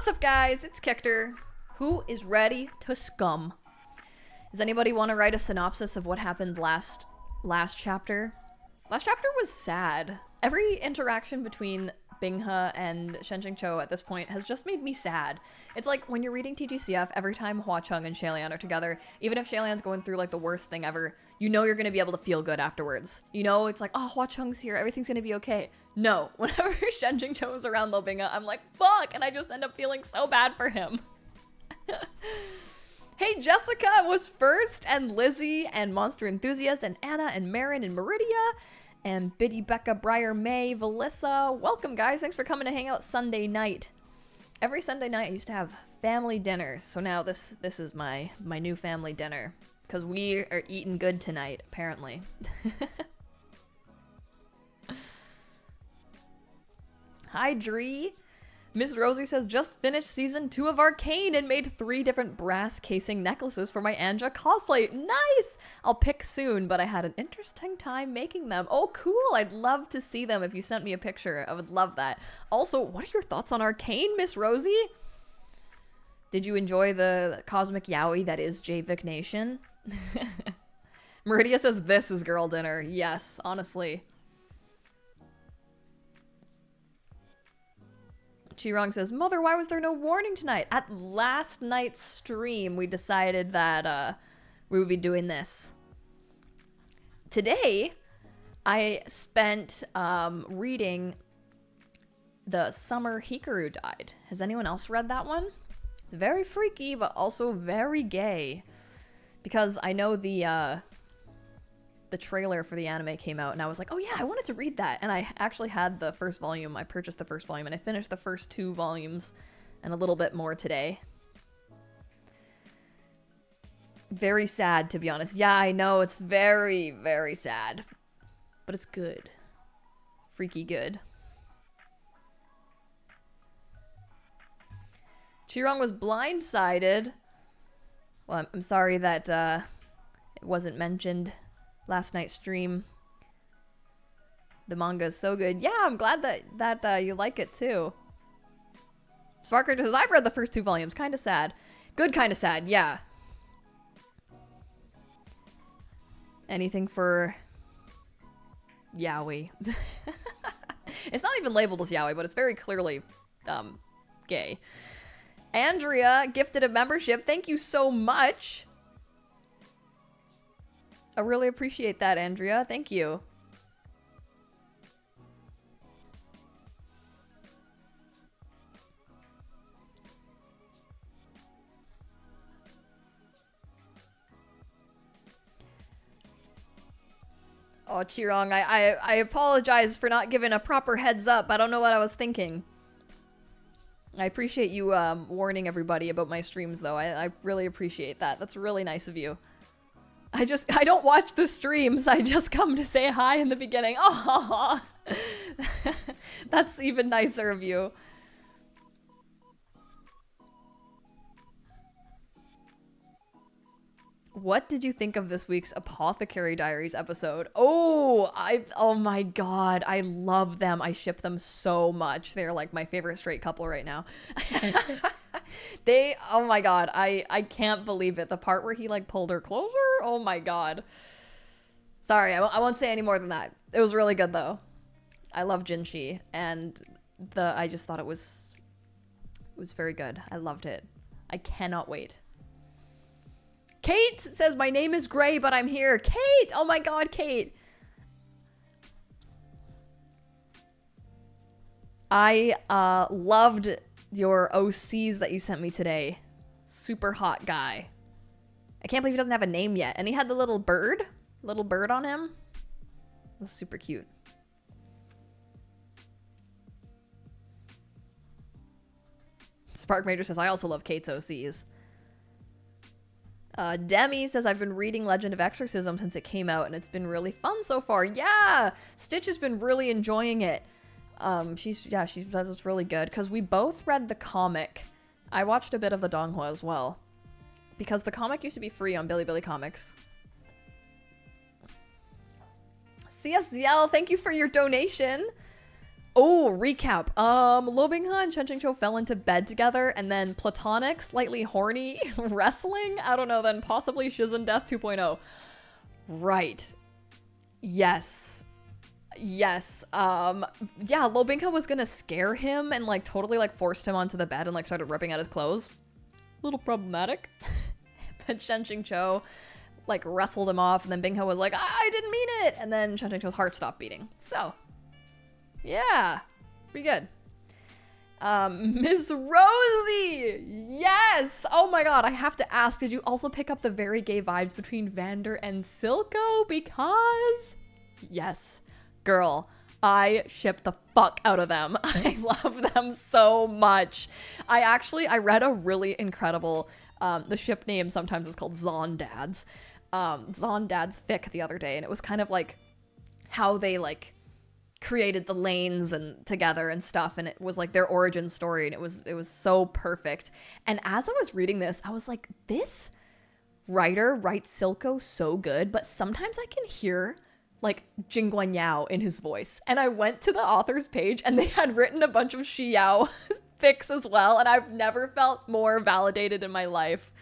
What's up, guys? It's Kector. Who is ready to scum? Does anybody want to write a synopsis of what happened last chapter? Last chapter was sad. Every interaction between Binghe and Shenjing Cho at this point has just made me sad. It's like when you're reading TGCF, every time Hua Chung and Shenlan are together, even if Shenlan's going through like the worst thing ever, you know you're going to be able to feel good afterwards. You know, it's like, oh, Hua Chung's here, everything's going to be okay. No, whenever Shenjing Cho is around Luo Binghe, I'm like, fuck, and I just end up feeling so bad for him. Hey, Jessica was first, and Lizzie, and Monster Enthusiast, and Anna, and Marin, and Meridia, and Biddy, Becca, Briar, May, Valissa. Welcome, guys. Thanks for coming to hang out Sunday night. Every Sunday night, I used to have family dinners, so now this is my new family dinner, because we are eating good tonight, apparently. Hi, Dree. Miss Rosie says, just finished season 2 of Arcane and made 3 different brass casing necklaces for my Anja cosplay. Nice! I'll pick soon, but I had an interesting time making them. Oh, cool! I'd love to see them if you sent me a picture. I would love that. Also, what are your thoughts on Arcane, Miss Rosie? Did you enjoy the cosmic yaoi that is Javik Nation? Meridia says, this is girl dinner. Yes, honestly. Chirong says, Mother, why was there no warning tonight? At last night's stream, we decided that we would be doing this. Today, I spent reading The Summer Hikaru Died. Has anyone else read that one? It's very freaky, but also very gay. Because I know the trailer for the anime came out, and I was like, oh yeah, I wanted to read that. And I actually had the first volume. I purchased the first volume, and I finished the first 2 volumes and a little bit more today. Very sad, to be honest. Yeah, I know, it's very, very sad. But it's good. Freaky good. Chirong was blindsided. Well, I'm sorry that it wasn't mentioned last night's stream. The manga is so good. Yeah, I'm glad that you like it too. Sparker says, I've read the first 2 volumes. Kind of sad. Good kind of sad, yeah. Anything for yaoi. It's not even labeled as yaoi, but it's very clearly gay. Andrea gifted a membership. Thank you so much. I really appreciate that, Andrea. Thank you. Oh, Chirong, I apologize for not giving a proper heads up. I don't know what I was thinking. I appreciate you warning everybody about my streams, though. I really appreciate that. That's really nice of you. I don't watch the streams. I just come to say hi in the beginning. Oh, that's even nicer of you. What did you think of this week's Apothecary Diaries episode? Oh my god, I love them. I ship them so much. They're like my favorite straight couple right now. Oh my god, I can't believe it. The part where he like pulled her closer, oh my god. Sorry, I won't say any more than that. It was really good though. I love Jinshi, and I just thought it was very good. I loved it. I cannot wait. Kate says, my name is Gray, but I'm here. Kate! Oh my god, Kate. I loved your OCs that you sent me today. Super hot guy. I can't believe he doesn't have a name yet. And he had the little bird on him. It was super cute. Spark Major says, I also love Kate's OCs. Demi says, I've been reading Legend of Exorcism since it came out, and it's been really fun so far. Yeah! Stitch has been really enjoying it. She says it's really good, because we both read the comic. I watched a bit of the Donghua as well, because the comic used to be free on Bilibili Comics. CSZL, thank you for your donation. Oh, recap. Luo Binghe and Chen Qingqiu fell into bed together, and then platonic, slightly horny wrestling. I don't know. Then possibly Shizen Death 2.0. Right. Yes. Yes. Yeah, Luo Binghe was gonna scare him and like totally like forced him onto the bed and like started ripping at his clothes. Little problematic. But Chen Qingqiu like wrestled him off, and then Binghe was like, I didn't mean it, and then Chen Qingqiu's heart stopped beating. So. Yeah, pretty good. Miss Rosie! Yes! Oh my god, I have to ask, did you also pick up the very gay vibes between Vander and Silco? Because... Yes. Girl, I ship the fuck out of them. I love them so much. I read a really incredible, the ship name sometimes is called Zondads. Zondads fic the other day, and it was kind of like how they like created the lanes and together and stuff, and it was like their origin story, and it was so perfect. And as I was reading this, I was like, this writer writes Silco so good, but sometimes I can hear like Jingguan Yao in his voice. And I went to the author's page and they had written a bunch of Shi Yao fics as well, and I've never felt more validated in my life.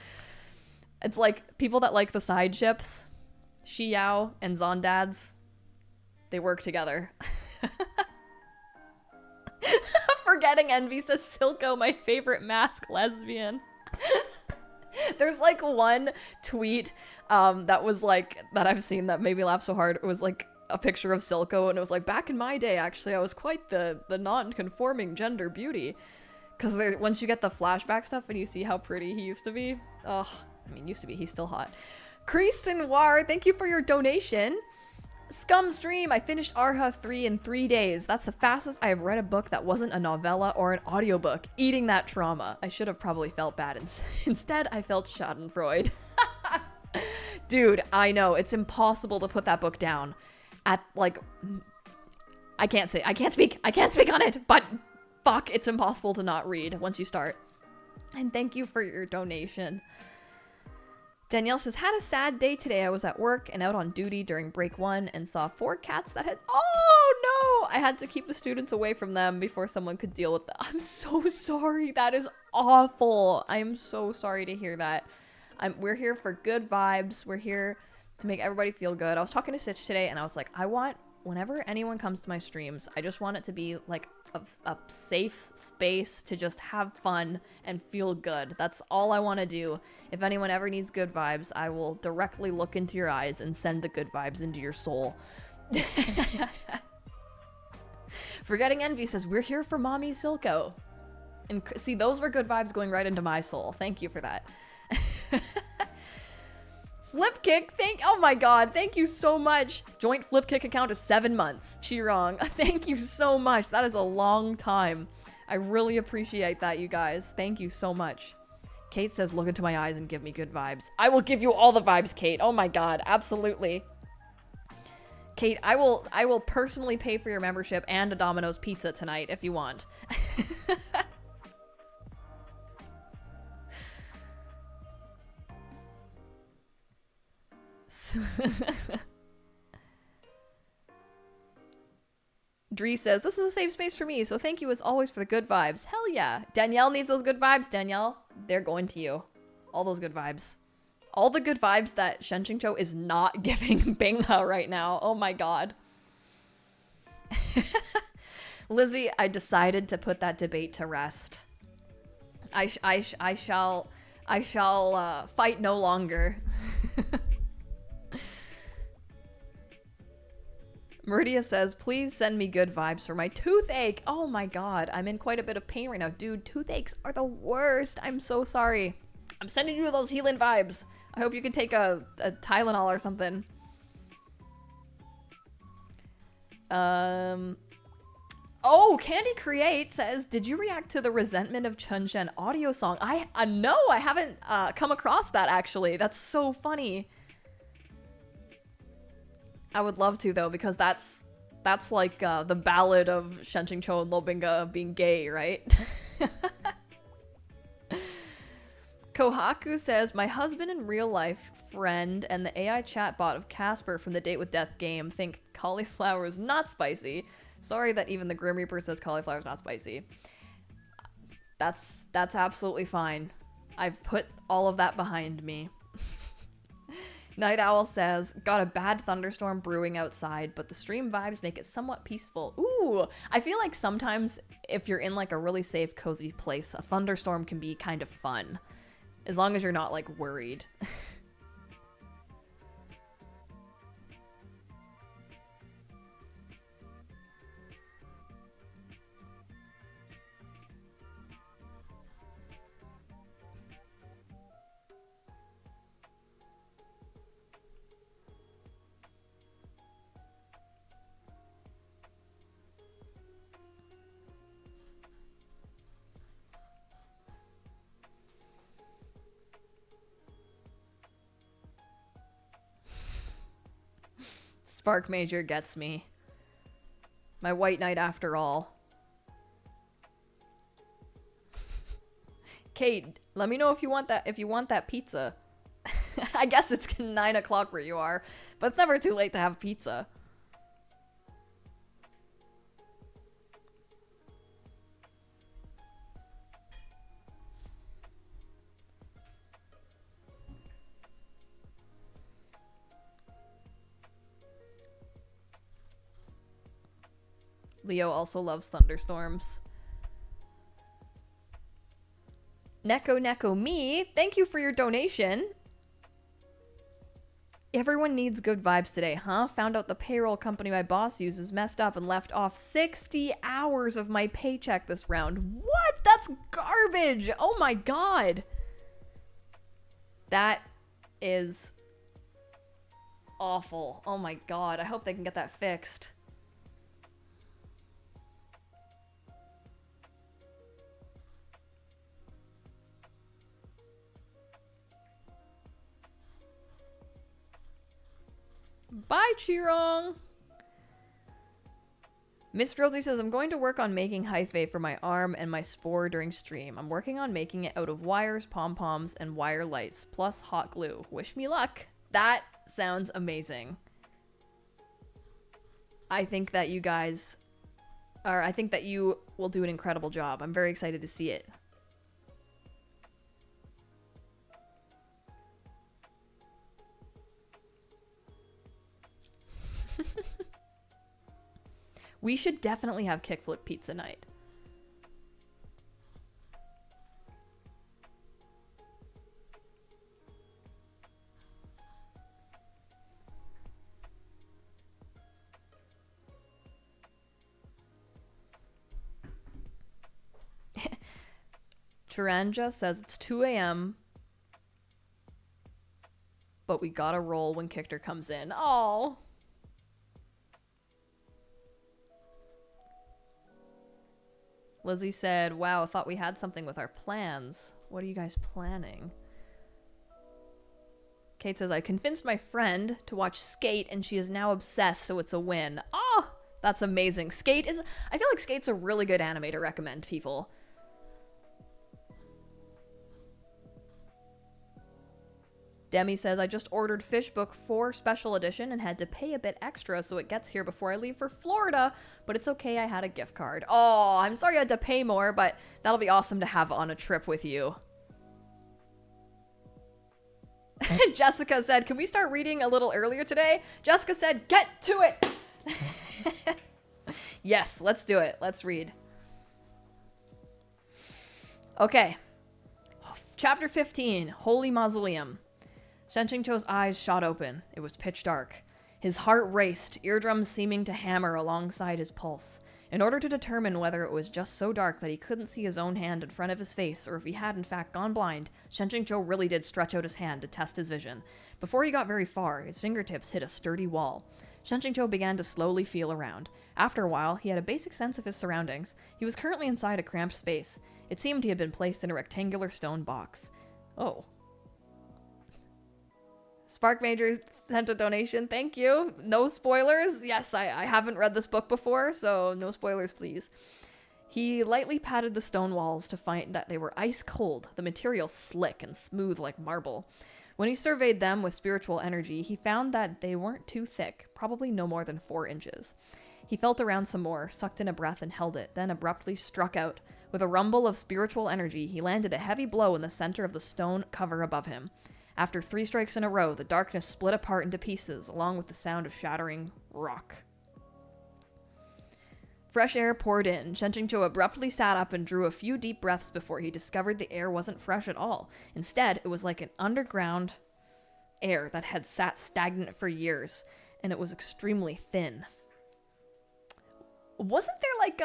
It's like people that like the side ships, Shi Yao and Zondads, they work together. Forgetting Envy says Silco, my favorite mask lesbian. There's like one tweet that was like, that I've seen that made me laugh so hard. It was like a picture of Silco, and it was like, back in my day, actually, I was quite the non-conforming gender beauty. Because once you get the flashback stuff and you see how pretty he used to be. Oh, I mean, used to be, he's still hot. Crease Noir, thank you for your donation. Scum Stream, I finished Arha 3 in 3 days. That's the fastest I have read a book that wasn't a novella or an audiobook. Eating that trauma. I should have probably felt bad. Instead, I felt schadenfreude. Dude, I know. It's impossible to put that book down. At, like... I can't speak on it, but fuck, it's impossible to not read once you start. And thank you for your donation. Danielle says, had a sad day today. I was at work and out on duty during break 1 and saw 4 cats that had... Oh, no! I had to keep the students away from them before someone could deal with them. I'm so sorry. That is awful. I'm so sorry to hear that. We're here for good vibes. We're here to make everybody feel good. I was talking to Stitch today, and I was like, I want... Whenever anyone comes to my streams, I just want it to be, like, a safe space to just have fun and feel good. That's all I want to do. If anyone ever needs good vibes, I will directly look into your eyes and send the good vibes into your soul. Forgetting Envy says, we're here for Mommy Silco. And see, those were good vibes going right into my soul. Thank you for that. Flipkick, oh my god, thank you so much. Joint Flipkick account is 7 months. Chirong, thank you so much. That is a long time. I really appreciate that, you guys. Thank you so much. Kate says, look into my eyes and give me good vibes. I will give you all the vibes, Kate. Oh my god, absolutely. Kate, I will personally pay for your membership and a Domino's pizza tonight if you want. Dree says, this is a safe space for me, so thank you as always for the good vibes. Hell yeah. Danielle needs those good vibes. Danielle, they're going to you. All those good vibes. All the good vibes that Chen Qingqiu is not giving Binghe right now. Oh my god. Lizzie, I decided to put that debate to rest. I shall fight no longer. Meridia says, please send me good vibes for my toothache. Oh my god, I'm in quite a bit of pain right now. Dude, toothaches are the worst. I'm so sorry. I'm sending you those healing vibes. I hope you can take a Tylenol or something. Oh, Candy Create says, did you react to the Resentment of Chun Shen audio song? No, I haven't come across that actually. That's so funny. I would love to though, because that's like the ballad of Chen Qingqiu and Luo Binghe being gay, right? Kohaku says, my husband in real life friend and the AI chatbot of Casper from the Date with Death game think cauliflower is not spicy. Sorry that even the Grim Reaper says cauliflower's not spicy. That's absolutely fine. I've put all of that behind me. Night Owl says, got a bad thunderstorm brewing outside, but the stream vibes make it somewhat peaceful. Ooh, I feel like sometimes if you're in like a really safe, cozy place, a thunderstorm can be kind of fun. As long as you're not like worried. Spark Major gets me. My white knight after all. Kate, let me know if you want that pizza. I guess it's 9 o'clock where you are, but it's never too late to have pizza. Leo also loves thunderstorms. Neko me, thank you for your donation. Everyone needs good vibes today, huh? Found out the payroll company my boss uses messed up and left off 60 hours of my paycheck this round. What? That's garbage! Oh my god! That is awful. Oh my god, I hope they can get that fixed. Bye, Chirong! Miss Rosie says, I'm going to work on making hyphae for my arm and my spore during stream. I'm working on making it out of wires, pom-poms, and wire lights, plus hot glue. Wish me luck. That sounds amazing. I think that you guys are, I think that you will do an incredible job. I'm very excited to see it. We should definitely have kickflip pizza night. Taranja says it's 2 a.m. but we gotta roll when Kictor comes in. Oh. Lizzie said, wow, thought we had something with our plans. What are you guys planning? Kate says, I convinced my friend to watch Skate and she is now obsessed, so it's a win. Oh, that's amazing. Skate is, I feel like Skate's a really good anime to recommend people. Demi says, I just ordered Fishbook 4 special edition and had to pay a bit extra so it gets here before I leave for Florida, but it's okay, I had a gift card. Oh, I'm sorry I had to pay more, but that'll be awesome to have on a trip with you. Jessica said, can we start reading a little earlier today? Jessica said, get to it! Yes, let's do it. Let's read. Okay. Chapter 15, Holy Mausoleum. Shen Qingqiu's eyes shot open. It was pitch dark. His heart raced, eardrums seeming to hammer alongside his pulse. In order to determine whether it was just so dark that he couldn't see his own hand in front of his face, or if he had in fact gone blind, Shen Qingqiu really did stretch out his hand to test his vision. Before he got very far, his fingertips hit a sturdy wall. Shen Qingqiu began to slowly feel around. After a while, he had a basic sense of his surroundings. He was currently inside a cramped space. It seemed he had been placed in a rectangular stone box. Oh. Spark Major sent a donation. Thank you. No spoilers. Yes, I haven't read this book before, so no spoilers, please. He lightly patted the stone walls to find that they were ice cold, the material slick and smooth like marble. When he surveyed them with spiritual energy, he found that they weren't too thick, probably no more than 4 inches. He felt around some more, sucked in a breath and held it, then abruptly struck out. With a rumble of spiritual energy, he landed a heavy blow in the center of the stone cover above him. After 3 strikes in a row, the darkness split apart into pieces, along with the sound of shattering rock. Fresh air poured in. Shen Qingqiu abruptly sat up and drew a few deep breaths before he discovered the air wasn't fresh at all. Instead, it was like an underground air that had sat stagnant for years, and it was extremely thin. Wasn't there like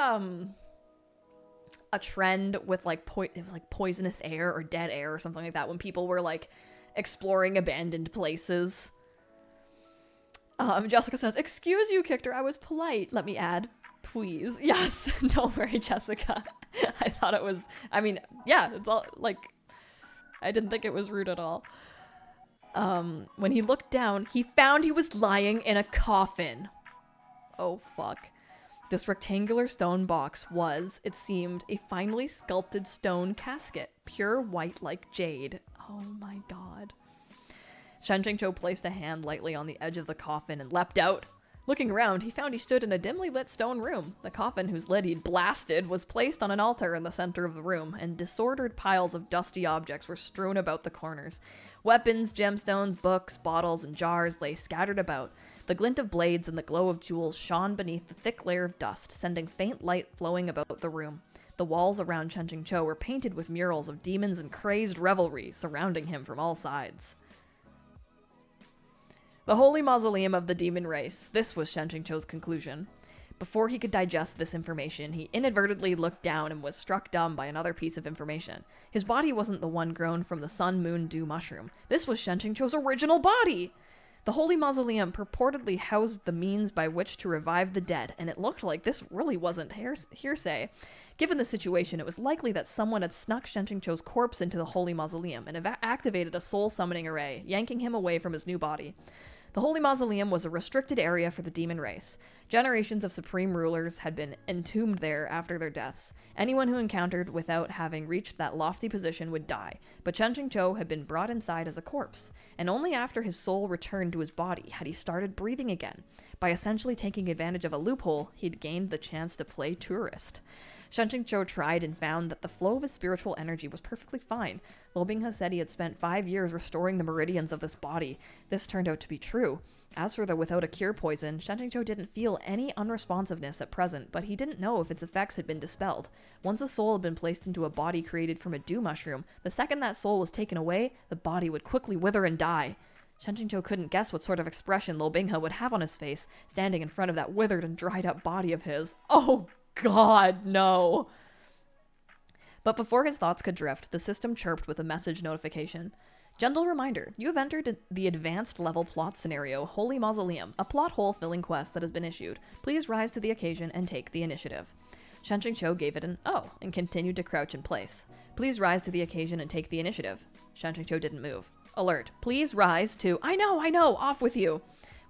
a trend with like it was like poisonous air or dead air or something like that when people were like exploring abandoned places? Jessica says, "Excuse you, Kictor, I was polite. Let me add. Please." Yes, don't worry, Jessica. I thought it was, I mean, yeah, it's all, like, I didn't think it was rude at all. When he looked down, he found he was lying in a coffin. Oh, fuck. This rectangular stone box was, it seemed, a finely sculpted stone casket, pure white like jade. Oh my god. Shen Qingqiu placed a hand lightly on the edge of the coffin and leapt out. Looking around, he found he stood in a dimly lit stone room. The coffin, whose lid he'd blasted, was placed on an altar in the center of the room, and disordered piles of dusty objects were strewn about the corners. Weapons, gemstones, books, bottles, and jars lay scattered about. The glint of blades and the glow of jewels shone beneath the thick layer of dust, sending faint light flowing about the room. The walls around Shen Qingqiu were painted with murals of demons in crazed revelry, surrounding him from all sides. The holy mausoleum of the demon race. This was Shen Qingqiu's conclusion. Before he could digest this information, he inadvertently looked down and was struck dumb by another piece of information. His body wasn't the one grown from the sun, moon, dew mushroom. This was Shen Qingqiu's original body! The holy mausoleum purportedly housed the means by which to revive the dead, and it looked like this really wasn't hearsay. Given the situation, it was likely that someone had snuck Shen Qingqiu's corpse into the holy mausoleum and activated a soul summoning array, yanking him away from his new body. The holy mausoleum was a restricted area for the demon race. Generations of supreme rulers had been entombed there after their deaths. Anyone who encountered without having reached that lofty position would die, but Shen Qingqiu had been brought inside as a corpse, and only after his soul returned to his body had he started breathing again. By essentially taking advantage of a loophole, he'd gained the chance to play tourist. Shen Qingqiu tried and found that the flow of his spiritual energy was perfectly fine. Luo Binghe said he had spent 5 years restoring the meridians of this body. This turned out to be true. As for the without a cure poison, Shen Qingqiu didn't feel any unresponsiveness at present, but he didn't know if its effects had been dispelled. Once a soul had been placed into a body created from a dew mushroom, the second that soul was taken away, the body would quickly wither and die. Shen Qingqiu couldn't guess what sort of expression Luo Binghe would have on his face, standing in front of that withered and dried up body of his. Oh God, no! But before his thoughts could drift, the system chirped with a message notification. Gentle reminder, you have entered the advanced level plot scenario, Holy Mausoleum, a plot hole filling quest that has been issued. Please rise to the occasion and take the initiative. Shen Qingqiu gave it an "oh" and continued to crouch in place. Please rise to the occasion and take the initiative. Shen Qingqiu didn't move. Alert, please rise to— I know, off with you!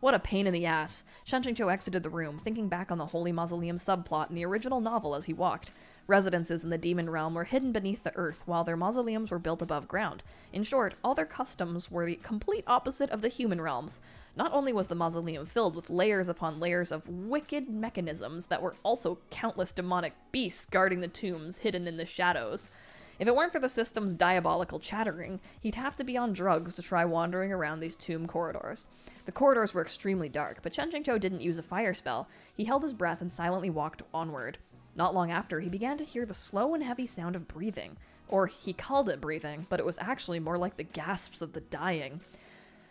What a pain in the ass. Shen Qingqiu exited the room, thinking back on the Holy Mausoleum subplot in the original novel as he walked. Residences in the demon realm were hidden beneath the earth, while their mausoleums were built above ground. In short, all their customs were the complete opposite of the human realms. Not only was the mausoleum filled with layers upon layers of wicked mechanisms that were also countless demonic beasts guarding the tombs hidden in the shadows. If it weren't for the system's diabolical chattering, he'd have to be on drugs to try wandering around these tomb corridors. The corridors were extremely dark, but Shen Qingqiu didn't use a fire spell. He held his breath and silently walked onward. Not long after, he began to hear the slow and heavy sound of breathing. Or he called it breathing, but it was actually more like the gasps of the dying.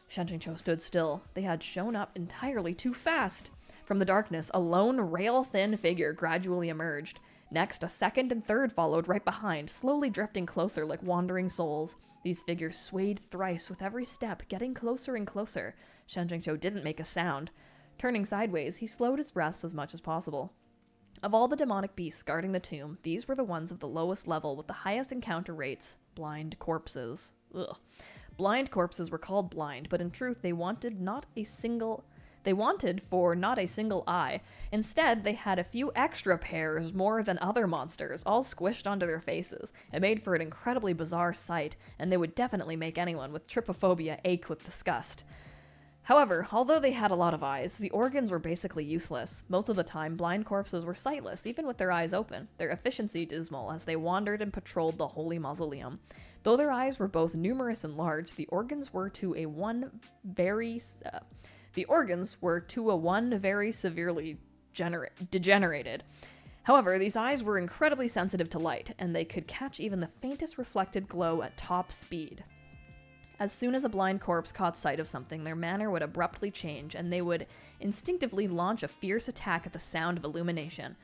Shen Qingqiu stood still. They had shown up entirely too fast. From the darkness, a lone, rail-thin figure gradually emerged. Next, a second and third followed right behind, slowly drifting closer like wandering souls. These figures swayed thrice with every step, getting closer and closer. Shen Qingqiu didn't make a sound. Turning sideways, he slowed his breaths as much as possible. Of all the demonic beasts guarding the tomb, these were the ones of the lowest level with the highest encounter rates: blind corpses. Ugh. Blind corpses were called blind, but in truth they wanted for not a single eye. Instead, they had a few extra pairs more than other monsters, all squished onto their faces. It made for an incredibly bizarre sight, and they would definitely make anyone with trypophobia ache with disgust. However, although they had a lot of eyes, the organs were basically useless. Most of the time, blind corpses were sightless, even with their eyes open, their efficiency dismal as they wandered and patrolled the holy mausoleum. Though their eyes were both numerous and large, the organs were to a one very severely degenerated. However, these eyes were incredibly sensitive to light, and they could catch even the faintest reflected glow at top speed. As soon as a blind corpse caught sight of something, their manner would abruptly change, and they would instinctively launch a fierce attack at the sound of illumination.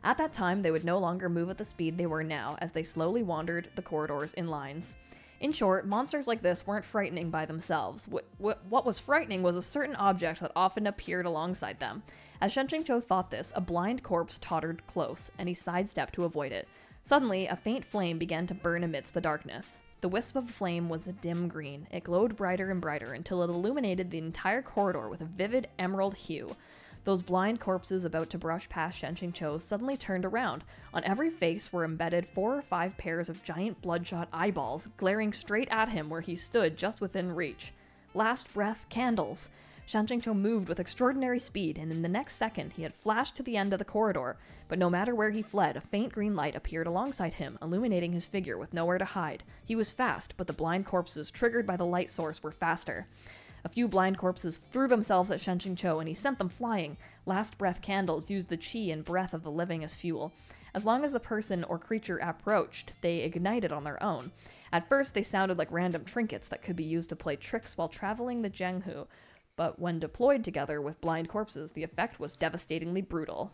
At that time, they would no longer move at the speed they were now, as they slowly wandered the corridors in lines. In short, monsters like this weren't frightening by themselves. What was frightening was a certain object that often appeared alongside them. As Shen Qingqiu thought this, a blind corpse tottered close, and he sidestepped to avoid it. Suddenly, a faint flame began to burn amidst the darkness. The wisp of flame was a dim green. It glowed brighter and brighter until it illuminated the entire corridor with a vivid emerald hue. Those blind corpses about to brush past Shen Qingqiu suddenly turned around. On every face were embedded 4 or 5 pairs of giant bloodshot eyeballs, glaring straight at him where he stood just within reach. Last breath candles! Shen Qingqiu moved with extraordinary speed, and in the next second he had flashed to the end of the corridor. But no matter where he fled, a faint green light appeared alongside him, illuminating his figure with nowhere to hide. He was fast, but the blind corpses triggered by the light source were faster. A few blind corpses threw themselves at Shen Qingqiu, and he sent them flying. Last breath candles used the qi and breath of the living as fuel. As long as the person or creature approached, they ignited on their own. At first, they sounded like random trinkets that could be used to play tricks while traveling the Zhenghu, but when deployed together with blind corpses, the effect was devastatingly brutal.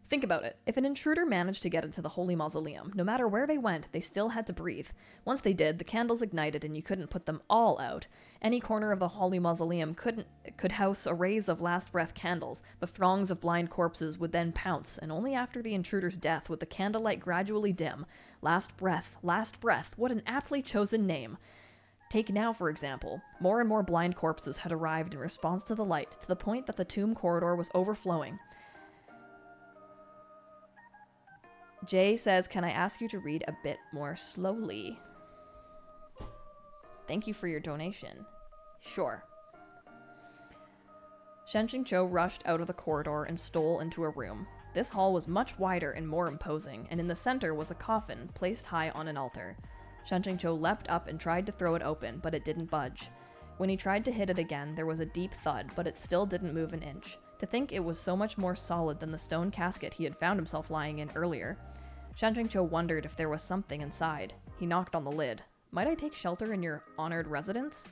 Think about it. If an intruder managed to get into the holy mausoleum, no matter where they went, they still had to breathe. Once they did, the candles ignited and you couldn't put them all out. Any corner of the holy mausoleum could house arrays of last breath candles. The throngs of blind corpses would then pounce, and only after the intruder's death would the candlelight gradually dim. Last breath, what an aptly chosen name. Take now, for example. More and more blind corpses had arrived in response to the light, to the point that the tomb corridor was overflowing. Jay says, can I ask you to read a bit more slowly? Thank you for your donation. Sure. Shen Qingqiu rushed out of the corridor and stole into a room. This hall was much wider and more imposing, and in the center was a coffin placed high on an altar. Shen Qingqiu leapt up and tried to throw it open, but it didn't budge. When he tried to hit it again, there was a deep thud, but it still didn't move an inch. To think it was so much more solid than the stone casket he had found himself lying in earlier. Shen Qingqiu wondered if there was something inside. He knocked on the lid. Might I take shelter in your honored residence?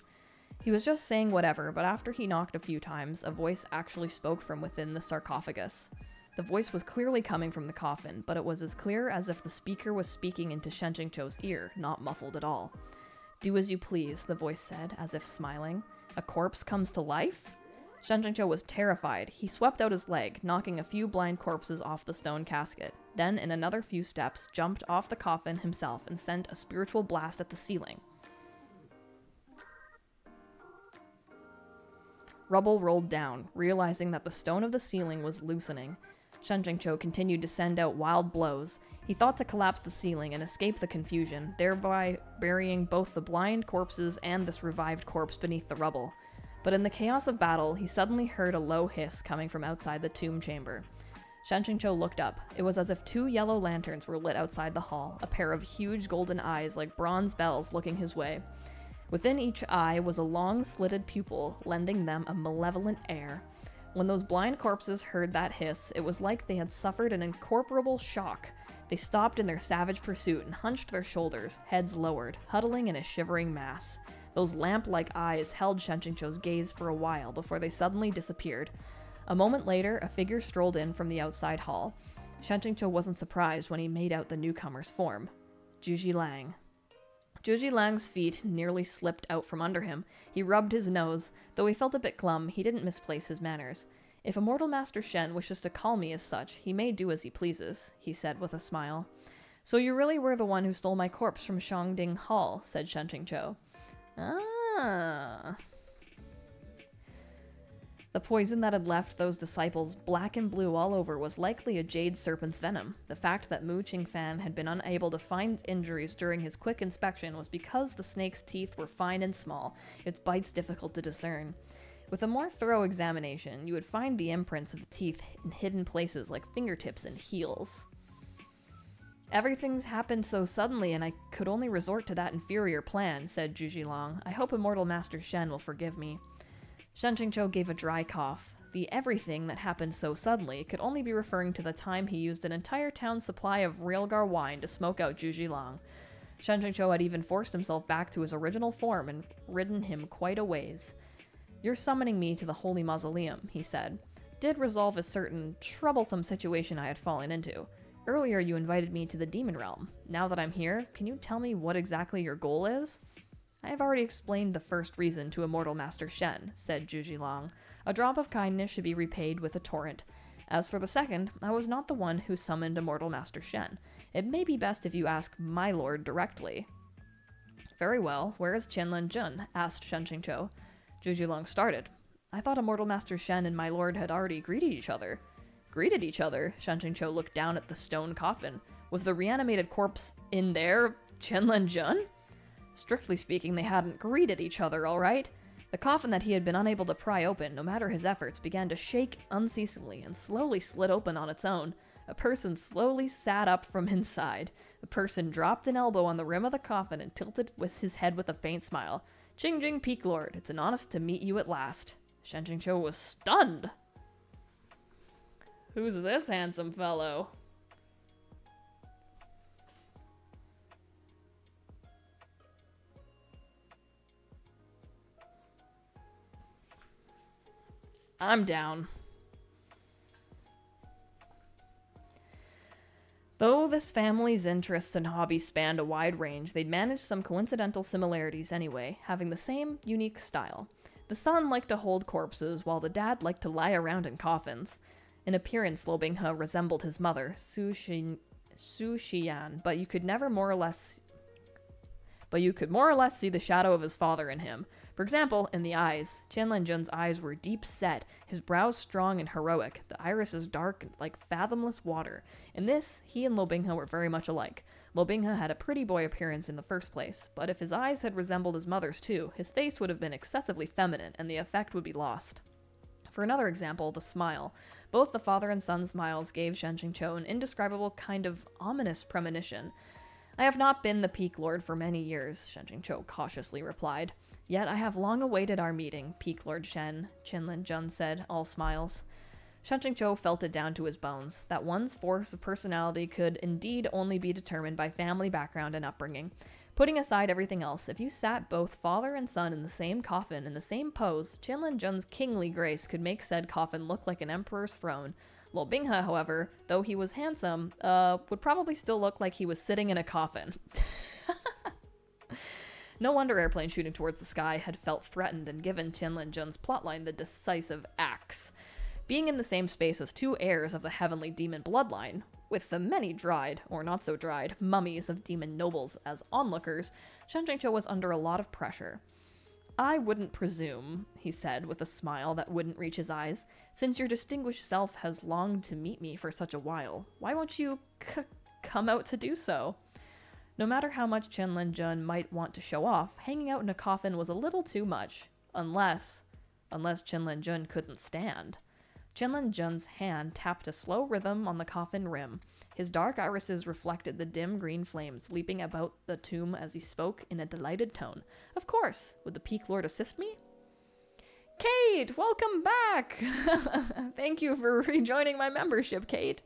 He was just saying whatever, but after he knocked a few times, a voice actually spoke from within the sarcophagus. The voice was clearly coming from the coffin, but it was as clear as if the speaker was speaking into Shen Qingqiu's ear, not muffled at all. Do as you please, the voice said, as if smiling. A corpse comes to life? Shen Qingqiu was terrified. He swept out his leg, knocking a few blind corpses off the stone casket. Then, in another few steps, jumped off the coffin himself and sent a spiritual blast at the ceiling. Rubble rolled down, realizing that the stone of the ceiling was loosening. Shen Qingqiu continued to send out wild blows. He thought to collapse the ceiling and escape the confusion, thereby burying both the blind corpses and this revived corpse beneath the rubble. But in the chaos of battle, he suddenly heard a low hiss coming from outside the tomb chamber. Shen Qingqiu looked up. It was as if 2 yellow lanterns were lit outside the hall, a pair of huge golden eyes like bronze bells looking his way. Within each eye was a long slitted pupil, lending them a malevolent air. When those blind corpses heard that hiss, it was like they had suffered an incorporeal shock. They stopped in their savage pursuit and hunched their shoulders, heads lowered, huddling in a shivering mass. Those lamp-like eyes held Shen Qingqiu's gaze for a while before they suddenly disappeared. A moment later, a figure strolled in from the outside hall. Shen Qingqiu wasn't surprised when he made out the newcomer's form. Zhuji Lang. Zhuji Lang's feet nearly slipped out from under him. He rubbed his nose. Though he felt a bit glum, he didn't misplace his manners. If Immortal Master Shen wishes to call me as such, he may do as he pleases, he said with a smile. So you really were the one who stole my corpse from Shangding Hall, said Shen Qingqiu. Ah. The poison that had left those disciples black and blue all over was likely a jade serpent's venom. The fact that Mu Qingfan had been unable to find injuries during his quick inspection was because the snake's teeth were fine and small, its bites difficult to discern. With a more thorough examination, you would find the imprints of the teeth in hidden places like fingertips and heels. Everything's happened so suddenly, and I could only resort to that inferior plan, said Zhuzhilong. I hope Immortal Master Shen will forgive me. Shen Qingqiu gave a dry cough. The everything that happened so suddenly could only be referring to the time he used an entire town's supply of Railgar wine to smoke out Zhuzhilong. Shen Qingqiu had even forced himself back to his original form and ridden him quite a ways. You're summoning me to the Holy Mausoleum, he said. Did resolve a certain troublesome situation I had fallen into. Earlier you invited me to the Demon Realm. Now that I'm here, can you tell me what exactly your goal is? I have already explained the first reason to Immortal Master Shen, said Zhuzhilong. A drop of kindness should be repaid with a torrent. As for the second, I was not the one who summoned Immortal Master Shen. It may be best if you ask my lord directly. Very well, where is Chenlan Jun? Asked Shen Qingqiu. Zhuzhilong started. I thought Immortal Master Shen and my lord had already greeted each other. Greeted each other? Shen Qingqiu looked down at the stone coffin. Was the reanimated corpse in there Chenlan Jun? Strictly speaking, they hadn't greeted each other, all right? The coffin that he had been unable to pry open, no matter his efforts, began to shake unceasingly and slowly slid open on its own. A person slowly sat up from inside. The person dropped an elbow on the rim of the coffin and tilted with his head with a faint smile. Jing Jing, Peak Lord, it's an honest to meet you at last. Shen Qingqiu was stunned. Who's this handsome fellow? I'm down. Though this family's interests and hobbies spanned a wide range, they'd managed some coincidental similarities anyway, having the same unique style. The son liked to hold corpses, while the dad liked to lie around in coffins. In appearance, Luo Binghe resembled his mother, Su Xiyan, but you could more or less see the shadow of his father in him. For example, in the eyes. Chenlan Jun's eyes were deep set, his brows strong and heroic, the irises dark like fathomless water. In this, he and Luo Binghe were very much alike. Luo Binghe had a pretty boy appearance in the first place, but if his eyes had resembled his mother's too, his face would have been excessively feminine, and the effect would be lost. For another example, the smile. Both the father and son smiles gave Shen Qingqiu an indescribable kind of ominous premonition. I have not been the Peak Lord for many years, Shen Qingqiu cautiously replied. Yet I have long awaited our meeting, Peak Lord Shen, Chenlan Jun said, all smiles. Shen Qingqiu felt it down to his bones, that one's force of personality could indeed only be determined by family background and upbringing. Putting aside everything else, if you sat both father and son in the same coffin, in the same pose, Chenlan Jun's kingly grace could make said coffin look like an emperor's throne. Luo Binghe, however, though he was handsome, would probably still look like he was sitting in a coffin. No wonder airplanes shooting towards the sky had felt threatened and given Chenlan Jun's plotline the decisive axe. Being in the same space as two heirs of the heavenly demon bloodline, with the many dried, or not so dried, mummies of demon nobles as onlookers, Shen Qingqiu was under a lot of pressure. I wouldn't presume, he said with a smile that wouldn't reach his eyes, since your distinguished self has longed to meet me for such a while. Why won't you come out to do so? No matter how much Chenlan Jun might want to show off, hanging out in a coffin was a little too much. Unless Chenlan Jun couldn't stand. Chenlan Jun's hand tapped a slow rhythm on the coffin rim. His dark irises reflected the dim green flames leaping about the tomb as he spoke in a delighted tone. Of course! Would the Peak Lord assist me? Kate! Welcome back! Thank you for rejoining my membership, Kate.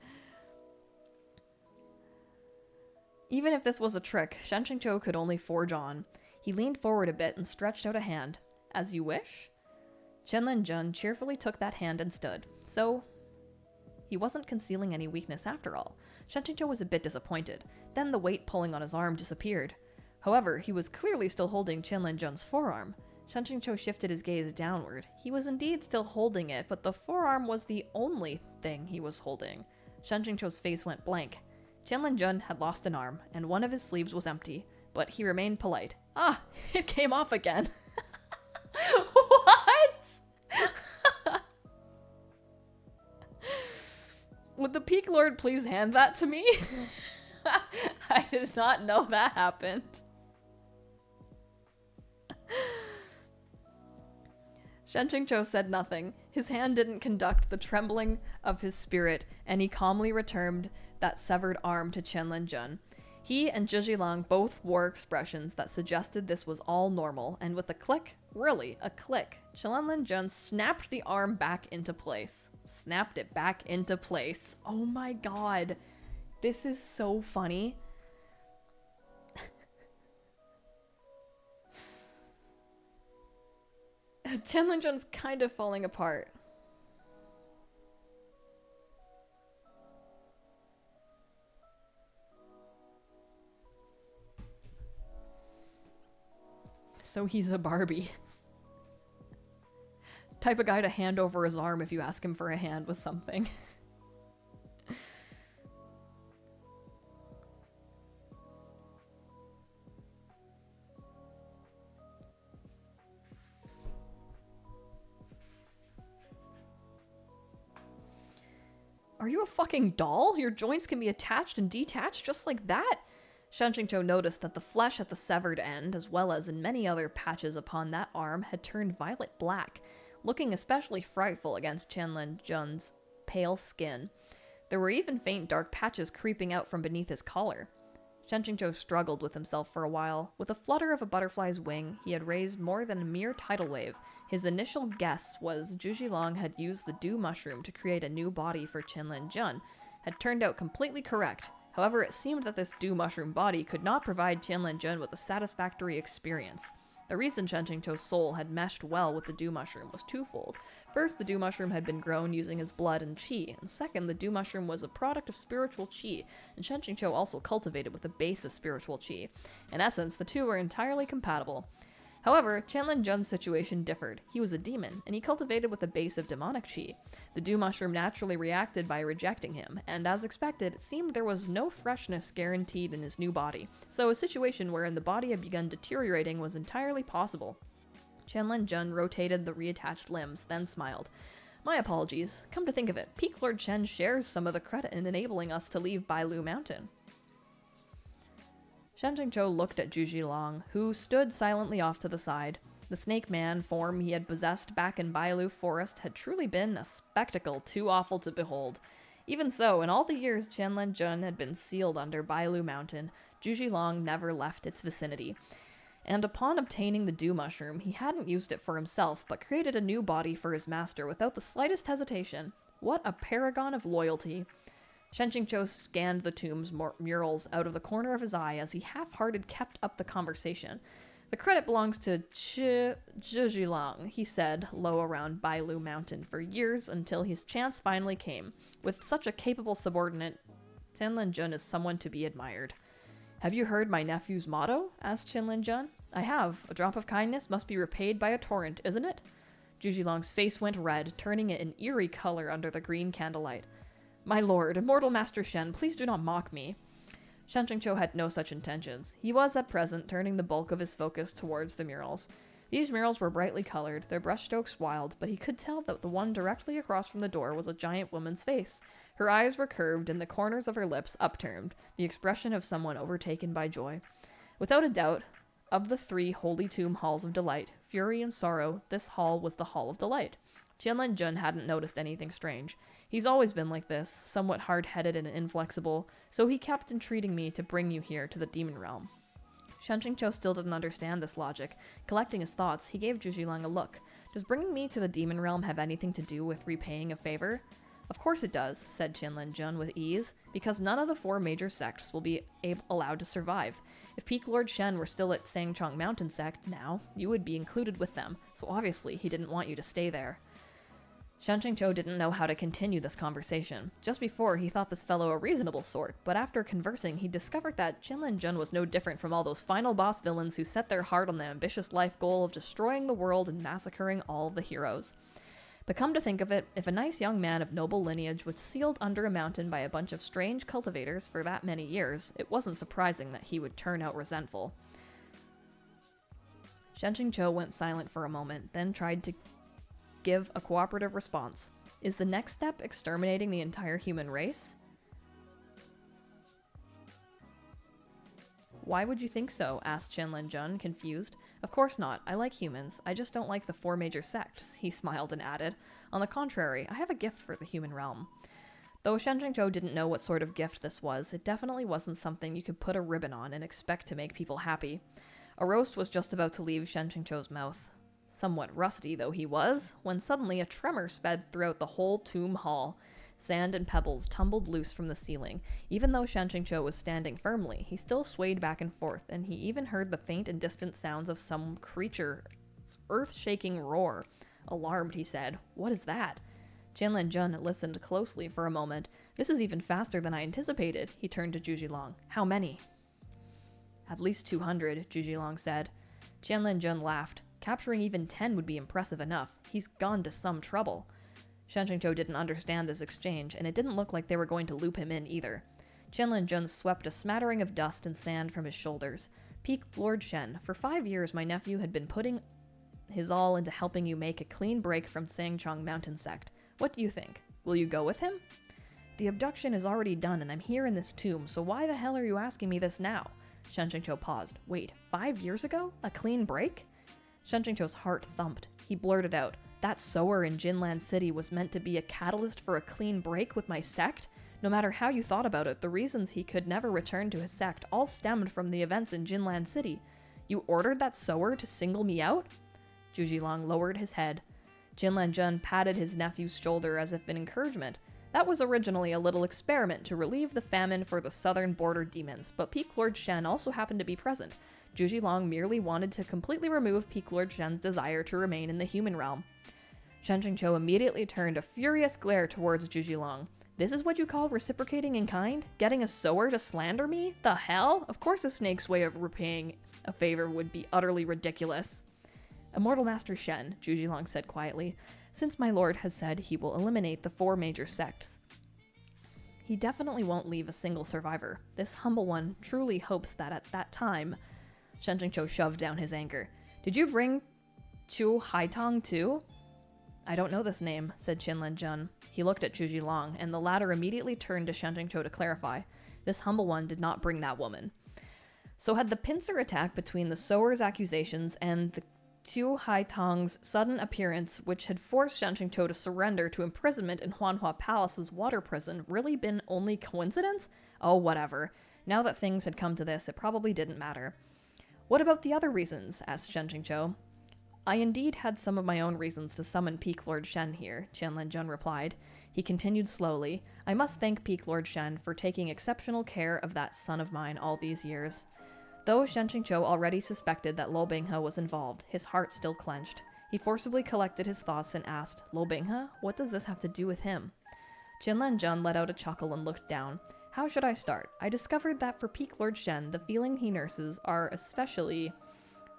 Even if this was a trick, Shen Qingqiu could only forge on. He leaned forward a bit and stretched out a hand. As you wish? Chenlan Jun cheerfully took that hand and stood. So, he wasn't concealing any weakness after all. Shen Qingqiu was a bit disappointed. Then the weight pulling on his arm disappeared. However, he was clearly still holding Chenlan Jun's forearm. Shen Qingqiu shifted his gaze downward. He was indeed still holding it, but the forearm was the only thing he was holding. Shen Qingqiu's face went blank. Chenlan Jun had lost an arm, and one of his sleeves was empty, but he remained polite. Ah, it came off again. What? Would the Peak Lord please hand that to me? I did not know that happened. Shen Qingqiu said nothing. His hand didn't conduct the trembling of his spirit, and he calmly returned that severed arm to Chenlan Jun. He and Zhizhilang both wore expressions that suggested this was all normal, and with a click, really a click, Chenlan Jun snapped the arm back into place. Snapped it back into place. Oh my god. This is so funny. Chenlan Jun's kind of falling apart. So he's a Barbie. Type of guy to hand over his arm if you ask him for a hand with something. Are you a fucking doll? Your joints can be attached and detached just like that? Shen Qingqiu noticed that the flesh at the severed end, as well as in many other patches upon that arm, had turned violet black, looking especially frightful against Chenlan Jun's pale skin. There were even faint dark patches creeping out from beneath his collar. Shen Qingqiu struggled with himself for a while. With a flutter of a butterfly's wing, he had raised more than a mere tidal wave. His initial guess was Zhizhilang had used the dew mushroom to create a new body for Chenlan Jun. Had turned out completely correct. However, it seemed that this dew mushroom body could not provide Chenlan Jun with a satisfactory experience. The reason Shen Qingqiu's soul had meshed well with the dew mushroom was twofold. First, the dew mushroom had been grown using his blood and qi, and second, the dew mushroom was a product of spiritual qi, and Shen Qingqiu also cultivated with a base of spiritual qi. In essence, the two were entirely compatible. However, Chenlan Jun's situation differed. He was a demon, and he cultivated with a base of demonic qi. The dew mushroom naturally reacted by rejecting him, and as expected, it seemed there was no freshness guaranteed in his new body, so a situation wherein the body had begun deteriorating was entirely possible. Chenlan Jun rotated the reattached limbs, then smiled. My apologies. Come to think of it, Peak Lord Chen shares some of the credit in enabling us to leave Bailu Mountain. Shen Qingqiu looked at Zhizhilang, who stood silently off to the side. The snake man form he had possessed back in Bailu Forest had truly been a spectacle too awful to behold. Even so, in all the years Chenlan Jun had been sealed under Bailu Mountain, Zhizhilang never left its vicinity. And upon obtaining the dew mushroom, he hadn't used it for himself, but created a new body for his master without the slightest hesitation. What a paragon of loyalty! Shen Qingqiu scanned the tomb's murals out of the corner of his eye as he half-hearted kept up the conversation. The credit belongs to Zhizhilang, he said, low around Bailu Mountain, for years until his chance finally came. With such a capable subordinate, Chenlan Jun is someone to be admired. Have you heard my nephew's motto? Asked Chenlan Jun. I have. A drop of kindness must be repaid by a torrent, isn't it? Zhizhilang's face went red, turning it an eerie color under the green candlelight. My lord, immortal Master Shen, please do not mock me. Shen Qingqiu had no such intentions. He was, at present, turning the bulk of his focus towards the murals. These murals were brightly colored, their brushstrokes wild, but he could tell that the one directly across from the door was a giant woman's face. Her eyes were curved and the corners of her lips upturned, the expression of someone overtaken by joy. Without a doubt, of the three holy tomb halls of delight, fury and sorrow, this hall was the Hall of Delight. Chenlan Jun hadn't noticed anything strange. He's always been like this, somewhat hard-headed and inflexible, so he kept entreating me to bring you here to the demon realm. Shen Qingqiu still didn't understand this logic. Collecting his thoughts, he gave Zhizhilang a look. Does bringing me to the demon realm have anything to do with repaying a favor? Of course it does, said Chenlan Jun with ease, because none of the four major sects will be allowed to survive. If Peak Lord Shen were still at Sangchong Mountain sect now, you would be included with them, so obviously he didn't want you to stay there. Shen Qingqiu didn't know how to continue this conversation. Just before, he thought this fellow a reasonable sort, but after conversing, he discovered that Chenlan Jun was no different from all those final boss villains who set their heart on the ambitious life goal of destroying the world and massacring all of the heroes. But come to think of it, if a nice young man of noble lineage was sealed under a mountain by a bunch of strange cultivators for that many years, it wasn't surprising that he would turn out resentful. Shen Qingqiu went silent for a moment, then tried to give a cooperative response. Is the next step exterminating the entire human race? Why would you think so? Asked Chenlan Jun, confused. Of course not. I like humans. I just don't like the 4 major sects, he smiled and added. On the contrary, I have a gift for the human realm. Though Shenjingzhou didn't know what sort of gift this was, it definitely wasn't something you could put a ribbon on and expect to make people happy. A roast was just about to leave Shenjingzhou's mouth. Somewhat rusty though he was, when suddenly a tremor sped throughout the whole tomb hall. Sand and pebbles tumbled loose from the ceiling. Even though Shenjingzhou was standing firmly, he still swayed back and forth, and he even heard the faint and distant sounds of some creature's earth-shaking roar. Alarmed, he said, "What is that?" Chenlan Jun listened closely for a moment. "This is even faster than I anticipated," he turned to Zhuzhilong. "How many?" "At least 200, Zhuzhilong said. Chenlan Jun laughed. "Capturing even 10 would be impressive enough. He's gone to some trouble." Shenjingzhou didn't understand this exchange, and it didn't look like they were going to loop him in either. Chenlan Jun swept a smattering of dust and sand from his shoulders. "Peak Lord Shen, for 5 years my nephew had been putting his all into helping you make a clean break from Sangchong Mountain Sect. What do you think? Will you go with him?" "The abduction is already done and I'm here in this tomb, so why the hell are you asking me this now?" Shenjingzhou paused. "Wait, 5 years ago? A clean break?" Shenjingzhou's heart thumped. He blurted out, "That sower in Jinlan City was meant to be a catalyst for a clean break with my sect? No matter how you thought about it, the reasons he could never return to his sect all stemmed from the events in Jinlan City. You ordered that sower to single me out?" Zhuzhilong lowered his head. Chenlan Jun patted his nephew's shoulder as if in encouragement. "That was originally a little experiment to relieve the famine for the southern border demons, but Peak Lord Shen also happened to be present. Zhuzhilong merely wanted to completely remove Peak Lord Shen's desire to remain in the human realm." Shenjingzhou immediately turned a furious glare towards Zhuzhilong. "This is what you call reciprocating in kind? Getting a sower to slander me? The hell? Of course a snake's way of repaying a favor would be utterly ridiculous." "Immortal Master Shen," Zhuzhilong said quietly, "since my lord has said he will eliminate the 4 major sects, he definitely won't leave a single survivor. This humble one truly hopes that at that time..." Shenjingzhou shoved down his anger. "Did you bring Chu Haitong too?" "I don't know this name," said Chenlan Jun. He looked at Zhuzhilong, and the latter immediately turned to Shenjingzhou to clarify. "This humble one did not bring that woman." So had the pincer attack between the sower's accusations and the Chu Haitong's sudden appearance, which had forced Shenjingzhou to surrender to imprisonment in Huanhua Palace's water prison, really been only coincidence? Oh, whatever. Now that things had come to this, it probably didn't matter. "What about the other reasons?" asked Shenjingzhou. "I indeed had some of my own reasons to summon Peak Lord Shen here," Chenlan Jun replied. He continued slowly. "I must thank Peak Lord Shen for taking exceptional care of that son of mine all these years." Though Shenjingzhou already suspected that Luo Binghe was involved, his heart still clenched. He forcibly collected his thoughts and asked, "Luo Binghe? What does this have to do with him?" Chenlan Jun let out a chuckle and looked down. "How should I start? I discovered that for Peak Lord Shen, the feeling he nurses are especially..."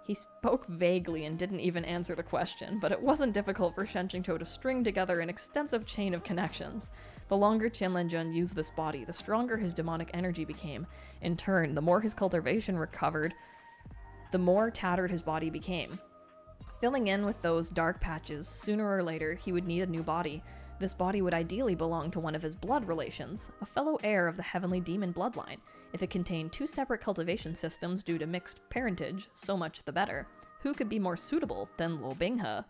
He spoke vaguely and didn't even answer the question, but it wasn't difficult for Shenjingzhou to string together an extensive chain of connections. The longer Chenlan Jun used this body, the stronger his demonic energy became. In turn, the more his cultivation recovered, the more tattered his body became. Filling in with those dark patches, sooner or later he would need a new body. This body would ideally belong to one of his blood relations, a fellow heir of the heavenly demon bloodline. If it contained 2 separate cultivation systems due to mixed parentage, so much the better. Who could be more suitable than Luo Binghe?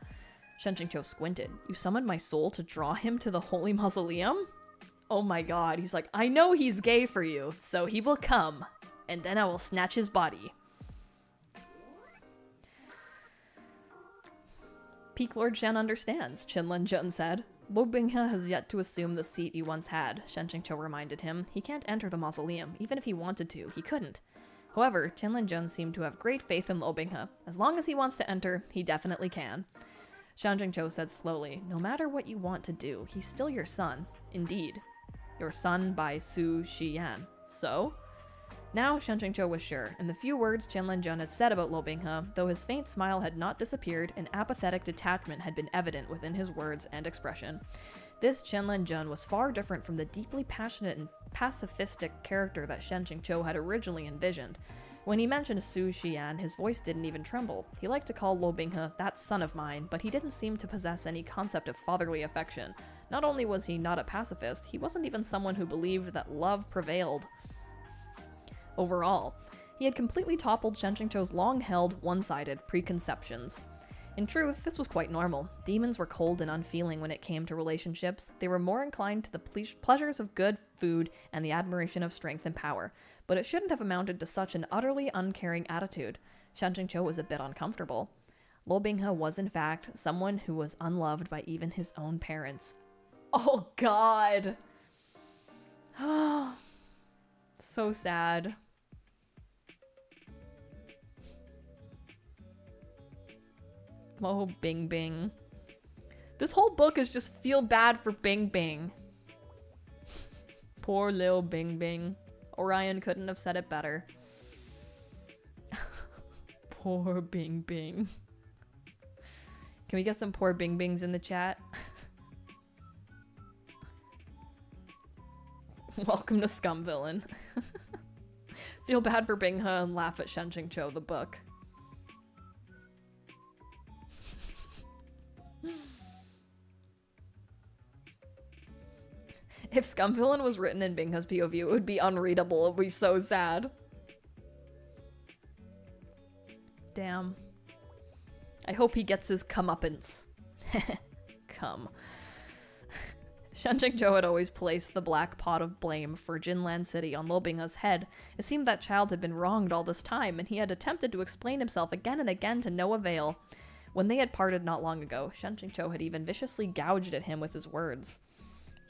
Shenjingzhou squinted. "You summoned my soul to draw him to the holy mausoleum?" Oh my god, he's like, "I know he's gay for you, so he will come, and then I will snatch his body." "Peak Lord Shen understands," Chenlan Jun said. "Luo Binghe has yet to assume the seat he once had," Shenjingzhou reminded him. "He can't enter the mausoleum. Even if he wanted to, he couldn't." However, Chenlan Jun seemed to have great faith in Luo Binghe. As long as he wants to enter, he definitely can. Shenjingzhou said slowly, "No matter what you want to do, he's still your son. Indeed. Your son by Su Shiyan. So?" Now Shenjingzhou was sure, and the few words Chenlan Jun had said about Luo Binghe, though his faint smile had not disappeared, an apathetic detachment had been evident within his words and expression. This Chenlan Jun was far different from the deeply passionate and pacifistic character that Shenjingzhou had originally envisioned. When he mentioned Su Shiyan, his voice didn't even tremble. He liked to call Luo Binghe "that son of mine," but he didn't seem to possess any concept of fatherly affection, Not only was he not a pacifist, he wasn't even someone who believed that love prevailed overall. He had completely toppled Shen Qingqiu's long-held, one-sided preconceptions. In truth, this was quite normal. Demons were cold and unfeeling when it came to relationships. They were more inclined to the pleasures of good food and the admiration of strength and power. But it shouldn't have amounted to such an utterly uncaring attitude. Shen Qingqiu was a bit uncomfortable. Luo Binghe was, in fact, someone who was unloved by even his own parents. Oh, God! So sad. Oh, Bing Bing. This whole book is just feel bad for Bing Bing. Poor little Bing Bing. Orion couldn't have said it better. Poor Bing Bing. Can we get some poor Bing Bings in the chat? Welcome to Scum Villain. Feel bad for Binghe and laugh at Shen Qingqiu, the book. If Scum Villain was written in Binghe's POV, it would be unreadable. It would be so sad. Damn. I hope he gets his comeuppance. Come. Shen Qingqiu had always placed the black pot of blame for Jinlan City on Luo Binghe's head. It seemed that child had been wronged all this time, and he had attempted to explain himself again and again to no avail. When they had parted not long ago, Shen Qingqiu had even viciously gouged at him with his words.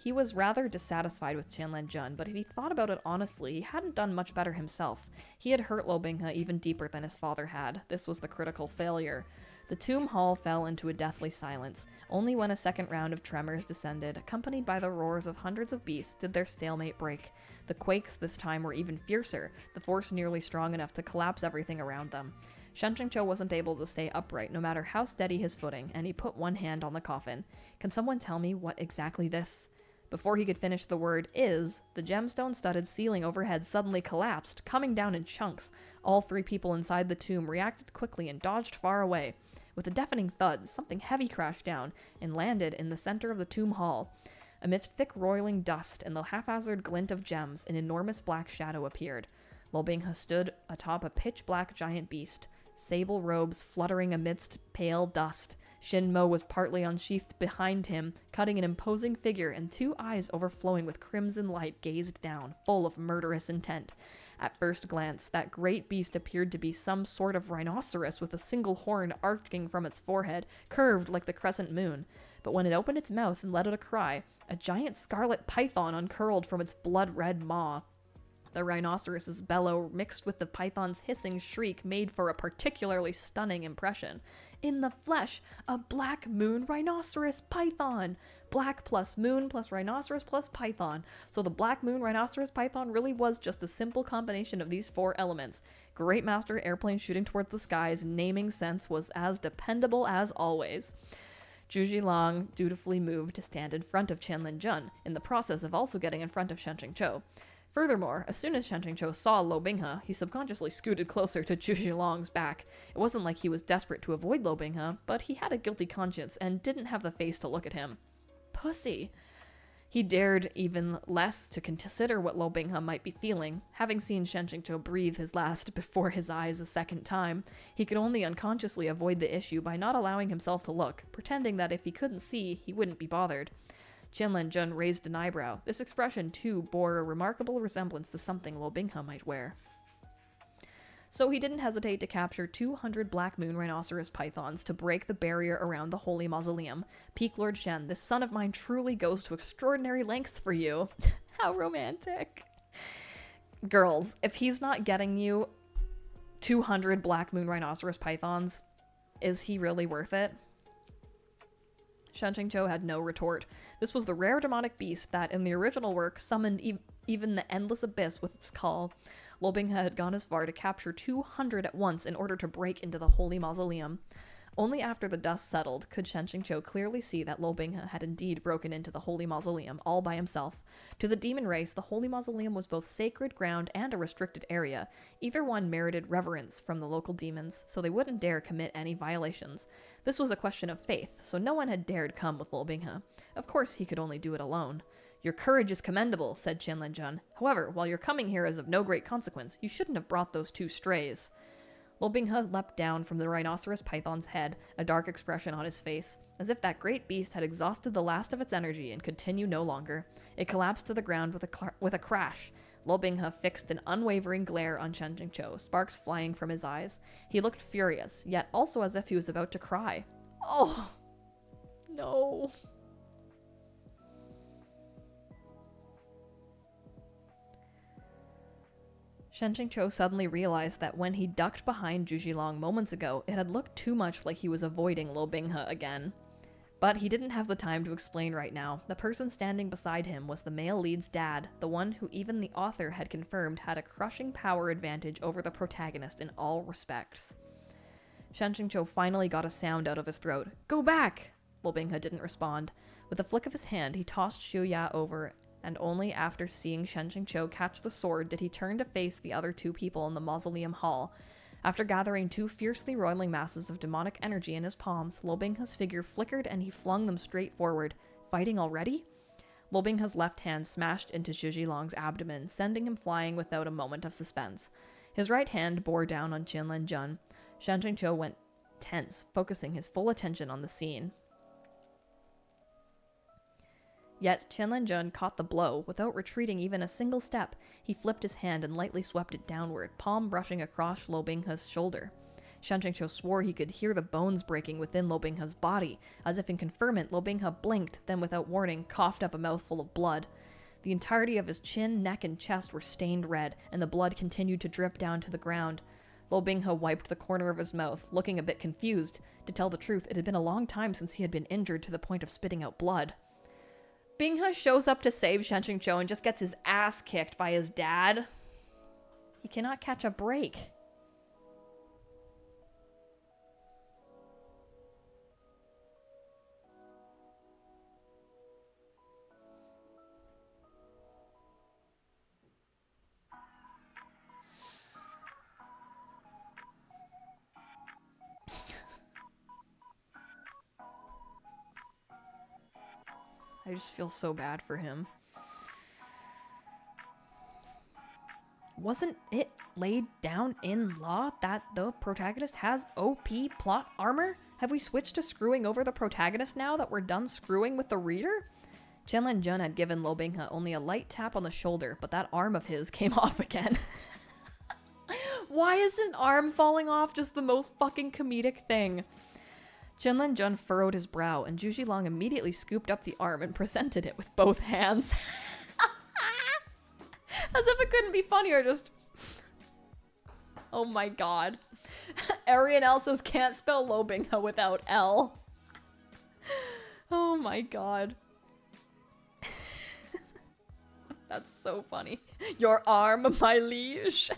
He was rather dissatisfied with Chenlan Jun, but if he thought about it honestly, he hadn't done much better himself. He had hurt Luo Binghe even deeper than his father had. This was the critical failure. The tomb hall fell into a deathly silence. Only when a second round of tremors descended, accompanied by the roars of hundreds of beasts, did their stalemate break. The quakes this time were even fiercer, the force nearly strong enough to collapse everything around them. Shen Qingqiu wasn't able to stay upright, no matter how steady his footing, and he put one hand on the coffin. Can someone tell me what exactly this? Before he could finish the word is, the gemstone-studded ceiling overhead suddenly collapsed, coming down in chunks. All three people inside the tomb reacted quickly and dodged far away. With a deafening thud, something heavy crashed down and landed in the center of the tomb hall. Amidst thick roiling dust and the haphazard glint of gems, an enormous black shadow appeared. Luo Binghe stood atop a pitch-black giant beast, sable robes fluttering amidst pale dust. Shin Mo was partly unsheathed behind him, cutting an imposing figure, and two eyes overflowing with crimson light gazed down, full of murderous intent. At first glance, that great beast appeared to be some sort of rhinoceros with a single horn arcing from its forehead, curved like the crescent moon. But when it opened its mouth and let out a cry, a giant scarlet python uncurled from its blood-red maw. The rhinoceros's bellow mixed with the python's hissing shriek made for a particularly stunning impression. In the flesh, a black moon rhinoceros python! Black plus moon plus rhinoceros plus python. So the black moon rhinoceros python really was just a simple combination of these four elements. Great Master Airplane shooting towards the skies, naming sense was as dependable as always. Zhu Zhilong dutifully moved to stand in front of Chenlan Jun, in the process of also getting in front of Shen Qingqiu. Furthermore, as soon as Shen Qingqiu saw Luo Binghe, he subconsciously scooted closer to Zhu Zhilong's back. It wasn't like he was desperate to avoid Luo Binghe, but he had a guilty conscience and didn't have the face to look at him. Pussy. He dared even less to consider what Luo Binghe might be feeling. Having seen Shen Qingqiu breathe his last before his eyes a second time, he could only unconsciously avoid the issue by not allowing himself to look, pretending that if he couldn't see, he wouldn't be bothered. Chenlan Jun raised an eyebrow. This expression, too, bore a remarkable resemblance to something Luo Binghe might wear. So he didn't hesitate to capture 200 Black Moon Rhinoceros pythons to break the barrier around the Holy Mausoleum. Peak Lord Shen, this son of mine truly goes to extraordinary lengths for you. How romantic. Girls, if he's not getting you 200 Black Moon Rhinoceros pythons, is he really worth it? Shen Qingqiu had no retort. This was the rare demonic beast that, in the original work, summoned even the endless abyss with its call. Luo Binghe had gone as far to capture 200 at once in order to break into the Holy Mausoleum. Only after the dust settled could Shen Qingqiu clearly see that Luo Binghe had indeed broken into the holy mausoleum all by himself. To the demon race, the holy mausoleum was both sacred ground and a restricted area. Either one merited reverence from the local demons, so they wouldn't dare commit any violations. This was a question of faith, so no one had dared come with Luo Binghe. Of course, he could only do it alone. Your courage is commendable, said Chenlan Jun. However, while your coming here is of no great consequence, you shouldn't have brought those two strays. Luo Binghe leapt down from the rhinoceros python's head, a dark expression on his face, as if that great beast had exhausted the last of its energy and could continue no longer. It collapsed to the ground with a crash. Luo Binghe fixed an unwavering glare on Shen Qingqiu, sparks flying from his eyes. He looked furious, yet also as if he was about to cry. Oh, no. Shen Qingqiu suddenly realized that when he ducked behind Zhuzhilong moments ago, it had looked too much like he was avoiding Luo Binghe again. But he didn't have the time to explain right now. The person standing beside him was the male lead's dad, the one who even the author had confirmed had a crushing power advantage over the protagonist in all respects. Shen Qingqiu finally got a sound out of his throat. Go back! Luo Binghe didn't respond. With a flick of his hand, he tossed Xu Ya over, and only after seeing Shen Qingqiu catch the sword did he turn to face the other two people in the mausoleum hall. After gathering two fiercely roiling masses of demonic energy in his palms, Luo Binghe's figure flickered and he flung them straight forward. Fighting already? Luo Binghe's left hand smashed into Zhuzhilong's abdomen, sending him flying without a moment of suspense. His right hand bore down on Chenlan Jun. Shen Qingqiu went tense, focusing his full attention on the scene. Yet Chenlan Jun caught the blow without retreating even a single step. He flipped his hand and lightly swept it downward, palm brushing across Luo Binghe's shoulder. Shen Qingqiu swore he could hear the bones breaking within Luo Binghe's body. As if in conferment, Luo Binghe blinked, then without warning, coughed up a mouthful of blood. The entirety of his chin, neck, and chest were stained red, and the blood continued to drip down to the ground. Luo Binghe wiped the corner of his mouth, looking a bit confused. To tell the truth, it had been a long time since he had been injured to the point of spitting out blood. Binghe shows up to save Shen Qingqiu and just gets his ass kicked by his dad. He cannot catch a break. I just feel so bad for him. Wasn't it laid down in law that the protagonist has OP plot armor? Have we switched to screwing over the protagonist now that we're done screwing with the reader? Chenlan Jun had given Luo Binghe only a light tap on the shoulder, but that arm of his came off again. Why is an arm falling off just the most fucking comedic thing? Chenlan Jun furrowed his brow, and Zhuzhilong immediately scooped up the arm and presented it with both hands. As if it couldn't be funnier, just... Oh my god. Arian L says can't spell Luo Binghe without L. Oh my god. That's so funny. Your arm, my liege.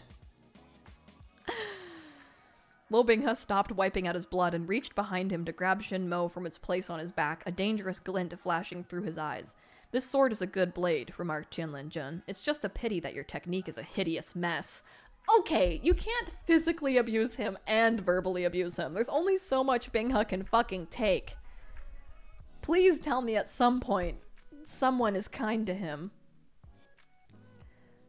Luo Binghe stopped wiping out his blood and reached behind him to grab Shin Mo from its place on his back, a dangerous glint flashing through his eyes. This sword is a good blade, remarked Chenlan Jun. It's just a pity that your technique is a hideous mess. Okay, you can't physically abuse him and verbally abuse him. There's only so much Binghe can fucking take. Please tell me at some point someone is kind to him.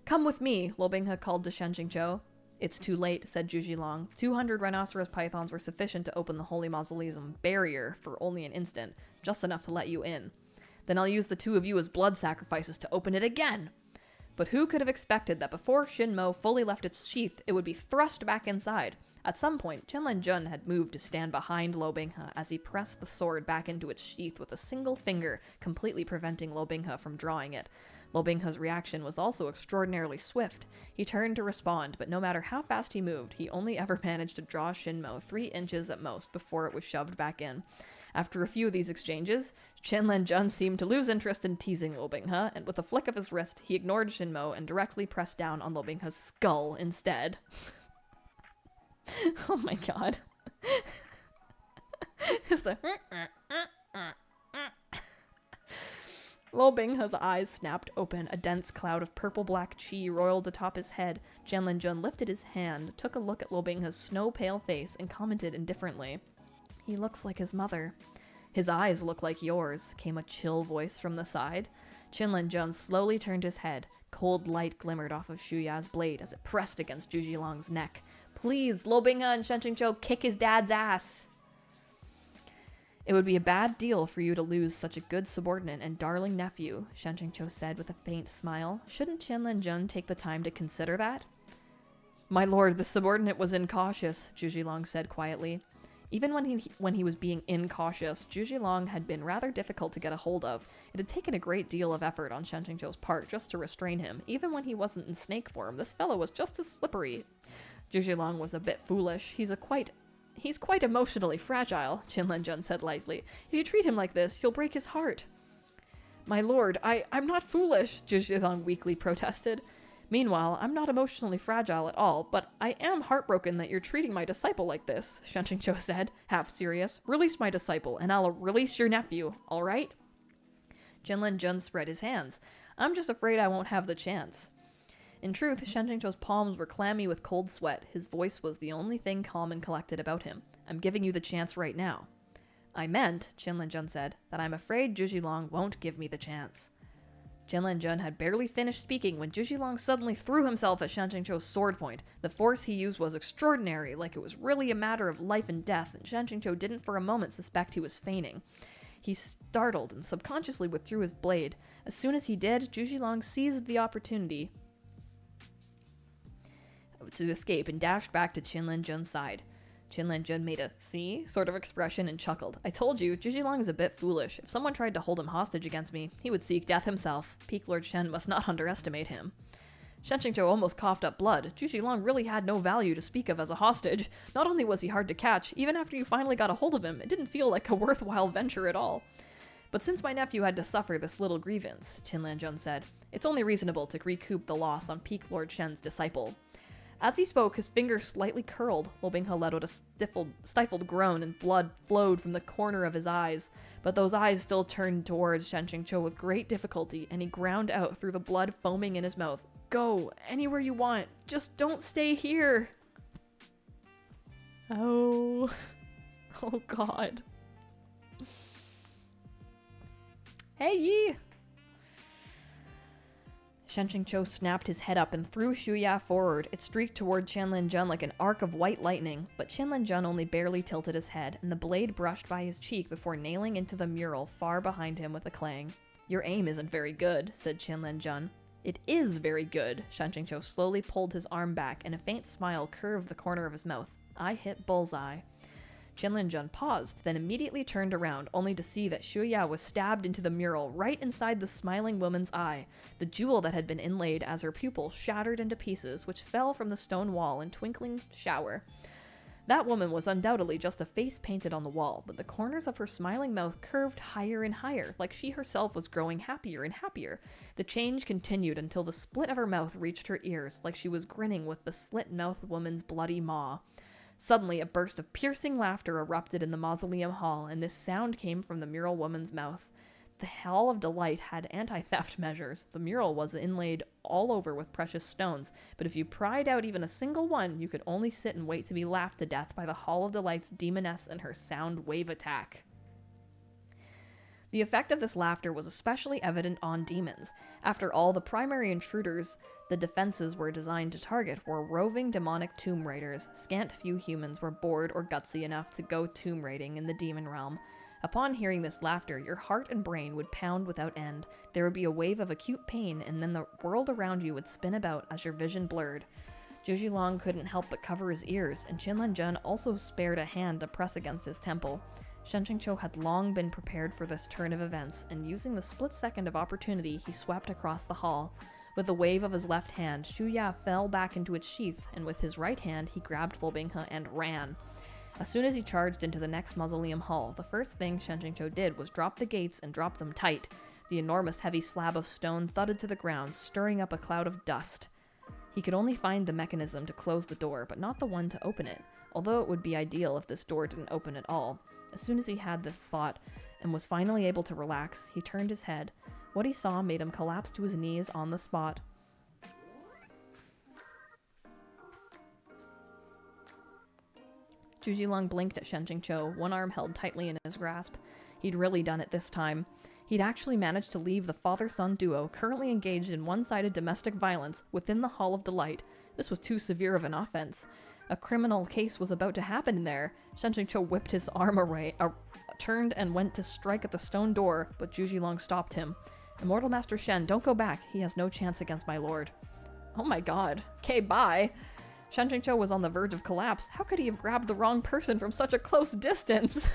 Come with me, Luo Binghe called to Shen Qingqiu. It's too late, said Zhuzhilong. 200 rhinoceros pythons were sufficient to open the holy mausoleum barrier for only an instant, just enough to let you in. Then I'll use the two of you as blood sacrifices to open it again. But who could have expected that before Shin Mo fully left its sheath, it would be thrust back inside? At some point, Chenlan Jun had moved to stand behind Luo Binghe as he pressed the sword back into its sheath with a single finger, completely preventing Luo Binghe from drawing it. Luo Binghe's reaction was also extraordinarily swift. He turned to respond, but no matter how fast he moved, he only ever managed to draw Shin Mo 3 inches at most before it was shoved back in. After a few of these exchanges, Chenlan Jun seemed to lose interest in teasing Luo Binghe, and with a flick of his wrist, he ignored Shin Mo and directly pressed down on Luo Binghe's skull instead. Oh my god. It's the Luo Binghe's eyes snapped open. A dense cloud of purple-black chi roiled atop his head. Chenlan Jun lifted his hand, took a look at Luo Binghe's snow-pale face, and commented indifferently. He looks like his mother. His eyes look like yours, came a chill voice from the side. Chenlan Jun slowly turned his head. Cold light glimmered off of Shuya's blade as it pressed against Zhuzhilong's neck. Please, Luo Binghe and Shen Qingqiu, kick his dad's ass! It would be a bad deal for you to lose such a good subordinate and darling nephew, Shen Qingqiu said with a faint smile. Shouldn't Chenlan Jun take the time to consider that? My lord, the subordinate was incautious, Zhuzhilong said quietly. Even when he was being incautious, Zhuzhilong had been rather difficult to get a hold of. It had taken a great deal of effort on Shen Qingqiu's part just to restrain him. Even when he wasn't in snake form, this fellow was just as slippery. Zhuzhilong was a bit foolish. He's quite emotionally fragile, Chenlan Jun said lightly. If you treat him like this, you'll break his heart. My lord, I'm not foolish, Zhuzhilong weakly protested. Meanwhile, I'm not emotionally fragile at all, but I am heartbroken that you're treating my disciple like this, Shen Qingqiu said, half serious. Release my disciple, and I'll release your nephew, all right? Chenlan Jun spread his hands. I'm just afraid I won't have the chance. In truth, Shen Qingqiu's palms were clammy with cold sweat. His voice was the only thing calm and collected about him. I'm giving you the chance right now. I meant, Chenlan Jun said, that I'm afraid Zhuzhilong won't give me the chance. Chenlan Jun had barely finished speaking when Zhuzhilong suddenly threw himself at Shen Qingqiu's sword point. The force he used was extraordinary, like it was really a matter of life and death, and Shen Qingqiu didn't for a moment suspect he was feigning. He startled and subconsciously withdrew his blade. As soon as he did, Zhuzhilong seized the opportunity to escape and dashed back to Chenlan Jun's side. Chenlan Jun made a see sort of expression and chuckled. I told you, Zhuzhilong is a bit foolish. If someone tried to hold him hostage against me, he would seek death himself. Peak Lord Shen must not underestimate him. Shen Qingqiu almost coughed up blood. Zhuzhilong really had no value to speak of as a hostage. Not only was he hard to catch, even after you finally got a hold of him, it didn't feel like a worthwhile venture at all. But since my nephew had to suffer this little grievance, Chenlan Jun said, it's only reasonable to recoup the loss on Peak Lord Shen's disciple. As he spoke, his fingers slightly curled. Luo Binghe let out a stifled groan, and blood flowed from the corner of his eyes. But those eyes still turned towards Shen Qingqiu with great difficulty, and he ground out through the blood foaming in his mouth. Go, anywhere you want. Just don't stay here. Oh. Oh god. Hey, ye! Shen Qingqiu snapped his head up and threw Shuya forward. It streaked toward Chenlan Jun like an arc of white lightning, but Chenlan Jun only barely tilted his head, and the blade brushed by his cheek before nailing into the mural far behind him with a clang. Your aim isn't very good, said Chenlan Jun. It is very good. Shen Qingqiu slowly pulled his arm back, and a faint smile curved the corner of his mouth. I hit bullseye. Chenlan Jun paused, then immediately turned around, only to see that Shuya was stabbed into the mural right inside the smiling woman's eye. The jewel that had been inlaid as her pupil shattered into pieces, which fell from the stone wall in twinkling shower. That woman was undoubtedly just a face painted on the wall, but the corners of her smiling mouth curved higher and higher, like she herself was growing happier and happier. The change continued until the split of her mouth reached her ears, like she was grinning with the slit-mouthed woman's bloody maw. Suddenly, a burst of piercing laughter erupted in the mausoleum hall, and this sound came from the mural woman's mouth. The Hall of Delight had anti-theft measures. The mural was inlaid all over with precious stones, but if you pried out even a single one, you could only sit and wait to be laughed to death by the Hall of Delight's demoness and her sound wave attack. The effect of this laughter was especially evident on demons. After all, the primary intruders the defenses were designed to target were roving demonic tomb raiders. Scant few humans were bored or gutsy enough to go tomb raiding in the demon realm. Upon hearing this laughter, your heart and brain would pound without end. There would be a wave of acute pain, and then the world around you would spin about as your vision blurred. Zhuzhilong couldn't help but cover his ears, and Chenlan Jun also spared a hand to press against his temple. Shen Qingqiu had long been prepared for this turn of events, and using the split second of opportunity, he swept across the hall. With a wave of his left hand, Shuya fell back into its sheath, and with his right hand, he grabbed Luo Binghe and ran. As soon as he charged into the next mausoleum hall, the first thing Shen Qingqiu did was drop the gates and drop them tight. The enormous heavy slab of stone thudded to the ground, stirring up a cloud of dust. He could only find the mechanism to close the door, but not the one to open it, although it would be ideal if this door didn't open at all. As soon as he had this thought and was finally able to relax, he turned his head. What he saw made him collapse to his knees on the spot. Zhu Zilong blinked at Shen Qingqiu, one arm held tightly in his grasp. He'd really done it this time. He'd actually managed to leave the father-son duo, currently engaged in one-sided domestic violence, within the Hall of Delight. This was too severe of an offense. A criminal case was about to happen in there. Shen Qingqiu whipped his arm away, turned and went to strike at the stone door, but Zhu Zilong stopped him. Immortal Master Shen, don't go back. He has no chance against my lord. Oh my god. Okay, bye. Shen Qingqiu was on the verge of collapse. How could he have grabbed the wrong person from such a close distance?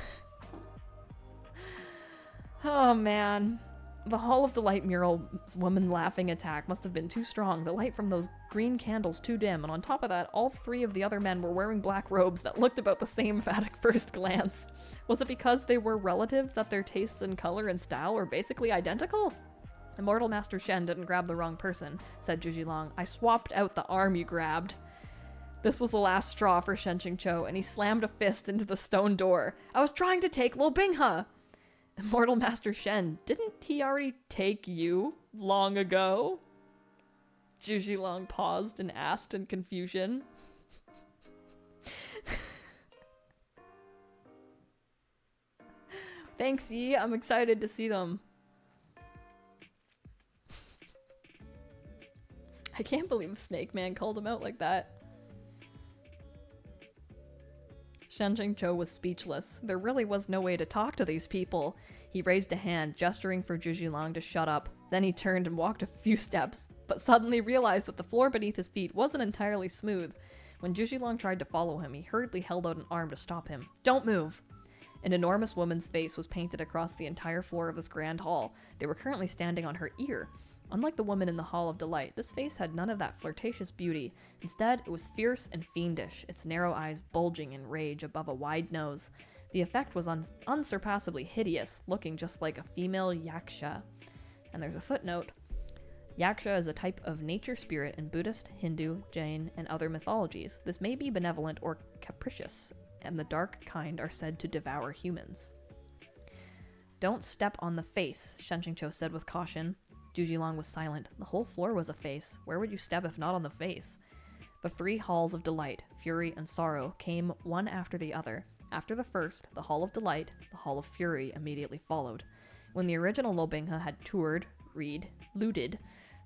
Oh man. The Hall of Delight mural's woman laughing attack must have been too strong, the light from those green candles too dim, and on top of that, all three of the other men were wearing black robes that looked about the same at first glance. Was it because they were relatives that their tastes in color and style were basically identical? Immortal Master Shen didn't grab the wrong person, said Zhu Zilong. I swapped out the arm you grabbed. This was the last straw for Shen Qingqiu, and he slammed a fist into the stone door. I was trying to take Luo Binghe! Immortal Master Shen, didn't he already take you long ago? Zhu Zilong paused and asked in confusion. Thanks, Yi. I'm excited to see them. I can't believe Snake Man called him out like that. Shen Qingqiu was speechless. There really was no way to talk to these people. He raised a hand, gesturing for Zhu Zilong to shut up. Then he turned and walked a few steps, but suddenly realized that the floor beneath his feet wasn't entirely smooth. When Zhu Zilong tried to follow him, he hurriedly held out an arm to stop him. Don't move! An enormous woman's face was painted across the entire floor of this grand hall. They were currently standing on her ear. Unlike the woman in the Hall of Delight, this face had none of that flirtatious beauty. Instead, it was fierce and fiendish, its narrow eyes bulging in rage above a wide nose. The effect was unsurpassably hideous, looking just like a female yaksha. And there's a footnote. Yaksha is a type of nature spirit in Buddhist, Hindu, Jain, and other mythologies. This may be benevolent or capricious, and the dark kind are said to devour humans. Don't step on the face, Shen Qingqiu said with caution. Zhu Zilong was silent. The whole floor was a face. Where would you step if not on the face? The three halls of delight, fury, and sorrow came one after the other. After the first, the Hall of Delight, the Hall of Fury immediately followed. When the original Luo Binghe had looted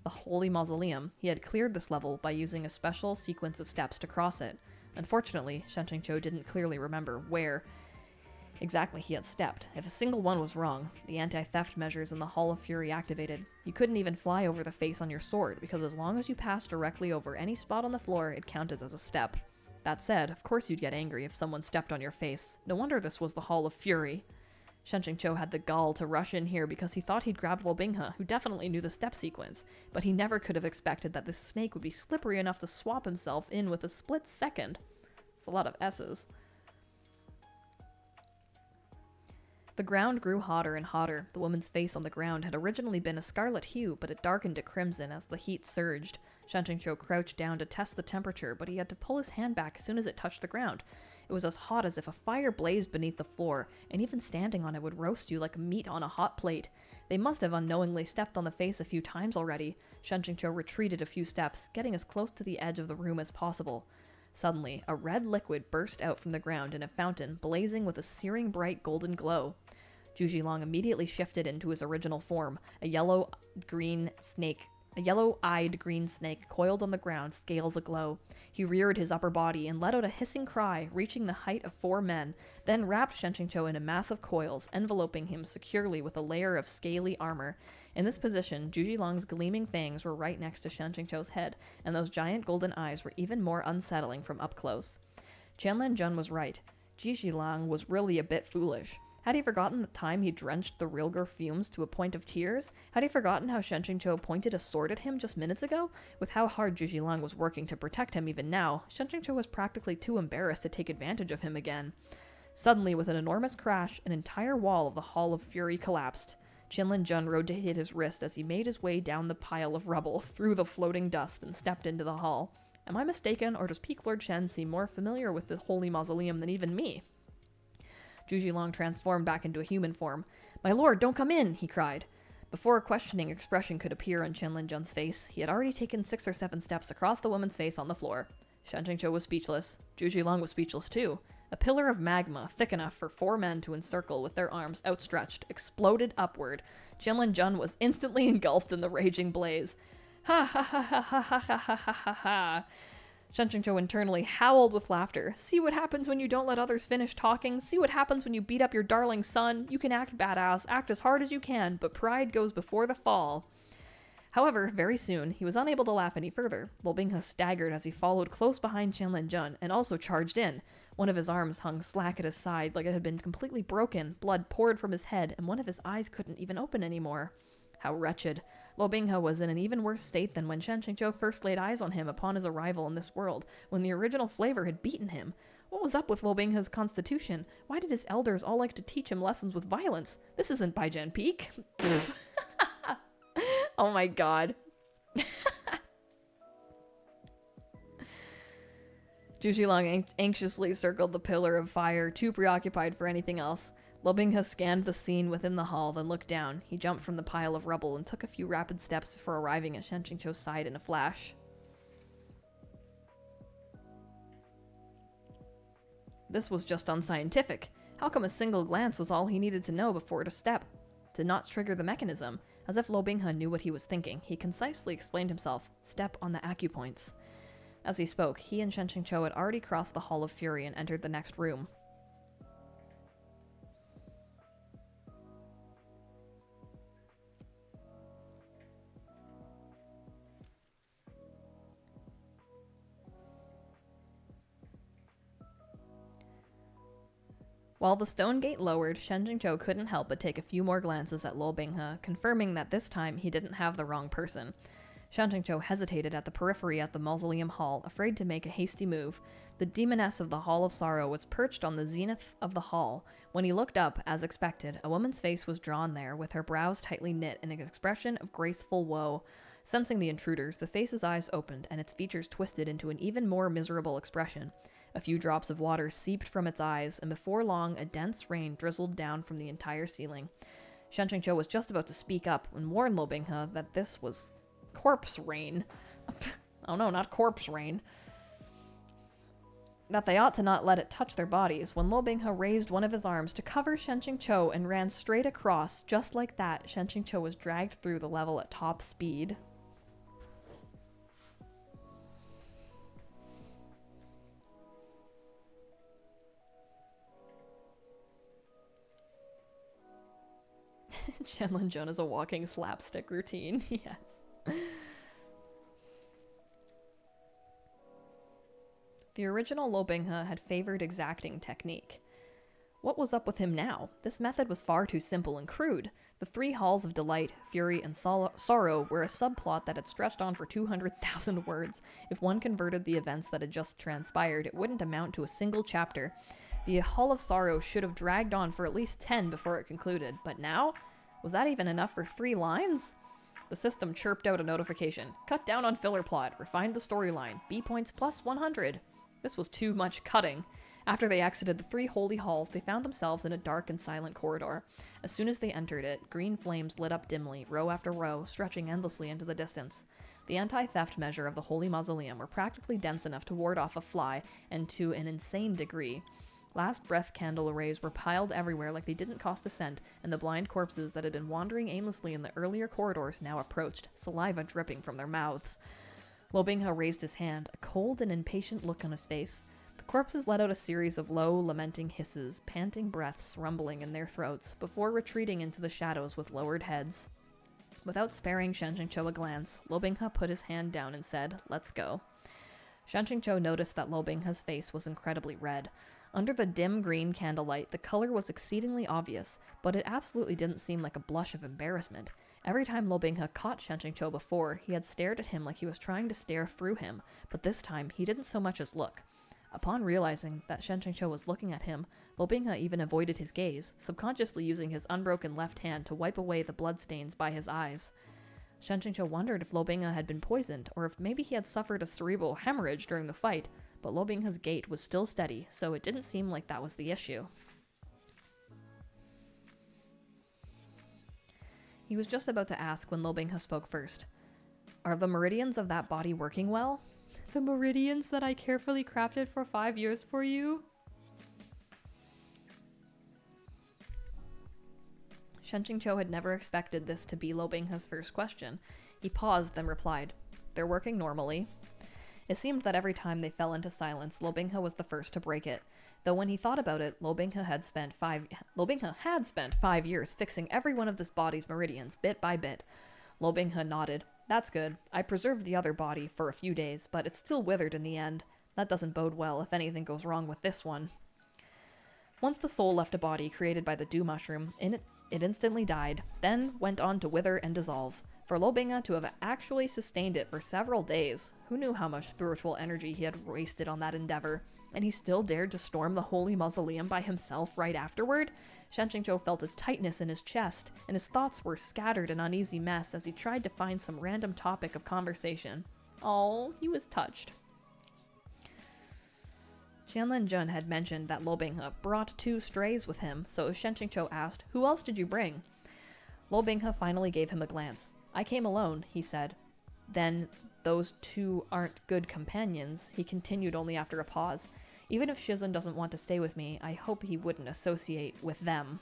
the Holy Mausoleum, he had cleared this level by using a special sequence of steps to cross it. Unfortunately, Shen Qingqiu didn't clearly remember where exactly he had stepped. If a single one was wrong, the anti-theft measures in the Hall of Fury activated. You couldn't even fly over the face on your sword, because as long as you passed directly over any spot on the floor, it counted as a step. That said, of course you'd get angry if someone stepped on your face. No wonder this was the Hall of Fury. Shen Qingqiu had the gall to rush in here because he thought he'd grabbed Luo Binghe, who definitely knew the step sequence, but he never could have expected that this snake would be slippery enough to swap himself in with a split second. It's a lot of S's. The ground grew hotter and hotter. The woman's face on the ground had originally been a scarlet hue, but it darkened to crimson as the heat surged. Shen Qingqiu crouched down to test the temperature, but he had to pull his hand back as soon as it touched the ground. It was as hot as if a fire blazed beneath the floor, and even standing on it would roast you like meat on a hot plate. They must have unknowingly stepped on the face a few times already. Shen Qingqiu retreated a few steps, getting as close to the edge of the room as possible. Suddenly, a red liquid burst out from the ground in a fountain, blazing with a searing bright golden glow. Zhu Zilong immediately shifted into his original form, a yellow-eyed green snake coiled on the ground, scales aglow. He reared his upper body and let out a hissing cry, reaching the height of 4 men, then wrapped Shen Qingqiu in a mass of coils, enveloping him securely with a layer of scaly armor. In this position, Zhu Zilong's gleaming fangs were right next to Shen Qingqiu's head, and those giant golden eyes were even more unsettling from up close. Chenlan Jun was right. Zhu Zilong was really a bit foolish. Had he forgotten the time he drenched the Rilger fumes to a point of tears? Had he forgotten how Shen Qingqiu pointed a sword at him just minutes ago? With how hard Zhu Zilong was working to protect him even now, Shen Qingqiu was practically too embarrassed to take advantage of him again. Suddenly, with an enormous crash, an entire wall of the Hall of Fury collapsed. Chenlan Jun rotated his wrist as he made his way down the pile of rubble, through the floating dust, and stepped into the hall. Am I mistaken, or does Peak Lord Shen seem more familiar with the Holy Mausoleum than even me? Zhuji transformed back into a human form. "My lord, don't come in!" he cried. Before a questioning expression could appear on Chenlan Jun's face, he had already taken 6 or 7 steps across the woman's face on the floor. Shen Qingqiu was speechless. Zhuji was speechless too. A pillar of magma, thick enough for 4 men to encircle with their arms outstretched, exploded upward. Chenlan Jun was instantly engulfed in the raging blaze. Ha ha ha ha ha ha ha ha ha ha ha. Shen Qingqiu internally howled with laughter. "See what happens when you don't let others finish talking? See what happens when you beat up your darling son? You can act badass, act as hard as you can, but pride goes before the fall." However, very soon, he was unable to laugh any further. Luo Binghe staggered as he followed close behind Chenlan Jun and also charged in. One of his arms hung slack at his side like it had been completely broken, blood poured from his head, and one of his eyes couldn't even open anymore. How wretched. Luo Binghe was in an even worse state than when Shen Qingqiu first laid eyes on him upon his arrival in this world, when the original flavor had beaten him. What was up with Luo Binghe's constitution? Why did his elders all like to teach him lessons with violence? This isn't Baijian Peak. Oh my god. Zhuji anxiously circled the pillar of fire, too preoccupied for anything else. Luo Binghe scanned the scene within the hall, then looked down. He jumped from the pile of rubble and took a few rapid steps before arriving at Shen Qingqiu's side in a flash. This was just unscientific. How come a single glance was all he needed to know before to step? To not trigger the mechanism? As if Luo Binghe knew what he was thinking, he concisely explained himself. Step on the acupoints. As he spoke, he and Shen Qingqiu had already crossed the Hall of Fury and entered the next room. While the stone gate lowered, Shen Qingqiu couldn't help but take a few more glances at Luo Binghe, confirming that this time he didn't have the wrong person. Shen Qingqiu hesitated at the periphery at the mausoleum hall, afraid to make a hasty move. The demoness of the Hall of Sorrow was perched on the zenith of the hall. When he looked up, as expected, a woman's face was drawn there, with her brows tightly knit in an expression of graceful woe. Sensing the intruders, the face's eyes opened, and its features twisted into an even more miserable expression. A few drops of water seeped from its eyes, and before long, a dense rain drizzled down from the entire ceiling. Shen Qingqiu was just about to speak up and warn Luo Binghe that this was corpse rain. Oh no, not corpse rain. That they ought to not let it touch their bodies, when Luo Binghe raised one of his arms to cover Shen Qingqiu and ran straight across. Just like that, Shen Qingqiu was dragged through the level at top speed. Chenlan Jun is a walking slapstick routine, yes. The original Luo Binghe had favored exacting technique. What was up with him now? This method was far too simple and crude. The 3 halls of delight, fury, and sorrow were a subplot that had stretched on for 200,000 words. If one converted the events that had just transpired, it wouldn't amount to a single chapter. The Hall of Sorrow should have dragged on for at least 10 before it concluded, but now? Was that even enough for 3 lines? The system chirped out a notification. Cut down on filler plot. Refined the storyline. B points plus 100. This was too much cutting. After they exited the 3 holy halls, they found themselves in a dark and silent corridor. As soon as they entered it, green flames lit up dimly, row after row, stretching endlessly into the distance. The anti-theft measure of the holy mausoleum were practically dense enough to ward off a fly, and to an insane degree. Last breath candle arrays were piled everywhere like they didn't cost a cent, and the blind corpses that had been wandering aimlessly in the earlier corridors now approached, saliva dripping from their mouths. Luo Binghe raised his hand, a cold and impatient look on his face. The corpses let out a series of low, lamenting hisses, panting breaths rumbling in their throats, before retreating into the shadows with lowered heads. Without sparing Shen Qingqiu a glance, Luo Binghe put his hand down and said, "Let's go." Shen Qingqiu noticed that Luo Binghe's face was incredibly red. Under the dim green candlelight, the color was exceedingly obvious, but it absolutely didn't seem like a blush of embarrassment. Every time Luo Binghe caught Shen Qingqiu before, he had stared at him like he was trying to stare through him, but this time he didn't so much as look. Upon realizing that Shen Qingqiu was looking at him, Luo Binghe even avoided his gaze, subconsciously using his unbroken left hand to wipe away the bloodstains by his eyes. Shen Qingqiu wondered if Luo Binghe had been poisoned, or if maybe he had suffered a cerebral hemorrhage during the fight, but Luo Binghe's gait was still steady, so it didn't seem like that was the issue. He was just about to ask when Luo Binghe spoke first. Are the meridians of that body working well? The meridians that I carefully crafted for 5 years for you? Shen Qingqiu had never expected this to be Luo Binghe's first question. He paused, then replied, They're working normally. It seemed that every time they fell into silence, Luo Binghe was the first to break it. Though when he thought about it, Luo Binghe had spent 5 years fixing every one of this body's meridians, bit by bit. Luo Binghe nodded. That's good. I preserved the other body for a few days, but it's still withered in the end. That doesn't bode well if anything goes wrong with this one. Once the soul left a body created by the dew mushroom, it instantly died, then went on to wither and dissolve. For Luo Binghe to have actually sustained it for several days, who knew how much spiritual energy he had wasted on that endeavor? And he still dared to storm the holy mausoleum by himself right afterward? Shen Qingqiu felt a tightness in his chest, and his thoughts were scattered in uneasy mess as he tried to find some random topic of conversation. Oh, he was touched. Chenlan Jun had mentioned that Luo Binghe brought 2 strays with him, so Shen Qingqiu asked, Who else did you bring? Luo Binghe finally gave him a glance. I came alone, he said. Then, those 2 aren't good companions, he continued only after a pause. Even if Shizun doesn't want to stay with me, I hope he wouldn't associate with them.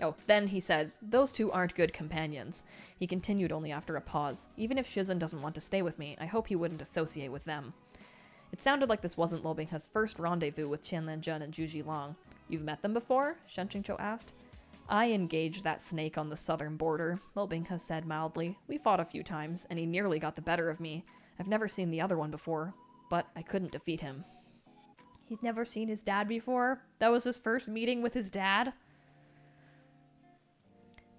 Oh, then he said, those 2 aren't good companions. He continued only after a pause. Even if Shizun doesn't want to stay with me, I hope he wouldn't associate with them. It sounded like this wasn't Luo Binghe's first rendezvous with Chenlan Jun and Zhu Long. You've met them before? Shen Qingqiu asked. I engaged that snake on the southern border, Luo Binghe said mildly. We fought a few times, and he nearly got the better of me. I've never seen the other one before, but I couldn't defeat him. He'd never seen his dad before? That was his first meeting with his dad?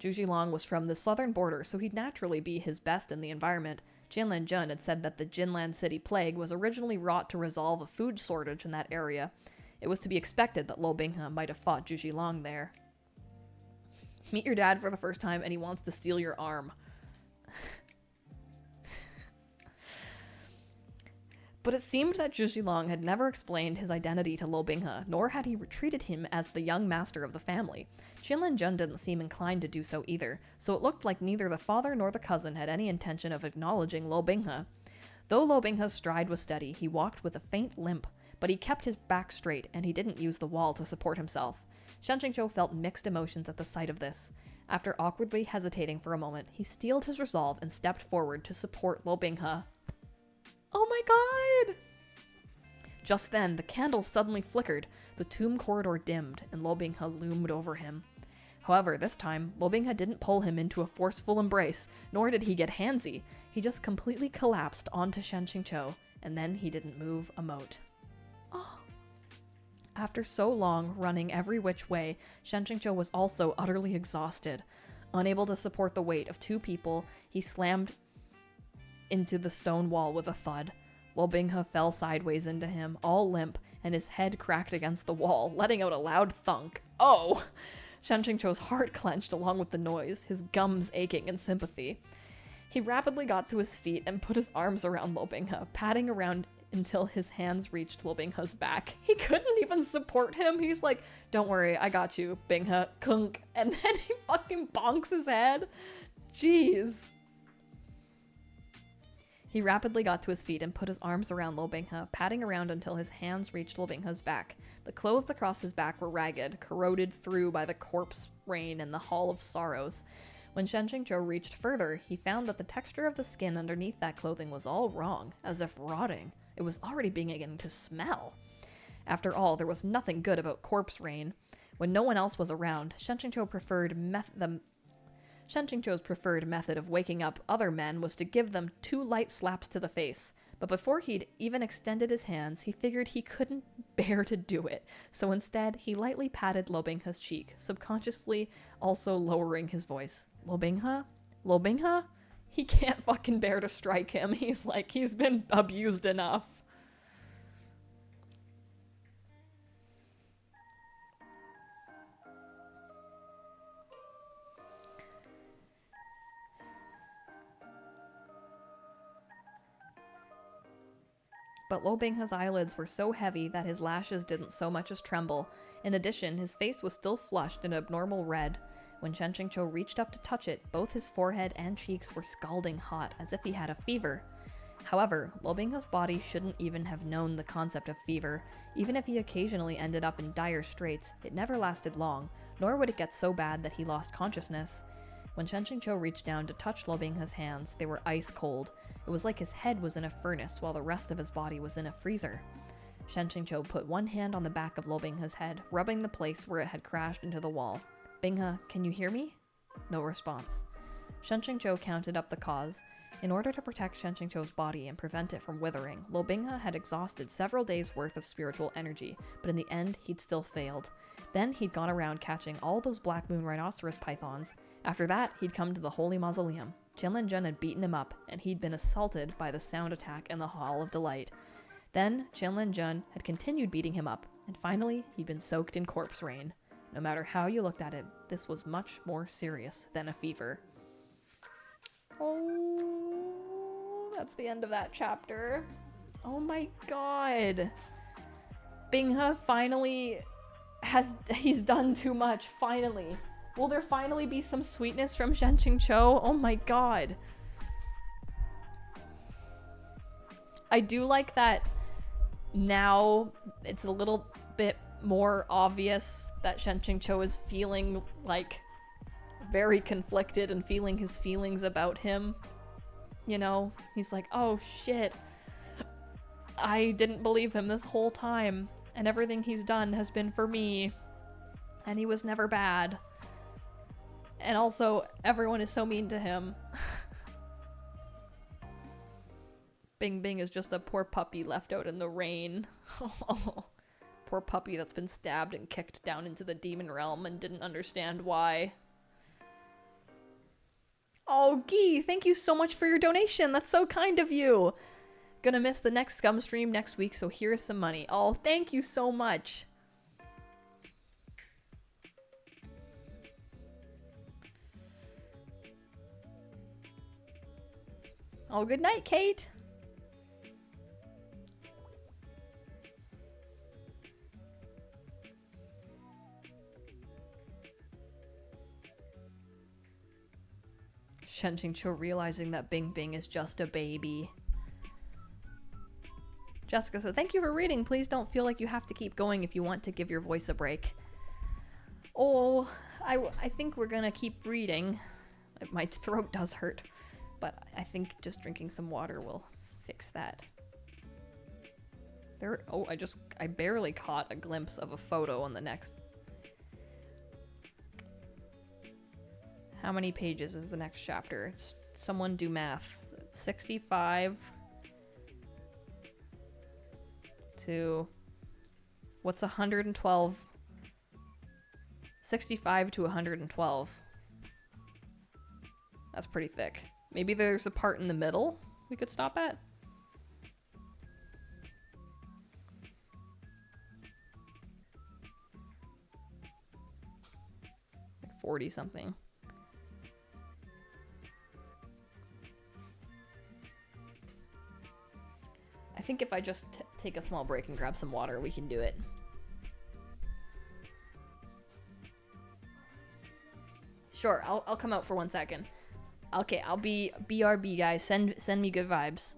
Zhu Long was from the southern border, so he'd naturally be his best in the environment. Chenlan Jun had said that the Jinlan City plague was originally wrought to resolve a food shortage in that area. It was to be expected that Luo Binghe might have fought Zhu Long there. Meet your dad for the first time and he wants to steal your arm. But it seemed that Zhu Long had never explained his identity to Luo Binghe, nor had he treated him as the young master of the family. Chenlan Jun didn't seem inclined to do so either, so it looked like neither the father nor the cousin had any intention of acknowledging Luo Binghe. Though Luo Binghe's stride was steady, he walked with a faint limp, but he kept his back straight and he didn't use the wall to support himself. Shen Qingqiu felt mixed emotions at the sight of this. After awkwardly hesitating for a moment, he steeled his resolve and stepped forward to support Luo Binghe. Oh my god! Just then, the candles suddenly flickered, the tomb corridor dimmed, and Luo Binghe loomed over him. However, this time, Luo Binghe didn't pull him into a forceful embrace, nor did he get handsy. He just completely collapsed onto Shen Qingqiu, and then he didn't move a mote. Oh. After so long running every which way, Shen Qingqiu was also utterly exhausted. Unable to support the weight of 2 people, he slammed into the stone wall with a thud. Luo Binghe fell sideways into him, all limp, and his head cracked against the wall, letting out a loud thunk. Oh! Shen Qingqiu's heart clenched along with the noise, his gums aching in sympathy. He rapidly got to his feet and put his arms around Luo Binghe, patting around until his hands reached Luo Binghe's back. He couldn't even support him. He's like, don't worry, I got you, Binghe, kunk. And then he fucking bonks his head. Jeez. He rapidly got to his feet and put his arms around Luo Binghe, patting around until his hands reached Luo Binghe's back. The clothes across his back were ragged, corroded through by the corpse rain and the Hall of Sorrows. When Shen Qingqiu reached further, he found that the texture of the skin underneath that clothing was all wrong, as if rotting. It was already beginning to smell. After all, there was nothing good about corpse rain. When no one else was around, Shen Qingqiu's preferred method of waking up other men was to give them 2 light slaps to the face. But before he'd even extended his hands, he figured he couldn't bear to do it. So instead, he lightly patted Luo Binghe's cheek, subconsciously also lowering his voice. Luo Binghe? Luo Binghe? He can't fucking bear to strike him. He's like, he's been abused enough. But Luo Binghe's eyelids were so heavy that his lashes didn't so much as tremble. In addition, his face was still flushed an abnormal red. When Chen Qingqiu reached up to touch it, both his forehead and cheeks were scalding hot, as if he had a fever. However, Luo Binghe's body shouldn't even have known the concept of fever. Even if he occasionally ended up in dire straits, it never lasted long, nor would it get so bad that he lost consciousness. When Chen Qingqiu reached down to touch Luo Binghe's hands, they were ice cold. It was like his head was in a furnace while the rest of his body was in a freezer. Chen Qingqiu put one hand on the back of Luo Binghe's head, rubbing the place where it had crashed into the wall. "Binghe, can you hear me?" No response. Chen Qingqiu counted up the cause. In order to protect Chen Qingqiu's body and prevent it from withering, Luo Binghe had exhausted several days' worth of spiritual energy, but in the end, he'd still failed. Then he'd gone around catching all those Black Moon rhinoceros pythons. After that, he'd come to the Holy Mausoleum. Chenlan Jun had beaten him up, and he'd been assaulted by the sound attack in the Hall of Delight. Then, Chenlan Jun had continued beating him up, and finally, he'd been soaked in corpse rain. No matter how you looked at it, this was much more serious than a fever. Oh, that's the end of that chapter. Oh my god. Binghe finally he's done too much, finally. Will there finally be some sweetness from Chen Qingqiu? Oh my god. I do like that now it's a little bit more obvious that Chen Qingqiu is feeling like very conflicted and feeling his feelings about him. You know, he's like, oh shit, I didn't believe him this whole time, and everything he's done has been for me, and he was never bad. And also, everyone is so mean to him. Bing Bing is just a poor puppy left out in the rain. Poor puppy that's been stabbed and kicked down into the demon realm and didn't understand why. Oh, Guy, thank you so much for your donation. That's so kind of you. Gonna miss the next Scum stream next week, so here's some money. Oh, thank you so much. Oh, good night, Kate. Chen Qingqiu realizing that Bing Bing is just a baby. Jessica said, thank you for reading. Please don't feel like you have to keep going if you want to give your voice a break. Oh, I think we're gonna keep reading. My throat does hurt, but I think just drinking some water will fix that. Oh, I barely caught a glimpse of a photo on the next. How many pages is the next chapter? Someone do math. 65 to... What's 112? 65 to 112. That's pretty thick. Maybe there's a part in the middle we could stop at? Like 40 something. I think if I just take a small break and grab some water, we can do it. Sure, I'll come out for 1 second. Okay, I'll be BRB, guys. Send me good vibes.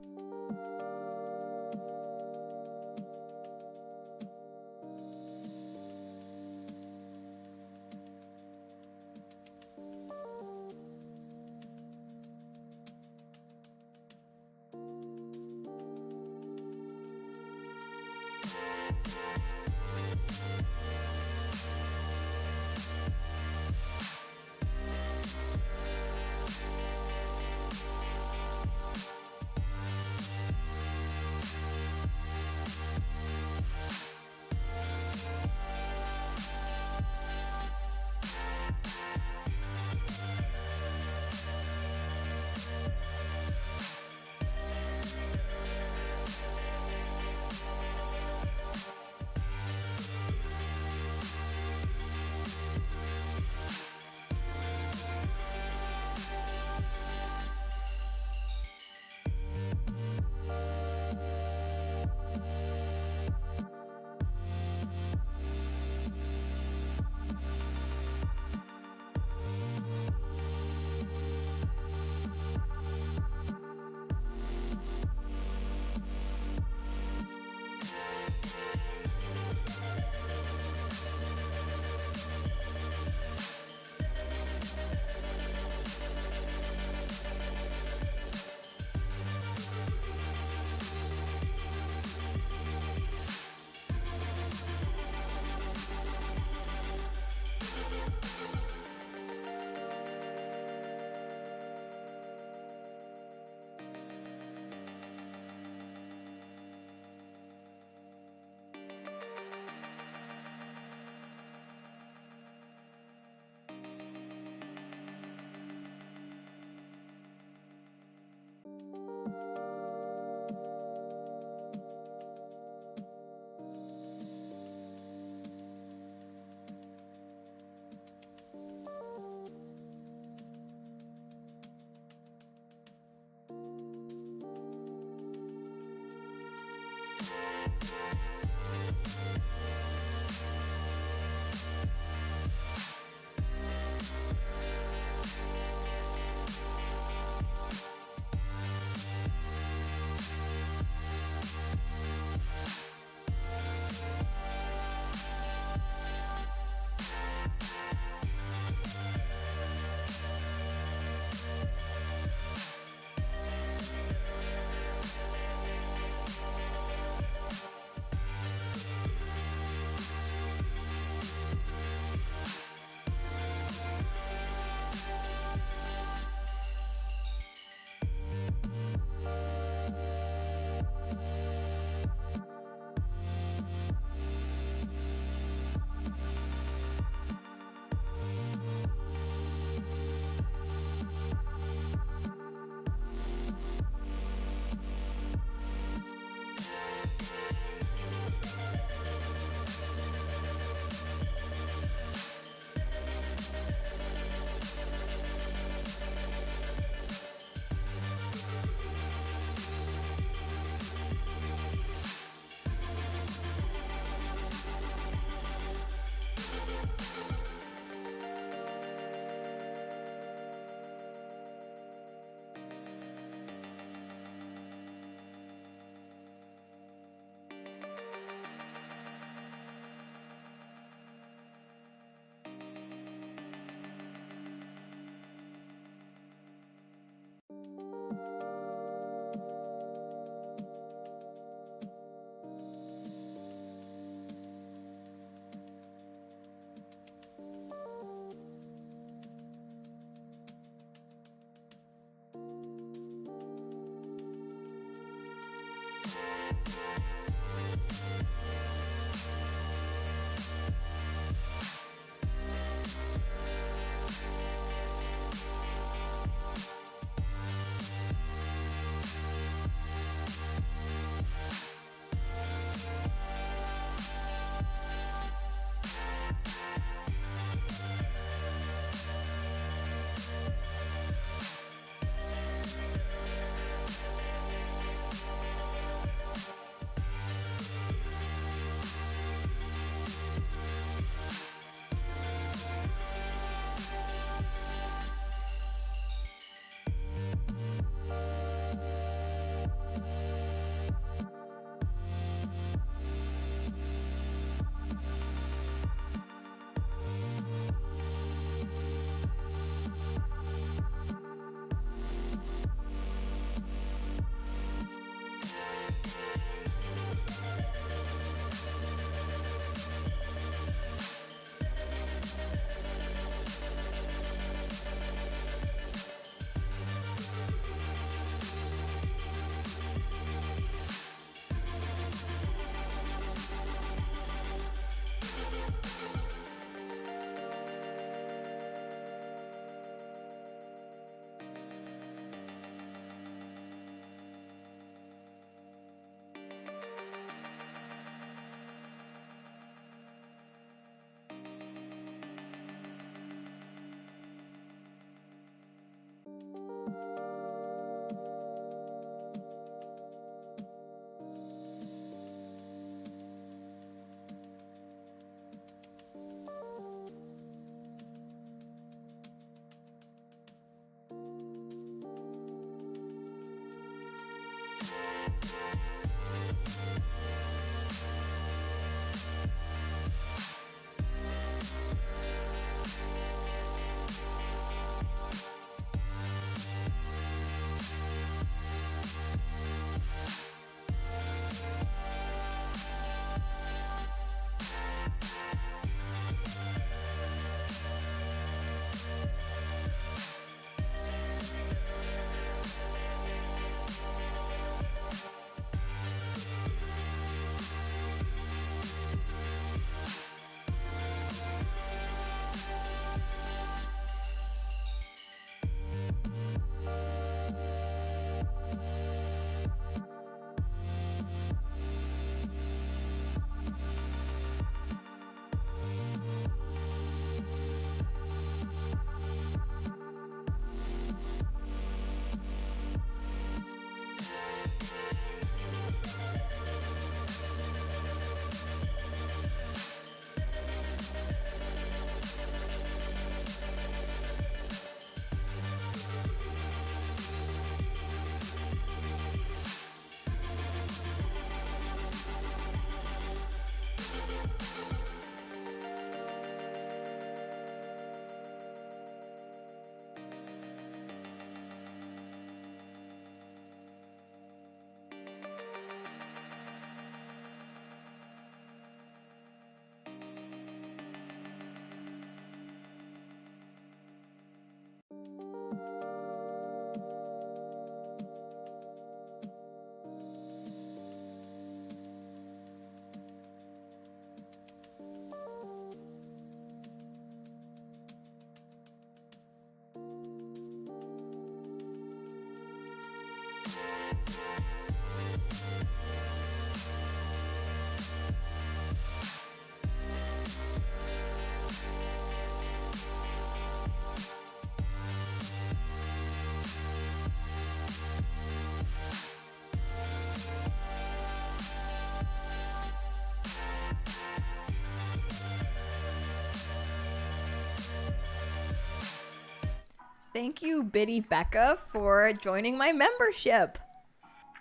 Thank you, Biddy Becca, for joining my membership.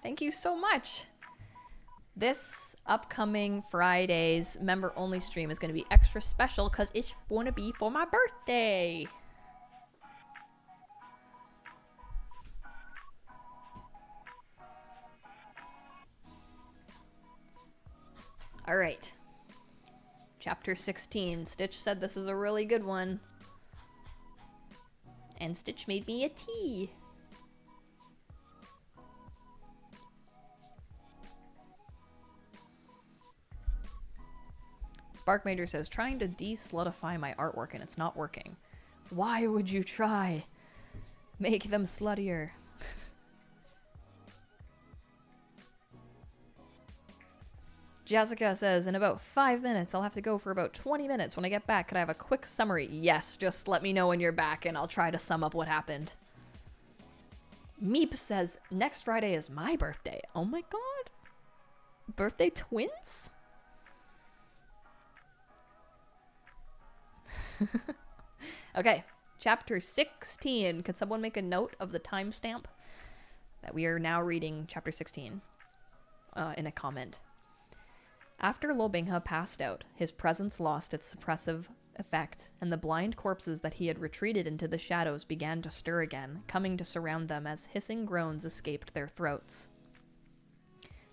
Thank you so much. This upcoming Friday's member-only stream is going to be extra special because it's going to be for my birthday. All right. Chapter 16. Stitch said this is a really good one. And Stitch made me a tea. Spark Major says, trying to de-slutify my artwork and it's not working. Why would you try? Make them sluttier. Jessica says, in about 5 minutes, I'll have to go for about 20 minutes. When I get back, could I have a quick summary? Yes, just let me know when you're back and I'll try to sum up what happened. Meep says, next Friday is my birthday. Oh my god. Birthday twins? Okay, chapter 16. Could someone make a note of the timestamp that we are now reading chapter 16 in a comment? After Luo Binghe passed out, his presence lost its suppressive effect, and the blind corpses that he had retreated into the shadows began to stir again, coming to surround them as hissing groans escaped their throats.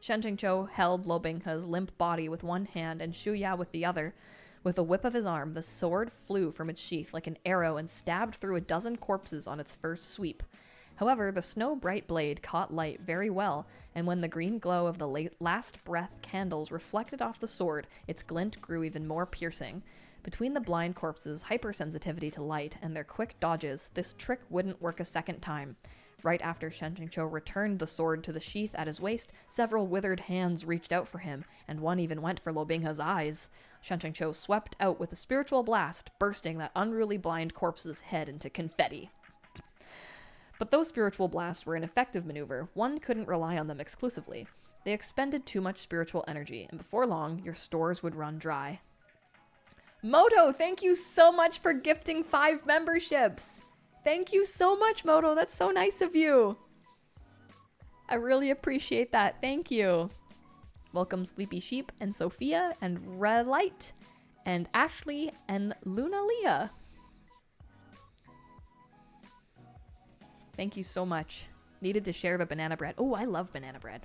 Shen Jingqiu held Luo Binghe's limp body with one hand and Shu Ya with the other. With a whip of his arm, the sword flew from its sheath like an arrow and stabbed through a dozen corpses on its first sweep. However, the snow-bright blade caught light very well, and when the green glow of the last breath candles reflected off the sword, its glint grew even more piercing. Between the blind corpses' hypersensitivity to light and their quick dodges, this trick wouldn't work a second time. Right after Shen Jingqiu returned the sword to the sheath at his waist, several withered hands reached out for him, and one even went for Luo Binghe's eyes. Shen Jingqiu swept out with a spiritual blast, bursting that unruly blind corpse's head into confetti. But though spiritual blasts were an effective maneuver, one couldn't rely on them exclusively. They expended too much spiritual energy, and before long, your stores would run dry. Moto, thank you so much for gifting 5 memberships! Thank you so much, Moto. That's so nice of you. I really appreciate that. Thank you. Welcome Sleepy Sheep and Sophia and Relight and Ashley and Luna Leah. Thank you so much. Needed to share the banana bread. Oh, I love banana bread.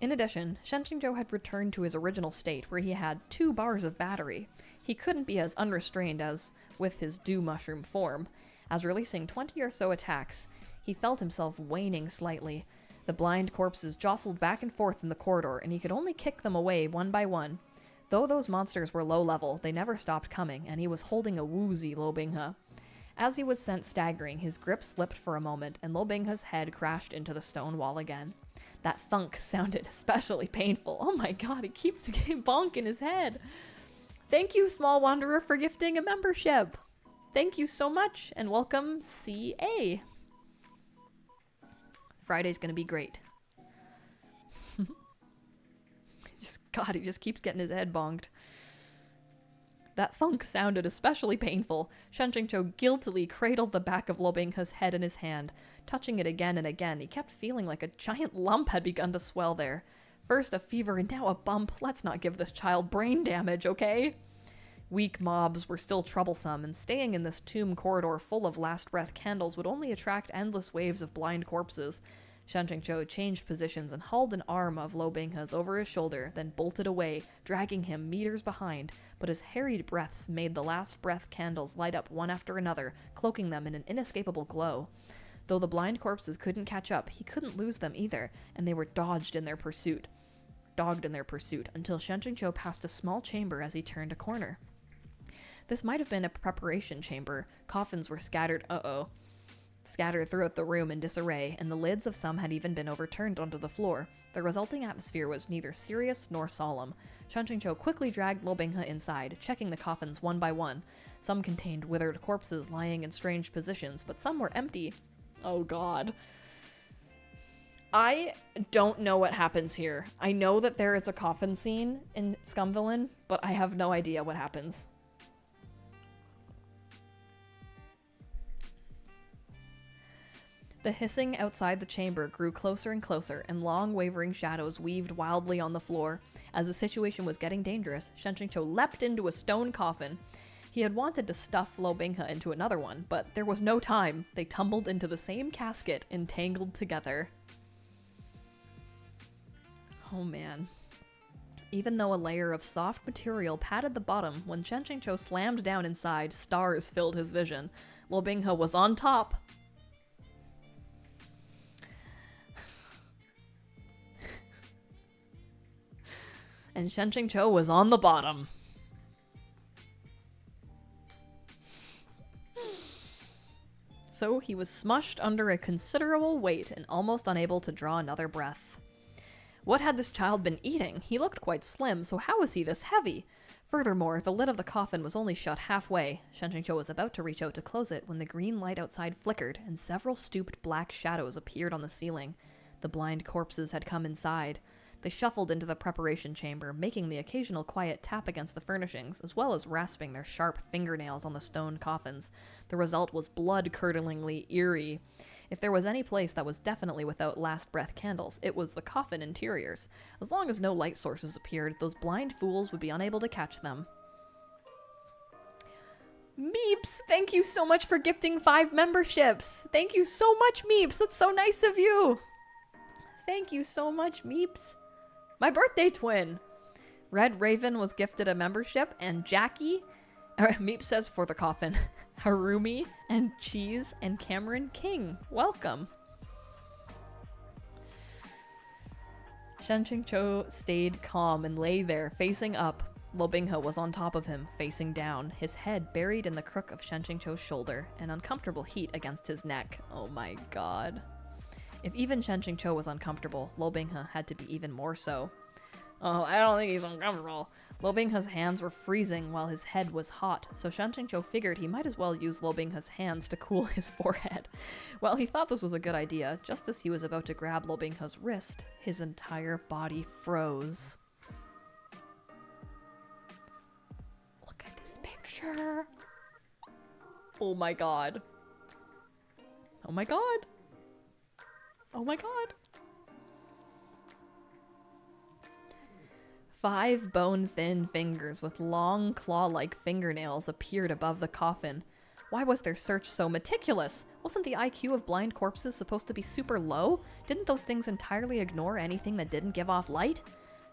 In addition, Shen Jingqiu had returned to his original state where he had 2 bars of battery. He couldn't be as unrestrained as with his dew mushroom form. As releasing 20 or so attacks, he felt himself waning slightly. The blind corpses jostled back and forth in the corridor, and he could only kick them away one by one. Though those monsters were low level, they never stopped coming, and he was holding a woozy Luo Binghe. As he was sent staggering, his grip slipped for a moment, and Luo Binghe's head crashed into the stone wall again. That thunk sounded especially painful. Oh my god, he keeps getting bonk in his head. Thank you, Small Wanderer, for gifting a membership. Thank you so much, and welcome, CA. Friday's gonna be great. God, he just keeps getting his head bonked. That thunk sounded especially painful. Shen Jingqiu guiltily cradled the back of Luo Binghe's head in his hand, touching it again and again. He kept feeling like a giant lump had begun to swell there. First a fever and now a bump. Let's not give this child brain damage, okay? Weak mobs were still troublesome, and staying in this tomb corridor full of last breath candles would only attract endless waves of blind corpses. Shen Jingqiu changed positions and hauled an arm of Luo Binghe's over his shoulder, then bolted away, dragging him meters behind, but his harried breaths made the last breath candles light up one after another, cloaking them in an inescapable glow. Though the blind corpses couldn't catch up, he couldn't lose them either, and they were dogged in their pursuit, until Shen Jingqiu passed a small chamber as he turned a corner. This might have been a preparation chamber. Coffins were scattered throughout the room in disarray, and the lids of some had even been overturned onto the floor. The resulting atmosphere was neither serious nor solemn. Shen Jingqiu quickly dragged Luo Binghe inside, checking the coffins one by one. Some contained withered corpses lying in strange positions, but some were empty. Oh god. I don't know what happens here. I know that there is a coffin scene in SCUM Villain, but I have no idea what happens. The hissing outside the chamber grew closer and closer, and long wavering shadows weaved wildly on the floor. As the situation was getting dangerous, Shen Qingqiu leapt into a stone coffin. He had wanted to stuff Luo Binghe into another one, but there was no time. They tumbled into the same casket, entangled together. Oh man. Even though a layer of soft material padded the bottom, when Shen Qingqiu slammed down inside, stars filled his vision. Luo Binghe was on top. And Shen Qingqiu was on the bottom. So he was smushed under a considerable weight and almost unable to draw another breath. What had this child been eating? He looked quite slim, so how was he this heavy? Furthermore, the lid of the coffin was only shut halfway. Shen Qingqiu was about to reach out to close it when the green light outside flickered and several stooped black shadows appeared on the ceiling. The blind corpses had come inside. They shuffled into the preparation chamber, making the occasional quiet tap against the furnishings, as well as rasping their sharp fingernails on the stone coffins. The result was blood-curdlingly eerie. If there was any place that was definitely without last breath candles, it was the coffin interiors. As long as no light sources appeared, those blind fools would be unable to catch them. Meeps, thank you so much for gifting 5 memberships. Thank you so much, Meeps. That's so nice of you. Thank you so much, Meeps. My birthday twin! Red Raven was gifted a membership, and Jackie, Meep says for the coffin, Harumi, and Cheese, and Cameron King. Welcome! Shen Qingqiu stayed calm and lay there, facing up. Luo Binghe was on top of him, facing down, his head buried in the crook of Shen Qingqiu's shoulder, an uncomfortable heat against his neck. Oh my god. If even Shen Qingqiu was uncomfortable, Luo Binghe had to be even more so. Oh, I don't think he's uncomfortable. Luo Binghe's hands were freezing while his head was hot, so Shen Qingqiu figured he might as well use Luo Binghe's hands to cool his forehead. Well, he thought this was a good idea. Just as he was about to grab Luo Binghe's wrist, his entire body froze. Look at this picture. Oh my god. Oh my god. Oh my god. 5 bone-thin fingers with long claw-like fingernails appeared above the coffin. Why was their search so meticulous? Wasn't the IQ of blind corpses supposed to be super low? Didn't those things entirely ignore anything that didn't give off light?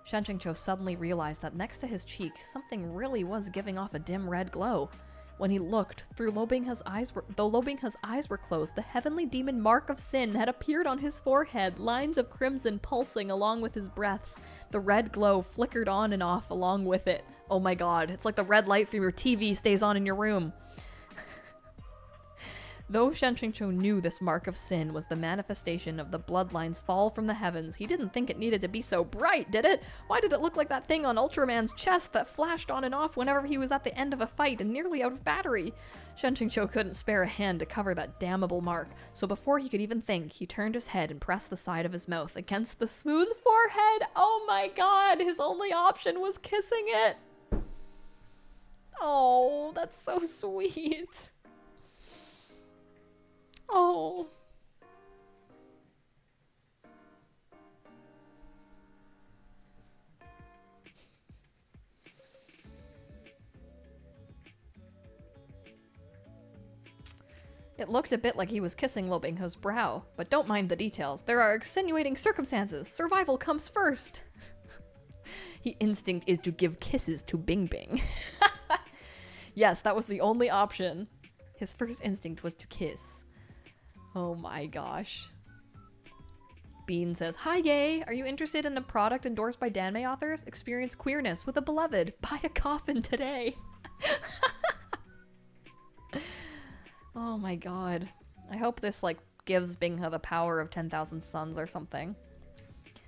Shen Qingqiu suddenly realized that next to his cheek, something really was giving off a dim red glow. When he looked, though Luo Binghe's eyes were closed, the heavenly demon mark of sin had appeared on his forehead, lines of crimson pulsing along with his breaths. The red glow flickered on and off along with it. Oh my god, it's like the red light from your TV stays on in your room. Though Shen Qingqiu knew this mark of sin was the manifestation of the bloodline's fall from the heavens, he didn't think it needed to be so bright, did it? Why did it look like that thing on Ultraman's chest that flashed on and off whenever he was at the end of a fight and nearly out of battery? Shen Qingqiu couldn't spare a hand to cover that damnable mark, so before he could even think, he turned his head and pressed the side of his mouth against the smooth forehead. Oh my god, his only option was kissing it. Oh, that's so sweet. Oh. It looked a bit like he was kissing Luo Binghe's brow, but don't mind the details. There are extenuating circumstances. Survival comes first. His instinct is to give kisses to Bing Bing. Yes, that was the only option. His first instinct was to kiss. Oh my gosh. Bean says, "Hi gay, are you interested in a product endorsed by Danmei authors? Experience queerness with a beloved. Buy a coffin today." Oh my god. I hope this like gives Binghe the power of 10,000 suns or something.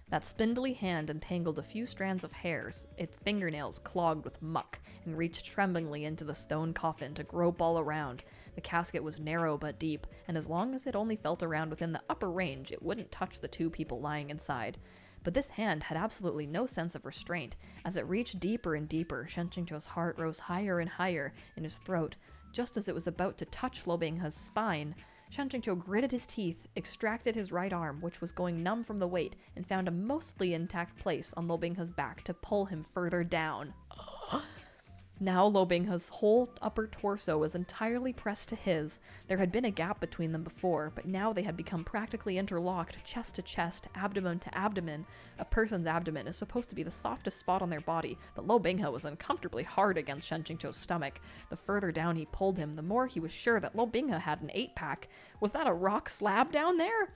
That spindly hand entangled a few strands of hairs, its fingernails clogged with muck, and reached tremblingly into the stone coffin to grope all around. The casket was narrow but deep, and as long as it only felt around within the upper range, it wouldn't touch the 2 people lying inside. But this hand had absolutely no sense of restraint. As it reached deeper and deeper, Shen Qingqiu's heart rose higher and higher in his throat. Just as it was about to touch Luo Binghe's spine, Shen Qingqiu gritted his teeth, extracted his right arm, which was going numb from the weight, and found a mostly intact place on Luo Binghe's back to pull him further down. Now Luo Binghe's whole upper torso was entirely pressed to his. There had been a gap between them before, but now they had become practically interlocked, chest to chest, abdomen to abdomen. A person's abdomen is supposed to be the softest spot on their body, but Luo Binghe was uncomfortably hard against Shen Qingqiu's stomach. The further down he pulled him, the more he was sure that Luo Binghe had an 8-pack. Was that a rock slab down there?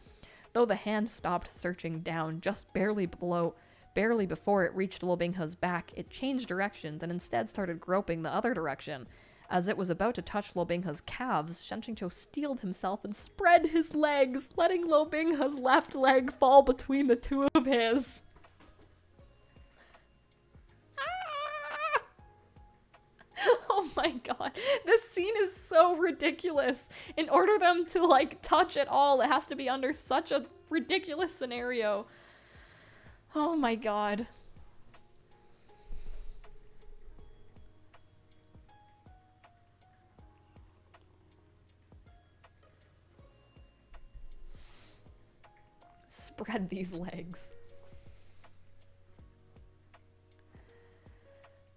Though the hand stopped searching down just barely before it reached Luo Binghe's back, it changed directions and instead started groping the other direction. As it was about to touch Luo Binghe's calves, Shen Qingqiu steeled himself and spread his legs, letting Luo Binghe's left leg fall between the two of his. Ah! Oh my god, this scene is so ridiculous. In order them to, like, touch at all, it has to be under such a ridiculous scenario. Oh my god. Spread these legs.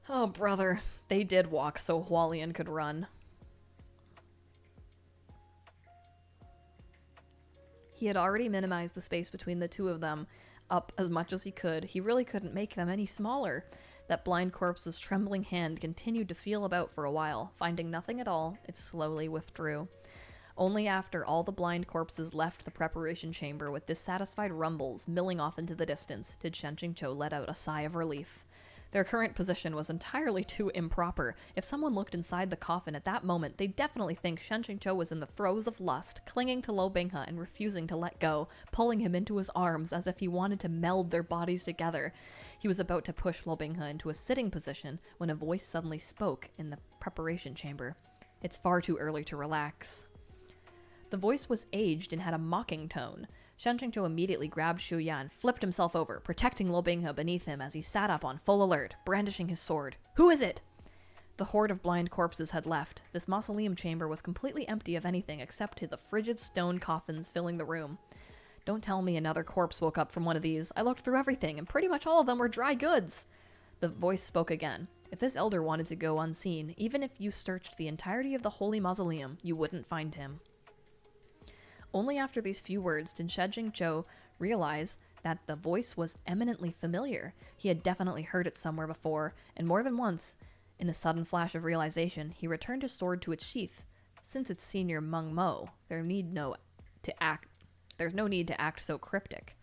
Oh, brother. They did walk so Hualien could run. He had already minimized the space between the two of them up as much as he could. He really couldn't make them any smaller. That blind corpse's trembling hand continued to feel about for a while. Finding nothing at all, it slowly withdrew. Only after all the blind corpses left the preparation chamber with dissatisfied rumbles milling off into the distance did Shen Qingqiu let out a sigh of relief. Their current position was entirely too improper. If someone looked inside the coffin at that moment, they'd definitely think Shen Qingqiu was in the throes of lust, clinging to Luo Binghe and refusing to let go, pulling him into his arms as if he wanted to meld their bodies together. He was about to push Luo Binghe into a sitting position when a voice suddenly spoke in the preparation chamber. It's far too early to relax. The voice was aged and had a mocking tone. Shen Qingqiu immediately grabbed Xu Ya and flipped himself over, protecting Luo Binghe beneath him as he sat up on full alert, brandishing his sword. Who is it? The horde of blind corpses had left. This mausoleum chamber was completely empty of anything except the frigid stone coffins filling the room. Don't tell me another corpse woke up from one of these. I looked through everything, and pretty much all of them were dry goods. The voice spoke again. If this elder wanted to go unseen, even if you searched the entirety of the holy mausoleum, you wouldn't find him. Only after these few words did Shen Qingqiu realize that the voice was eminently familiar. He had definitely heard it somewhere before, and more than once. In a sudden flash of realization, he returned his sword to its sheath. Since it's Senior Meng Mo, there's no need to act so cryptic.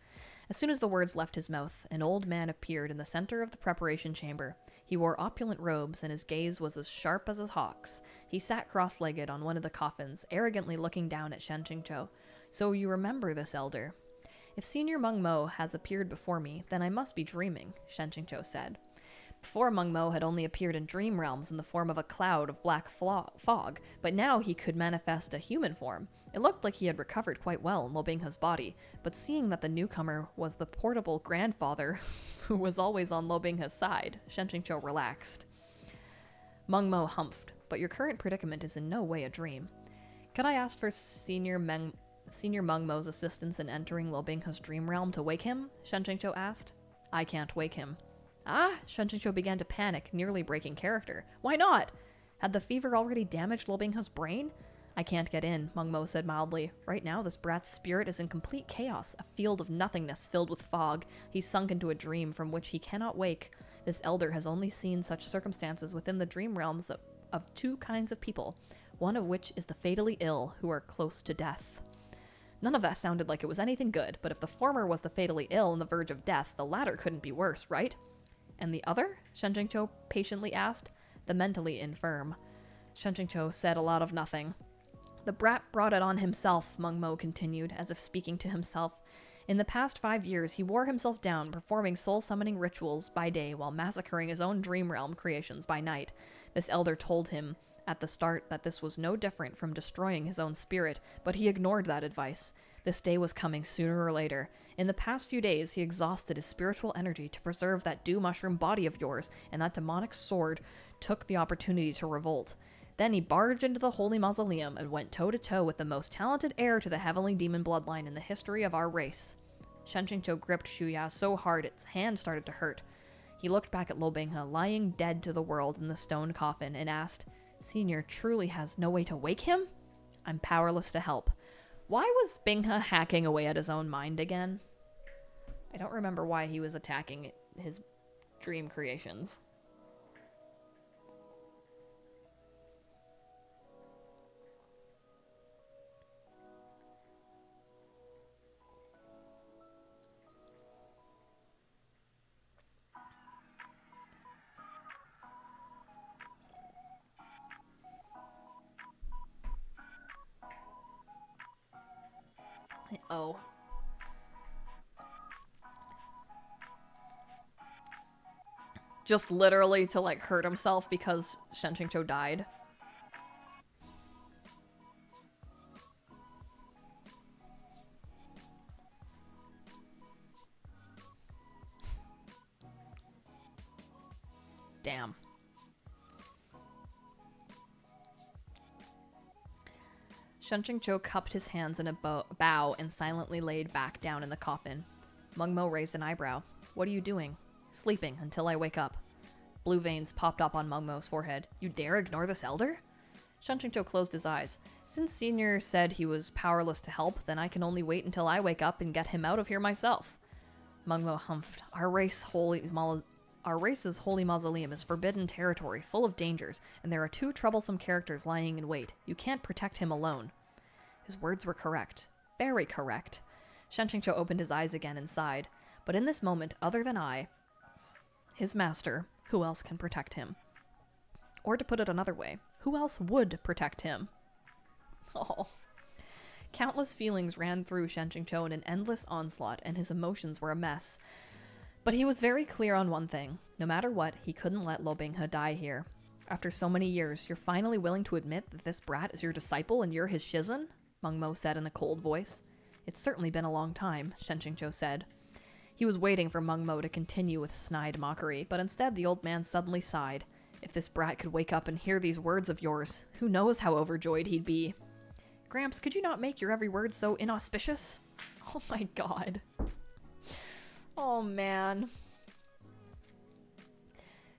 As soon as the words left his mouth, an old man appeared in the center of the preparation chamber. He wore opulent robes, and his gaze was as sharp as a hawk's. He sat cross-legged on one of the coffins, arrogantly looking down at Shen Qingqiu. So you remember this elder? If Senior Meng Mo has appeared before me, then I must be dreaming, Shen Qingqiu said. Before, Meng Mo had only appeared in dream realms in the form of a cloud of black fog, but now he could manifest a human form. It looked like he had recovered quite well in Luo Binghe's body, but seeing that the newcomer was the portable grandfather who was always on Luo Binghe's side, Shen Qingqiu relaxed. Meng Mo humphed, but your current predicament is in no way a dream. Could I ask for Senior Meng Mo's assistance in entering Luo Binghe's dream realm to wake him? Shen Qingqiu asked. I can't wake him. Ah, Shen Qingqiu began to panic, nearly breaking character. Why not? Had the fever already damaged Luo Binghe's brain? I can't get in, Meng Mo said mildly. Right now, this brat's spirit is in complete chaos, a field of nothingness filled with fog. He's sunk into a dream from which he cannot wake. This elder has only seen such circumstances within the dream realms of two kinds of people, one of which is the fatally ill, who are close to death. None of that sounded like it was anything good, but if the former was the fatally ill on the verge of death, the latter couldn't be worse, right? And the other? Shen Qingqiu patiently asked. The mentally infirm. Shen Qingqiu said a lot of nothing. The brat brought it on himself, Meng Mo continued, as if speaking to himself. In the past 5 years, he wore himself down, performing soul-summoning rituals by day while massacring his own dream realm creations by night. This elder told him at the start that this was no different from destroying his own spirit, but he ignored that advice. This day was coming sooner or later. In the past few days, he exhausted his spiritual energy to preserve that dew mushroom body of yours, and that demonic sword took the opportunity to revolt. Then he barged into the holy mausoleum and went toe-to-toe with the most talented heir to the heavenly demon bloodline in the history of our race. Shen Qingqiu gripped Shuya so hard its hand started to hurt. He looked back at Luo Binghe, lying dead to the world in the stone coffin, and asked, "Senior truly has no way to wake him? I'm powerless to help." Why was Binghe hacking away at his own mind again? I don't remember why he was attacking his dream creations. Oh. Just literally to, like, hurt himself because Shen Qingqiu died. Damn. Shen Qingqiu cupped his hands in a bow and silently laid back down in the coffin. Meng Mo raised an eyebrow. "What are you doing?" "Sleeping until I wake up." Blue veins popped up on Meng Mo's forehead. "You dare ignore this elder?" Shen Qingqiu closed his eyes. "Since Senior said he was powerless to help, then I can only wait until I wake up and get him out of here myself." Meng Mo humphed. Our race's holy mausoleum is forbidden territory, full of dangers, and there are 2 troublesome characters lying in wait. You can't protect him alone." His words were correct. Very correct. Shen Qingqiu opened his eyes again and sighed. But in this moment, other than I, his master, who else can protect him? Or to put it another way, who else would protect him? Oh. Countless feelings ran through Shen Qingqiu in an endless onslaught, and his emotions were a mess. But he was very clear on one thing. No matter what, he couldn't let Luo Binghe die here. "After so many years, you're finally willing to admit that this brat is your disciple and you're his shizen?" Meng Mo said in a cold voice. "It's certainly been a long time," Shen Qingqiu said. He was waiting for Meng Mo to continue with snide mockery, but instead the old man suddenly sighed. If this brat could wake up and hear these words of yours, who knows how overjoyed he'd be. "Gramps, could you not make your every word so inauspicious?" Oh my god. Oh man.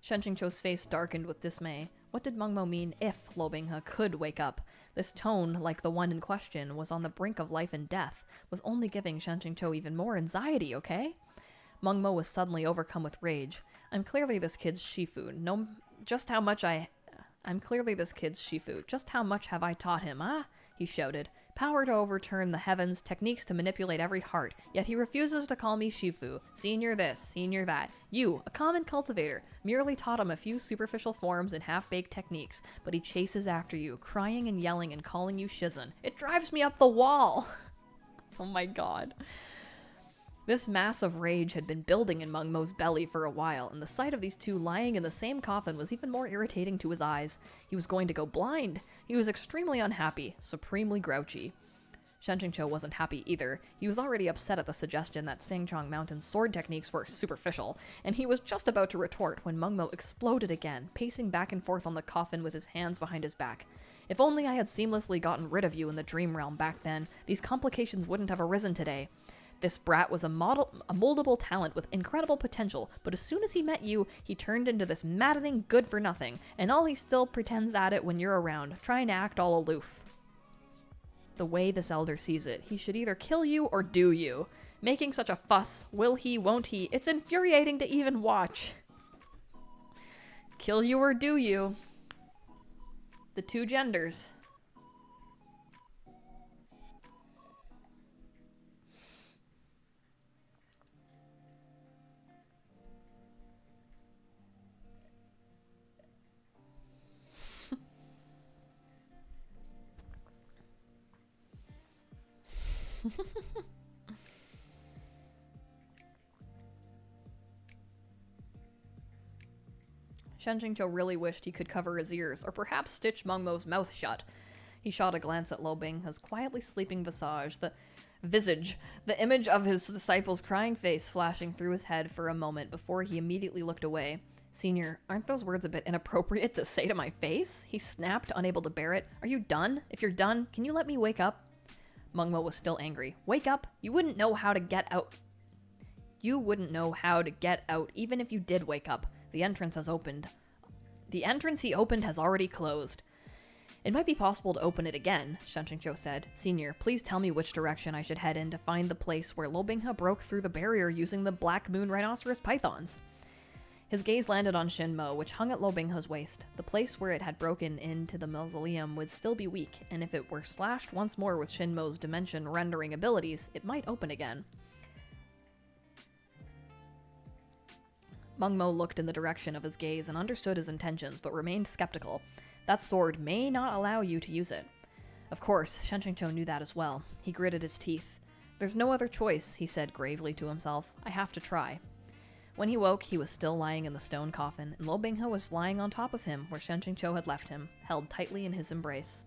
Shen Qingqiu's face darkened with dismay. What did Meng Mo mean if Luo Binghe could wake up? This tone, like the one in question, was on the brink of life and death, was only giving Shen Qingqiu even more anxiety, okay? Meng Mo was suddenly overcome with rage. I'm clearly this kid's Shifu. Just how much have I taught him, huh? He shouted. Power to overturn the heavens, techniques to manipulate every heart, yet he refuses to call me Shifu. Senior this, senior that. You, a common cultivator, merely taught him a few superficial forms and half-baked techniques, but he chases after you, crying and yelling and calling you Shizen. It drives me up the wall! Oh my god. This mass of rage had been building in Meng Mo's belly for a while, and the sight of these two lying in the same coffin was even more irritating to his eyes. He was going to go blind. He was extremely unhappy, supremely grouchy. Shen Qingqiu wasn't happy either. He was already upset at the suggestion that Sangchong Mountain's sword techniques were superficial, and he was just about to retort when Meng Mo exploded again, pacing back and forth on the coffin with his hands behind his back. If only I had seamlessly gotten rid of you in the dream realm back then, these complications wouldn't have arisen today. This brat was a moldable talent with incredible potential, but as soon as he met you, he turned into this maddening good-for-nothing, and all he still pretends at it when you're around, trying to act all aloof. The way this elder sees it, he should either kill you or do you. Making such a fuss, will he, won't he, it's infuriating to even watch. Kill you or do you. The two genders. Shen Qingqiu really wished he could cover his ears, or perhaps stitch Meng Mo's mouth shut. He shot a glance at Luo Binghe's quietly sleeping visage, the image of his disciple's crying face flashing through his head for a moment before he immediately looked away. Senior, aren't those words a bit inappropriate to say to my face? He snapped, unable to bear it. Are you done? If you're done, can you let me wake up? Mengmo was still angry. Wake up? You wouldn't know how to get out. You wouldn't know how to get out even if you did wake up. The entrance has opened. The entrance he opened has already closed. It might be possible to open it again, Shen Qingqiu said. Senior, please tell me which direction I should head in to find the place where Luo Binghe broke through the barrier using the Black Moon Rhinoceros pythons. His gaze landed on Shinmo, which hung at Luo Binghe's waist. The place where it had broken into the mausoleum would still be weak, and if it were slashed once more with Shinmo's dimension-rendering abilities, it might open again. Mengmo looked in the direction of his gaze and understood his intentions, but remained skeptical. That sword may not allow you to use it. Of course, Shen Qingqiu knew that as well. He gritted his teeth. There's no other choice, he said gravely to himself. I have to try. When he woke, he was still lying in the stone coffin, and Luo Binghe was lying on top of him where Shen Qingqiu had left him, held tightly in his embrace.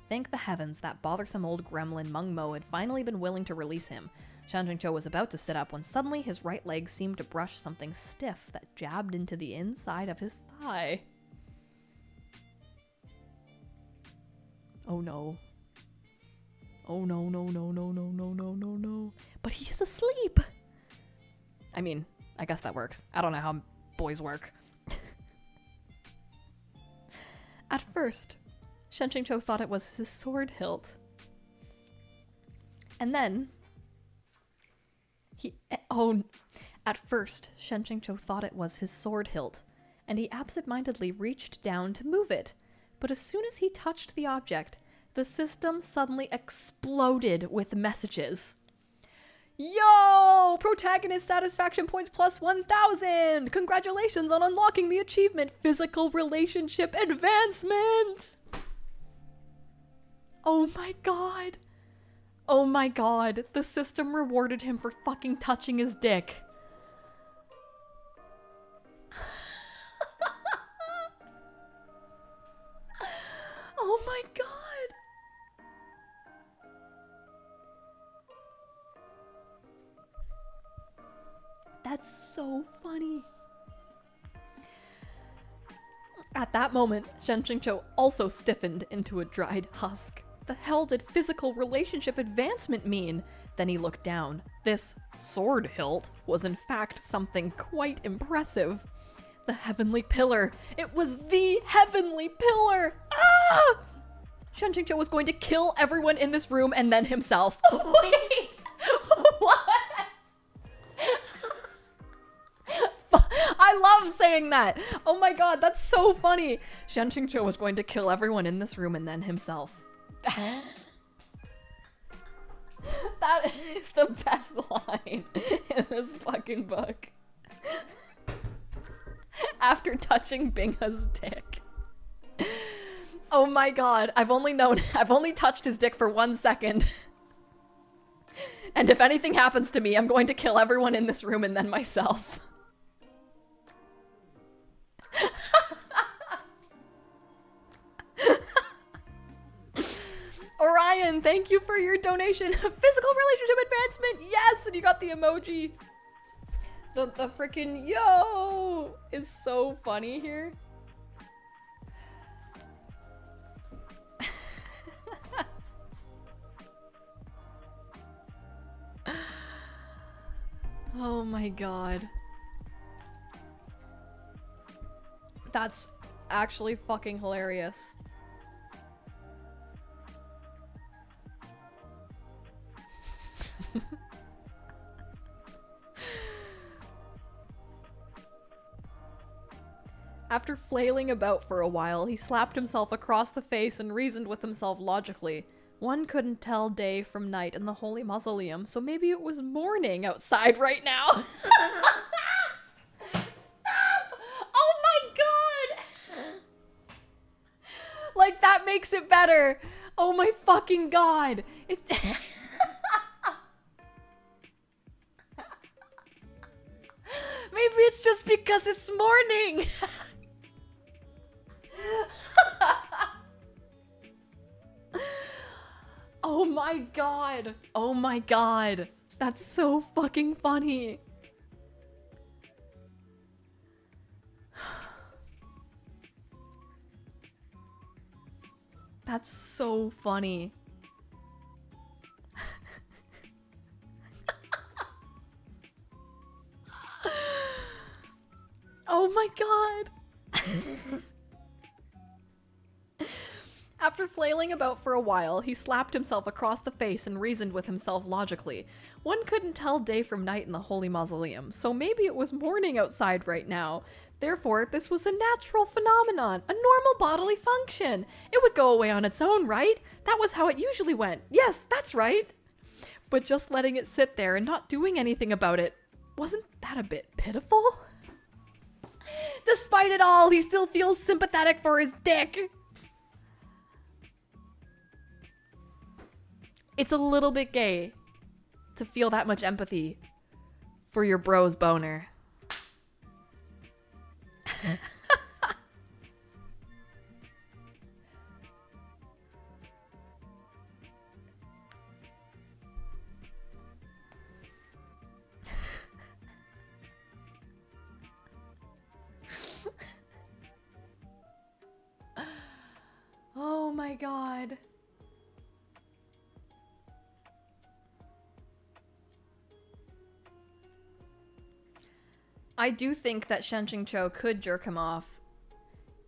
Thank the heavens that bothersome old gremlin Mengmo had finally been willing to release him. Shen Qingqiu was about to sit up when suddenly his right leg seemed to brush something stiff that jabbed into the inside of his thigh. Oh no. Oh no, no, no, no, no, no, no, no, no. But he is asleep! I mean, I guess that works. I don't know how boys work. At first, Shen Qingqiu thought it was his sword hilt. And then... At first, Shen Qingqiu thought it was his sword hilt, and he absent-mindedly reached down to move it. But as soon as he touched the object, the system suddenly exploded with messages. Yo! Protagonist satisfaction points plus 1,000! Congratulations on unlocking the achievement Physical Relationship Advancement! Oh my god! Oh my god, the system rewarded him for fucking touching his dick. Oh my god! That's so funny. At that moment, Shen Qingqiu also stiffened into a dried husk. The hell did physical relationship advancement mean? Then he looked down. This sword hilt was in fact something quite impressive. The heavenly pillar. It was the heavenly pillar! Ah! Shen Qingqiu was going to kill everyone in this room and then himself. Wait! What? I love saying that! Oh my god, that's so funny! Shen Qingqiu was going to kill everyone in this room and then himself. That is the best line in this fucking book. After touching Binghe's dick. Oh my god, I've only touched his dick for 1 second. And if anything happens to me, I'm going to kill everyone in this room and then myself. Orion, thank you for your donation. Physical relationship advancement, yes! And you got the emoji. The freaking yo is so funny here. Oh my god. That's actually fucking hilarious. After flailing about for a while, he slapped himself across the face and reasoned with himself logically. One couldn't tell day from night in the holy mausoleum, so maybe it was morning outside right now. Stop! Oh my god! Like, that makes it better. Oh my fucking god. It's... Maybe it's just because it's morning. Oh my god. Oh my god. That's so fucking funny. That's so funny. Oh my god. After flailing about for a while, he slapped himself across the face and reasoned with himself logically. One couldn't tell day from night in the holy mausoleum, so maybe it was morning outside right now. Therefore, this was a natural phenomenon, a normal bodily function. It would go away on its own, right? That was how it usually went. Yes, that's right. But just letting it sit there and not doing anything about it, wasn't that a bit pitiful? Despite it all, he still feels sympathetic for his dick. It's a little bit gay to feel that much empathy for your bro's boner. Oh my god. I do think that Shen-Qing-Cho could jerk him off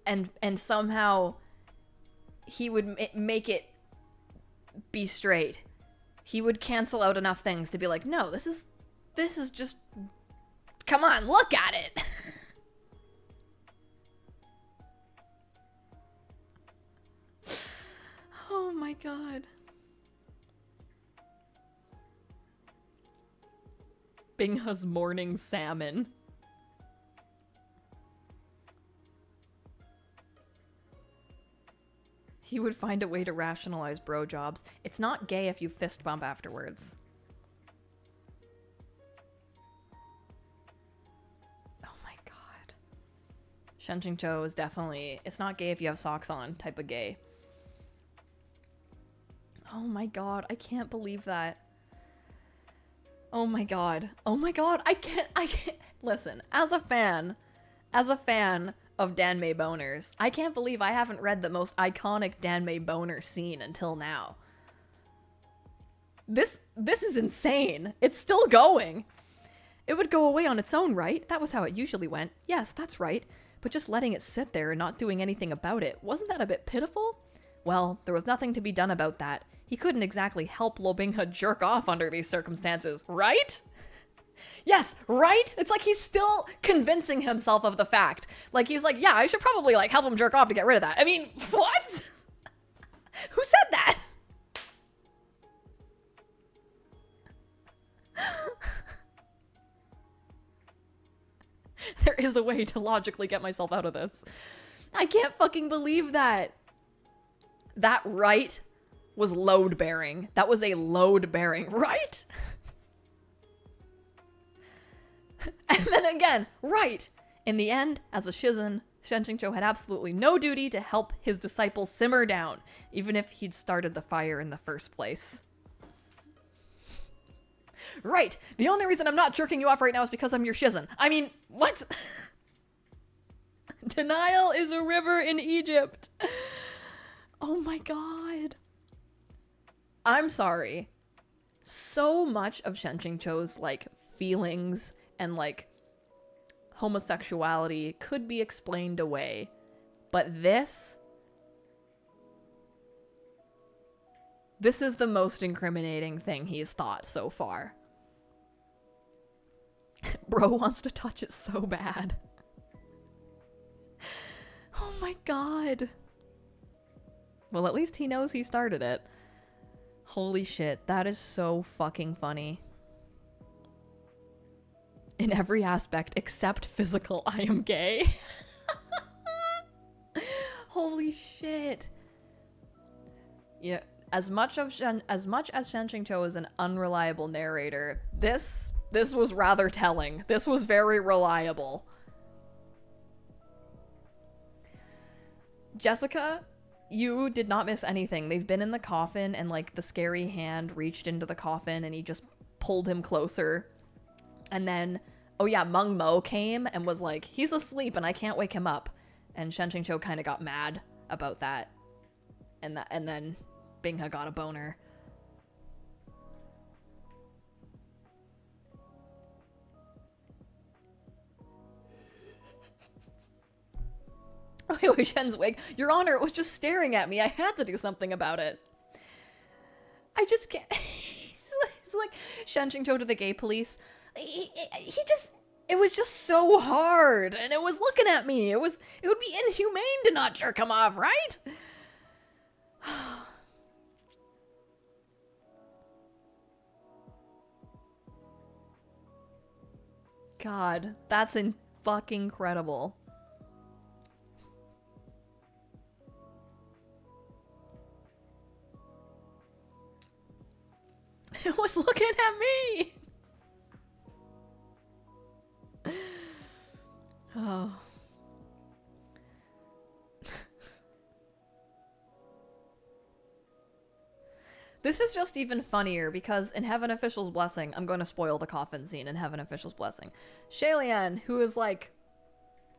and somehow he would make it be straight. He would cancel out enough things to be like, no, this is just, come on, look at it. Oh my god. Binghe's morning salmon. He would find a way to rationalize bro jobs. It's not gay if you fist bump afterwards. Oh my god. Shen-Qing-Cho is definitely, it's not gay if you have socks on type of gay. Oh my god, I can't believe that. Oh my god. Oh my god, I can't, listen, as a fan of Danmei boners, I can't believe I haven't read the most iconic Danmei boner scene until now. This is insane. It's still going. It would go away on its own, right? That was how it usually went. Yes, that's right. But just letting it sit there and not doing anything about it, wasn't that a bit pitiful? Well, there was nothing to be done about that. He couldn't exactly help Luo Binghe jerk off under these circumstances, right? Yes, right? It's like he's still convincing himself of the fact. Like, he's like, yeah, I should probably, like, help him jerk off to get rid of that. I mean, what? Who said that? There is a way to logically get myself out of this. I can't fucking believe that. That right was load bearing. That was a load bearing, right? And then again, right. In the end, as a shizen, Shen-Qing-Cho had absolutely no duty to help his disciple simmer down, even if he'd started the fire in the first place. Right. The only reason I'm not jerking you off right now is because I'm your shizen. I mean, what? Denial is a river in Egypt. Oh my god. I'm sorry. So much of Shen-Qing-Cho's, like, feelings and, like, homosexuality could be explained away. But this is the most incriminating thing he's thought so far. Bro wants to touch it so bad. Oh my god. Well, at least he knows he started it. Holy shit, that is so fucking funny. In every aspect except physical, I am gay. Holy shit. Yeah, as much as Shen-Qing-Cho is an unreliable narrator, this was rather telling. This was very reliable. Jessica, you did not miss anything. They've been in the coffin and, like, the scary hand reached into the coffin and he just pulled him closer. And then, oh yeah, Meng Mo came and was like, he's asleep and I can't wake him up. And Shen-Qing-Cho kind of got mad about that. and then Binghe got a boner. Wait, Shen's wig. Your Honor, it was just staring at me. I had to do something about it. I just can't. It's like Shen Qingzhou to the gay police. He just. It was just so hard, and it was looking at me. It would be inhumane to not jerk him off, right? God, that's fucking incredible. It was looking at me. Oh. This is just even funnier because in Heaven Official's Blessing, I'm going to spoil the coffin scene in Heaven Official's Blessing. Shailian, who is like,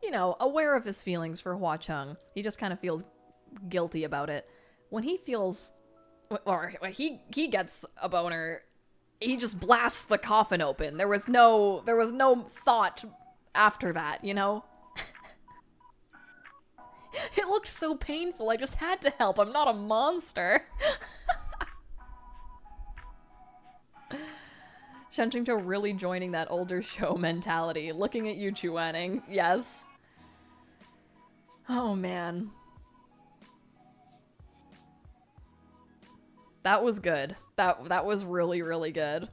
you know, aware of his feelings for Hua Cheng, he just kind of feels guilty about it. When he feels, or he gets a boner, he just blasts the coffin open. There was no thought after that, you know? It looked so painful, I just had to help. I'm not a monster. Shen Qingzhou really joining that older show mentality. Looking at you, Chuaning. Yes. Oh, man. That was good. That was really, really good.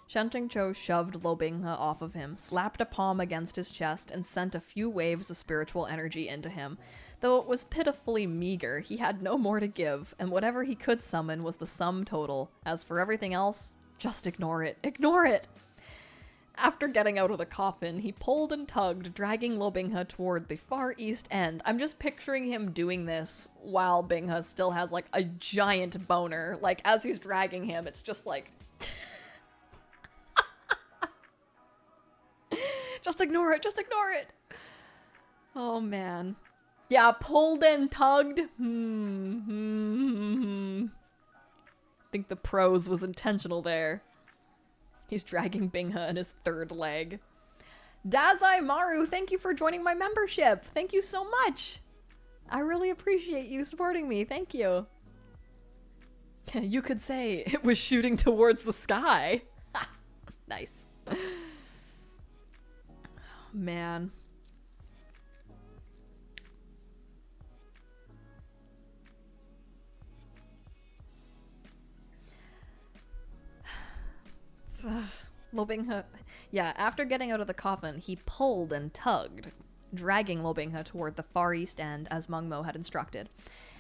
Shen Qingzhou shoved Luo Binghe off of him, slapped a palm against his chest, and sent a few waves of spiritual energy into him. Though it was pitifully meager, he had no more to give, and whatever he could summon was the sum total. As for everything else, just ignore it. Ignore it! After getting out of the coffin, he pulled and tugged, dragging Luo Binghe toward the far east end. I'm just picturing him doing this while Binghe still has, like, a giant boner. Like, as he's dragging him, it's just like... Just ignore it, just ignore it! Oh, man. Yeah, pulled and tugged. I think the prose was intentional there. He's dragging Binghe in his third leg. Dazai Maru, thank you for joining my membership. Thank you so much. I really appreciate you supporting me. Thank you. You could say it was shooting towards the sky. Nice. Man. Luo Binghe. Yeah, after getting out of the coffin, he pulled and tugged, dragging Luo Binghe toward the far east end as Meng Mo had instructed.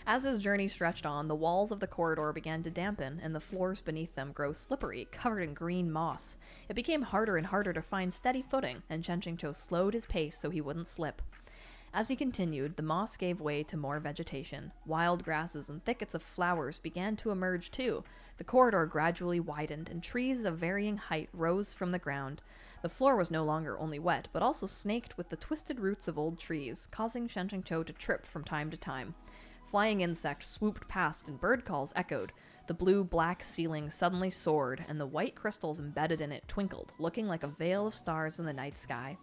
As his journey stretched on, the walls of the corridor began to dampen, and the floors beneath them grow slippery, covered in green moss. It became harder and harder to find steady footing, and Shen Qingzhou slowed his pace so he wouldn't slip. As he continued, the moss gave way to more vegetation. Wild grasses and thickets of flowers began to emerge too. The corridor gradually widened, and trees of varying height rose from the ground. The floor was no longer only wet, but also snaked with the twisted roots of old trees, causing Shen Qingzhou to trip from time to time. Flying insects swooped past and bird calls echoed. The blue-black ceiling suddenly soared, and the white crystals embedded in it twinkled, looking like a veil of stars in the night sky.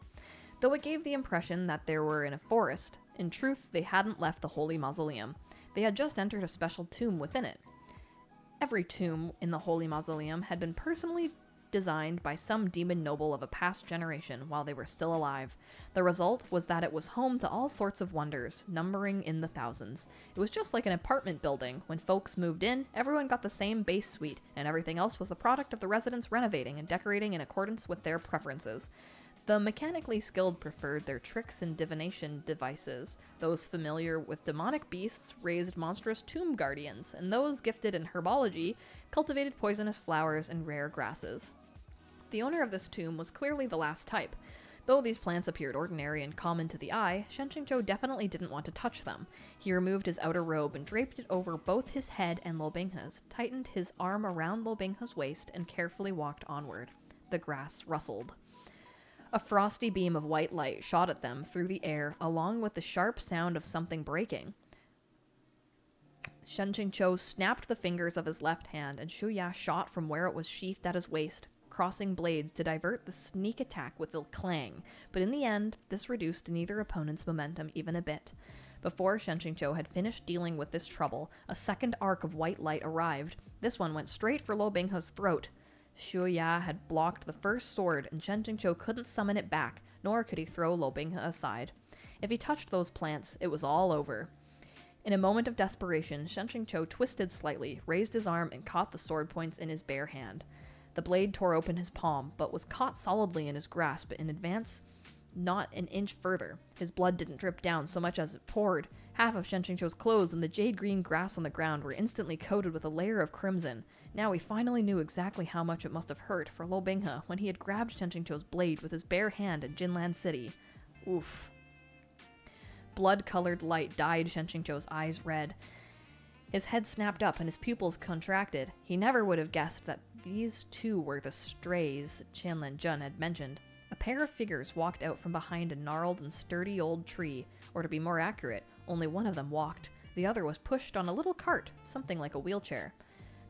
Though it gave the impression that they were in a forest, in truth they hadn't left the holy mausoleum. They had just entered a special tomb within it. Every tomb in the holy mausoleum had been personally designed by some demon noble of a past generation while they were still alive. The result was that it was home to all sorts of wonders, numbering in the thousands. It was just like an apartment building. When folks moved in, everyone got the same base suite, and everything else was the product of the residents renovating and decorating in accordance with their preferences. The mechanically skilled preferred their tricks and divination devices. Those familiar with demonic beasts raised monstrous tomb guardians, and those gifted in herbology cultivated poisonous flowers and rare grasses. The owner of this tomb was clearly the last type. Though these plants appeared ordinary and common to the eye, Shen Qingzhou definitely didn't want to touch them. He removed his outer robe and draped it over both his head and Luo Binghe's, tightened his arm around Luo Binghe's waist, and carefully walked onward. The grass rustled. A frosty beam of white light shot at them through the air, along with the sharp sound of something breaking. Shen Qingqiu snapped the fingers of his left hand, and Shu Ya shot from where it was sheathed at his waist, crossing blades to divert the sneak attack with a clang, but in the end, this reduced neither opponent's momentum even a bit. Before Shen Qingqiu had finished dealing with this trouble, a second arc of white light arrived. This one went straight for Luo Binghe's throat. Shu Ya had blocked the first sword, and Shen Qingqiu couldn't summon it back, nor could he throw Luo Binghe aside. If he touched those plants, it was all over. In a moment of desperation, Shen Qingqiu twisted slightly, raised his arm, and caught the sword points in his bare hand. The blade tore open his palm, but was caught solidly in his grasp in advance, not an inch further. His blood didn't drip down so much as it poured. Half of Shen Qingqiu's clothes and the jade-green grass on the ground were instantly coated with a layer of crimson. Now he finally knew exactly how much it must have hurt for Luo Binghe when he had grabbed Shen Qingqiu's blade with his bare hand in Chenlan City. Oof. Blood-colored light dyed Shen Qingqiu's eyes red. His head snapped up and his pupils contracted. He never would have guessed that these two were the strays Chenlan Jun had mentioned. A pair of figures walked out from behind a gnarled and sturdy old tree, or to be more accurate, only one of them walked. The other was pushed on a little cart, something like a wheelchair.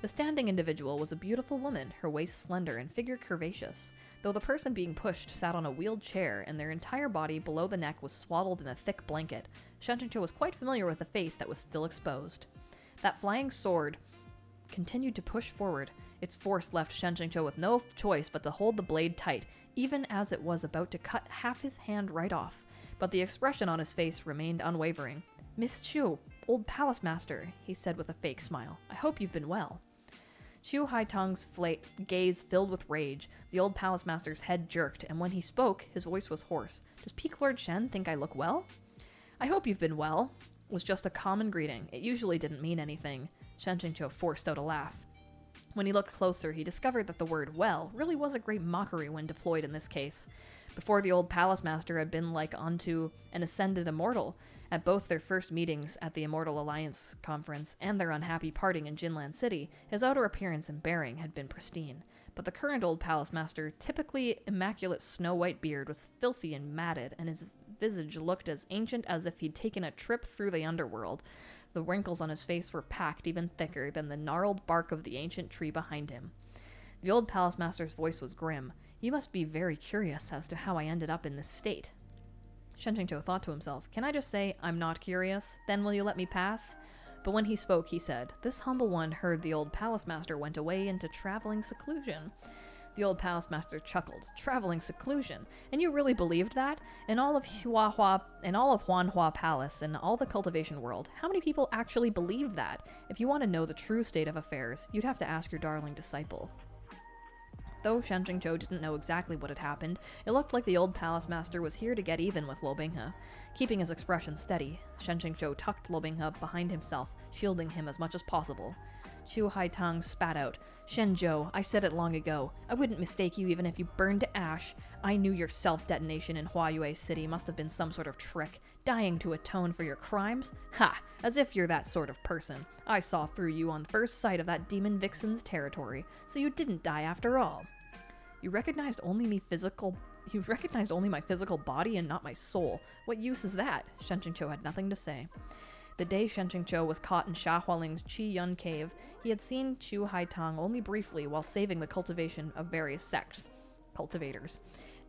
The standing individual was a beautiful woman, her waist slender and figure curvaceous, though the person being pushed sat on a wheeled chair and their entire body below the neck was swaddled in a thick blanket. Shen Qingqiu was quite familiar with the face that was still exposed. That flying sword continued to push forward. Its force left Shen Qingqiu with no choice but to hold the blade tight, even as it was about to cut half his hand right off. But the expression on his face remained unwavering. "Miss Chu, old palace master," he said with a fake smile. "I hope you've been well." Chu Haitong's gaze filled with rage. The old palace master's head jerked, and when he spoke, his voice was hoarse. "Does Peak Lord Shen think I look well?" "I hope you've been well," was just a common greeting. It usually didn't mean anything. Shen Qingqiu forced out a laugh. When he looked closer, he discovered that the word well really was a great mockery when deployed in this case. Before the old palace master had been like onto an ascended immortal, at both their first meetings at the Immortal Alliance conference and their unhappy parting in Chenlan City, his outer appearance and bearing had been pristine. But the current old palace master, typically immaculate snow-white beard, was filthy and matted, and his visage looked as ancient as if he'd taken a trip through the underworld. The wrinkles on his face were packed even thicker than the gnarled bark of the ancient tree behind him. The old palace master's voice was grim. "You must be very curious as to how I ended up in this state." Shen Qingqiu thought to himself, "Can I just say, I'm not curious? Then will you let me pass?" But when he spoke, he said, "This humble one heard the old palace master went away into traveling seclusion." The old palace master chuckled. "Traveling seclusion? And you really believed that? In all of Huanhua Palace and all the cultivation world, how many people actually believed that? If you want to know the true state of affairs, you'd have to ask your darling disciple." Though Shen Qingqiu didn't know exactly what had happened, it looked like the old palace master was here to get even with Luo Binghe. Keeping his expression steady, Shen Qingqiu tucked Luo Binghe behind himself, shielding him as much as possible. Chu Haitong spat out, "Shenzhou, I said it long ago. I wouldn't mistake you even if you burned to ash. I knew your self-detonation in Huayue City must have been some sort of trick, dying to atone for your crimes. Ha! As if you're that sort of person. I saw through you on first sight of that demon vixen's territory, so you didn't die after all. You recognized only my physical body and not my soul. What use is that?" Shen Qingqiu had nothing to say. The day Shen Qingqiu was caught in Xia Hualing's Qi Yun cave, he had seen Chu Haitong only briefly while saving the cultivation of various cultivators.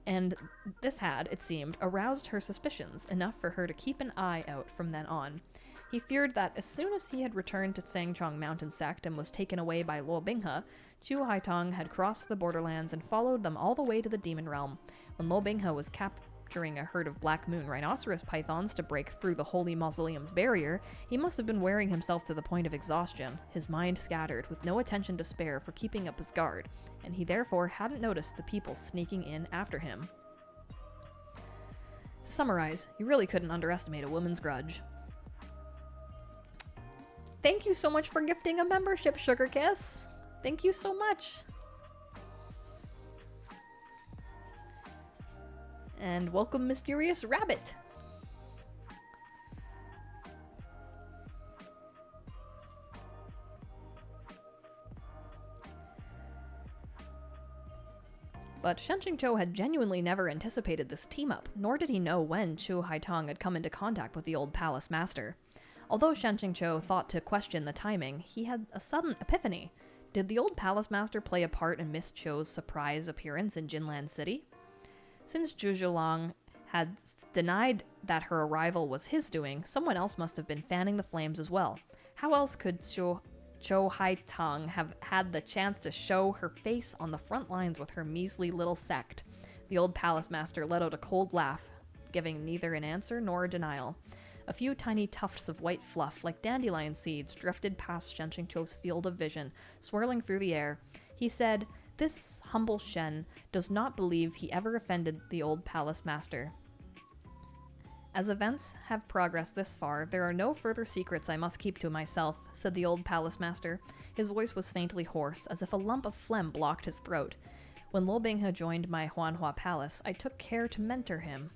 And this had, it seemed, aroused her suspicions enough for her to keep an eye out from then on. He feared that as soon as he had returned to Sangchong Mountain Sect and was taken away by Luo Binghe, Chu Haitong had crossed the borderlands and followed them all the way to the demon realm. When Luo Binghe was capturing a herd of Black Moon rhinoceros pythons to break through the Holy Mausoleum's barrier, he must have been wearing himself to the point of exhaustion, his mind scattered, with no attention to spare for keeping up his guard, and he therefore hadn't noticed the people sneaking in after him. To summarize, you really couldn't underestimate a woman's grudge. Thank you so much for gifting a membership, Sugar Kiss. Thank you so much. And welcome, Mysterious Rabbit. But Shen Qingqiu had genuinely never anticipated this team-up, nor did he know when Chu Haitong had come into contact with the old palace master. Although Shen Qingqiu thought to question the timing, he had a sudden epiphany. Did the old palace master play a part in Miss Chou's surprise appearance in Jinlan City? Since Zhu Zhulang had denied that her arrival was his doing, someone else must have been fanning the flames as well. How else could Chou Haitong have had the chance to show her face on the front lines with her measly little sect? The old palace master let out a cold laugh, giving neither an answer nor a denial. A few tiny tufts of white fluff, like dandelion seeds, drifted past Shen Qingqiu's field of vision, swirling through the air. He said, "This humble Shen does not believe he ever offended the old palace master. As events have progressed this far, there are no further secrets I must keep to myself," said the old palace master. His voice was faintly hoarse, as if a lump of phlegm blocked his throat. "When Luo Binghe joined my Huanhua palace, I took care to mentor him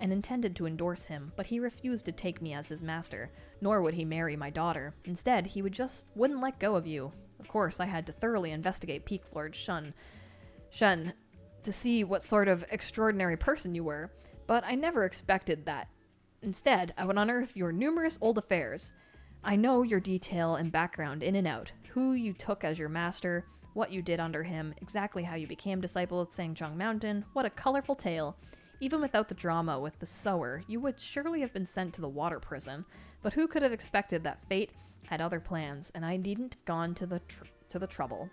and intended to endorse him, but he refused to take me as his master, nor would he marry my daughter. Instead, he wouldn't let go of you. Of course, I had to thoroughly investigate Peak Lord Shen to see what sort of extraordinary person you were, but I never expected that. Instead, I would unearth your numerous old affairs. I know your detail and background in and out, who you took as your master, what you did under him, exactly how you became disciple at Sangzhong Mountain. What a colorful tale. Even without the drama with the sower, you would surely have been sent to the water prison, but who could have expected that fate had other plans, and I needn't have gone to the trouble."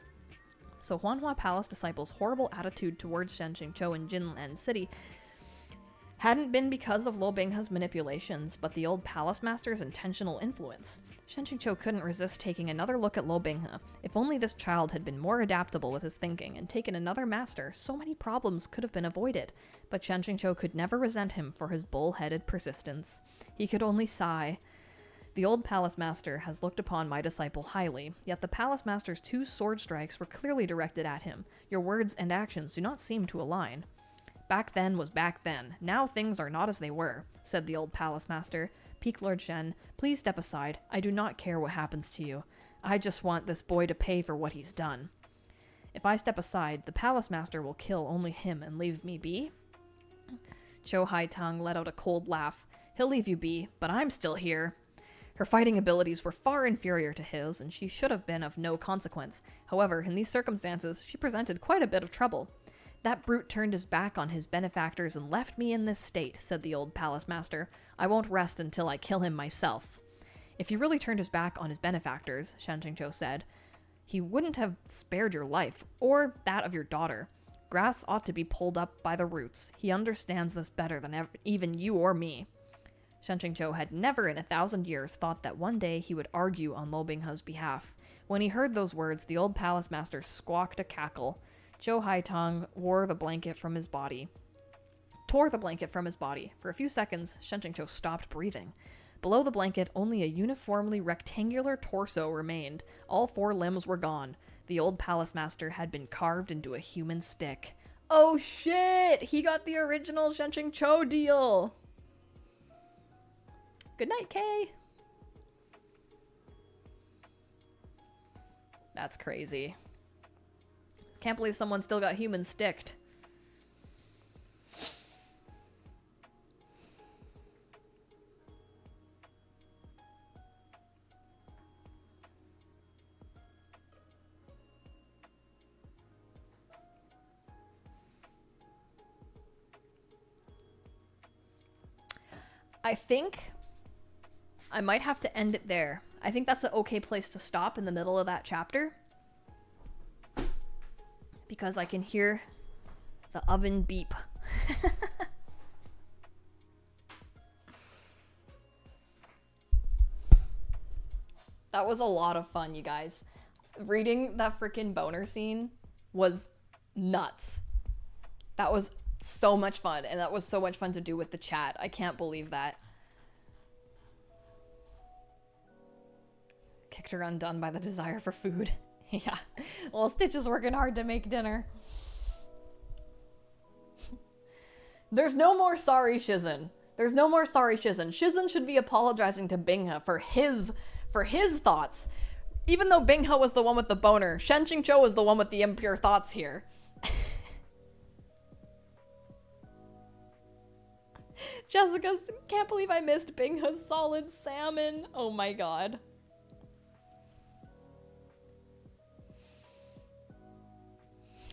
So Huanhua Palace disciples' horrible attitude towards Shen Qingqiu in Jinlan City hadn't been because of Luo Binghe's manipulations, but the old palace master's intentional influence. Shen Qingqiu couldn't resist taking another look at Luo Binghe. If only this child had been more adaptable with his thinking and taken another master, so many problems could have been avoided. But Shen Qingqiu could never resent him for his bull-headed persistence. He could only sigh. "The old palace master has looked upon my disciple highly, yet the palace master's 2 sword strikes were clearly directed at him. Your words and actions do not seem to align." "Back then was back then. Now things are not as they were," said the old palace master. "Peak Lord Shen, please step aside. I do not care what happens to you. I just want this boy to pay for what he's done." "If I step aside, the palace master will kill only him and leave me be?" Chu Haitong let out a cold laugh. "He'll leave you be, but I'm still here." Her fighting abilities were far inferior to his, and she should have been of no consequence. However, in these circumstances, she presented quite a bit of trouble. "That brute turned his back on his benefactors and left me in this state," said the old palace master. "I won't rest until I kill him myself." "If he really turned his back on his benefactors," Shen Qingqiu said, "he wouldn't have spared your life, or that of your daughter. Grass ought to be pulled up by the roots. He understands this better than even you or me." Shen Qingqiu had never in 1,000 years thought that one day he would argue on Luo Binghe's behalf. When he heard those words, the old palace master squawked a cackle. Chu Haitong tore the blanket from his body. For a few seconds, Shen Qingqiu stopped breathing. Below the blanket, only a uniformly rectangular torso remained. All 4 limbs were gone. The old palace master had been carved into a human stick. Oh shit! He got the original Shen Qingqiu deal! Good night, Kay! That's crazy. Can't believe someone still got human sticked. I think I might have to end it there. I think that's an okay place to stop in the middle of that chapter, because I can hear the oven beep. That was a lot of fun, you guys. Reading that freaking boner scene was nuts. That was so much fun, and that was so much fun to do with the chat. I can't believe that. Kicked her undone by the desire for food. Yeah. Well, Stitch is working hard to make dinner. There's no more sorry, Shizen. There's no more sorry, Shizen. Shizen should be apologizing to Binghe for his thoughts. Even though Binghe was the one with the boner, Shen Qingqiu was the one with the impure thoughts here. Jessica, can't believe I missed Binghe's solid salmon. Oh my god.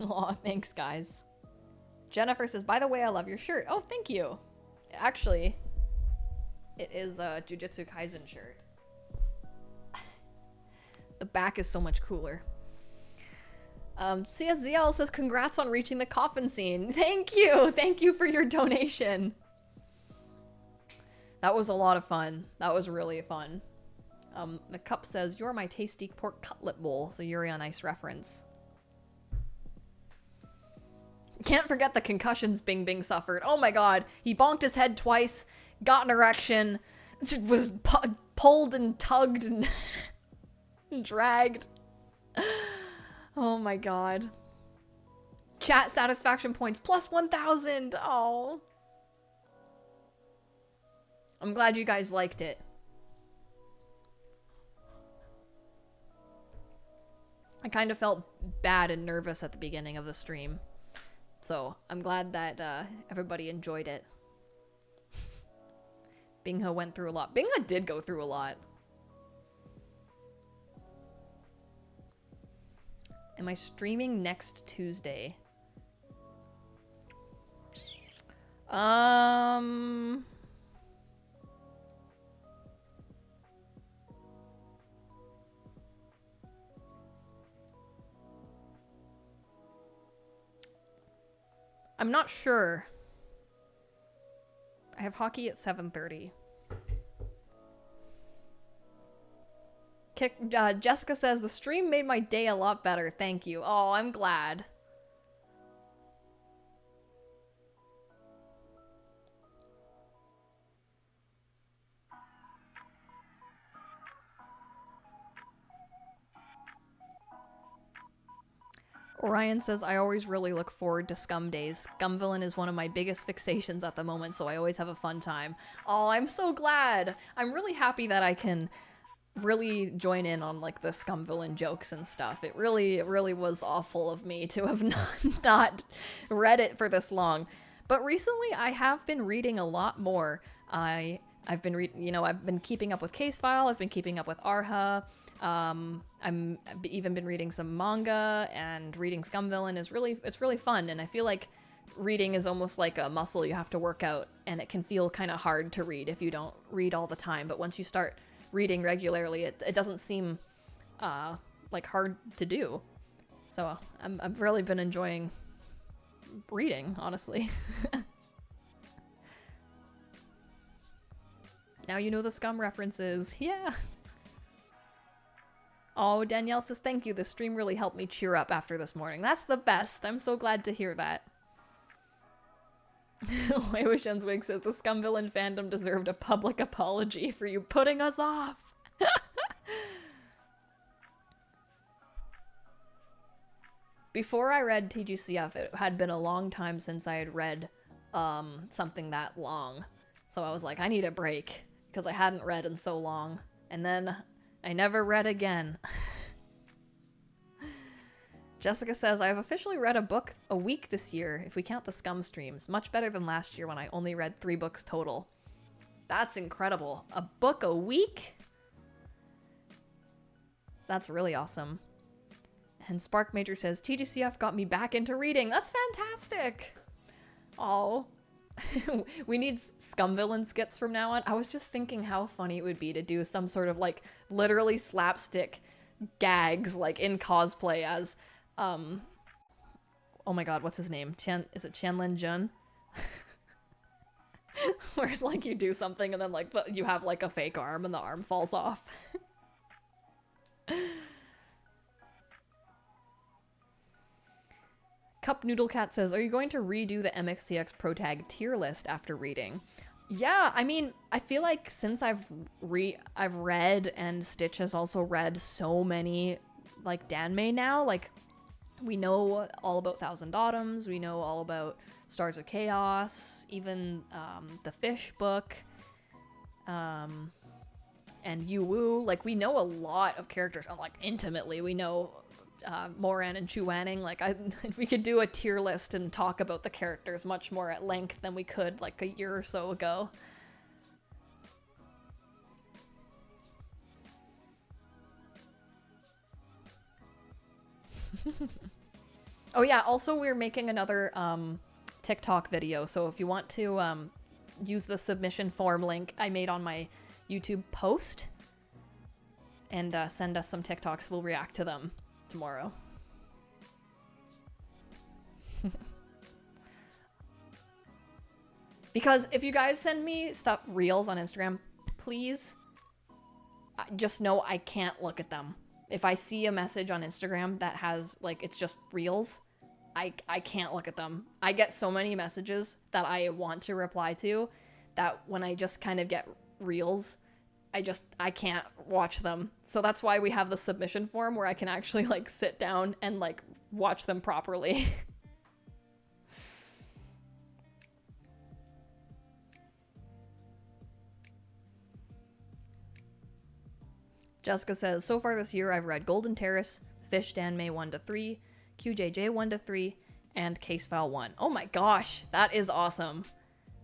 Aw, thanks, guys. Jennifer says, by the way, I love your shirt. Oh, thank you. Actually, it is a Jujutsu Kaisen shirt. The back is so much cooler. CSZL says, congrats on reaching the coffin scene. Thank you. Thank you for your donation. That was a lot of fun. That was really fun. The cup says, you're my tasty pork cutlet bowl. So Yuri on Ice reference. Can't forget the concussions Bing Bing suffered. Oh my god. He bonked his head twice, got an erection, was pulled and tugged and dragged. Oh my god. Chat satisfaction points plus 1,000. Oh. I'm glad you guys liked it. I kind of felt bad and nervous at the beginning of the stream. So I'm glad that everybody enjoyed it. Binghe went through a lot. Binghe did go through a lot. Am I streaming next Tuesday? I'm not sure. I have hockey at 7:30. Jessica says, the stream made my day a lot better. Thank you. Oh, I'm glad. Orion says, I always really look forward to Scum Days. Scum Villain is one of my biggest fixations at the moment, so I always have a fun time. Oh, I'm so glad. I'm really happy that I can really join in on like the Scum Villain jokes and stuff. It really was awful of me to have not read it for this long. But recently I have been reading a lot more. I've been keeping up with Case File, I've been keeping up with Arha. I've even been reading some manga, and reading Scum Villain it's really fun, and I feel like reading is almost like a muscle you have to work out, and it can feel kind of hard to read if you don't read all the time, but once you start reading regularly, it doesn't seem like hard to do. So I've really been enjoying reading, honestly. Now you know the Scum references. Yeah. Oh, Danielle says, thank you. The stream really helped me cheer up after this morning. That's the best. I'm so glad to hear that. Wei-Wuxian's Wig says, the Scum Villain fandom deserved a public apology for you putting us off. Before I read TGCF, it had been a long time since I had read something that long. So I was like, I need a break, because I hadn't read in so long. And then I never read again. Jessica says, I have officially read a book a week this year, if we count the Scum streams. Much better than last year when I only read 3 books total. That's incredible. A book a week? That's really awesome. And Spark Major says, TGCF got me back into reading. That's fantastic. Oh. We need Scum Villain skits from now on. I was just thinking how funny it would be to do some sort of like literally slapstick gags like in cosplay as oh my god, what's his name? Is it Chenlan Jun? Where it's like you do something and then like you have like a fake arm and the arm falls off. Cup Noodle Cat says, are you going to redo the MXCX Pro Tag tier list after reading? Yeah, I mean, I feel like since I've read, and Stitch has also read so many like Danmei now, like we know all about Thousand Autumns, we know all about Stars of Chaos, even the Fish book, and Yu Wu. Like we know a lot of characters, like intimately. We know Moran and Chuaning. Like, we could do a tier list and talk about the characters much more at length than we could like a year or so ago. Oh yeah, also we're making another TikTok video, so if you want to use the submission form link I made on my YouTube post and send us some TikToks, we'll react to them tomorrow. Because if you guys send me stuff, reels on Instagram, please just know I can't look at them. If I see a message on Instagram that has, like, it's just reels, I can't look at them. I get so many messages that I want to reply to that when I just kind of get reels, I can't watch them. So that's why we have the submission form where I can actually, like, sit down and, like, watch them properly. Jessica says, so far this year I've read Golden Terrace, Fish Danmei 1-3, QJJ 1-3, and Case File 1. Oh my gosh, that is awesome.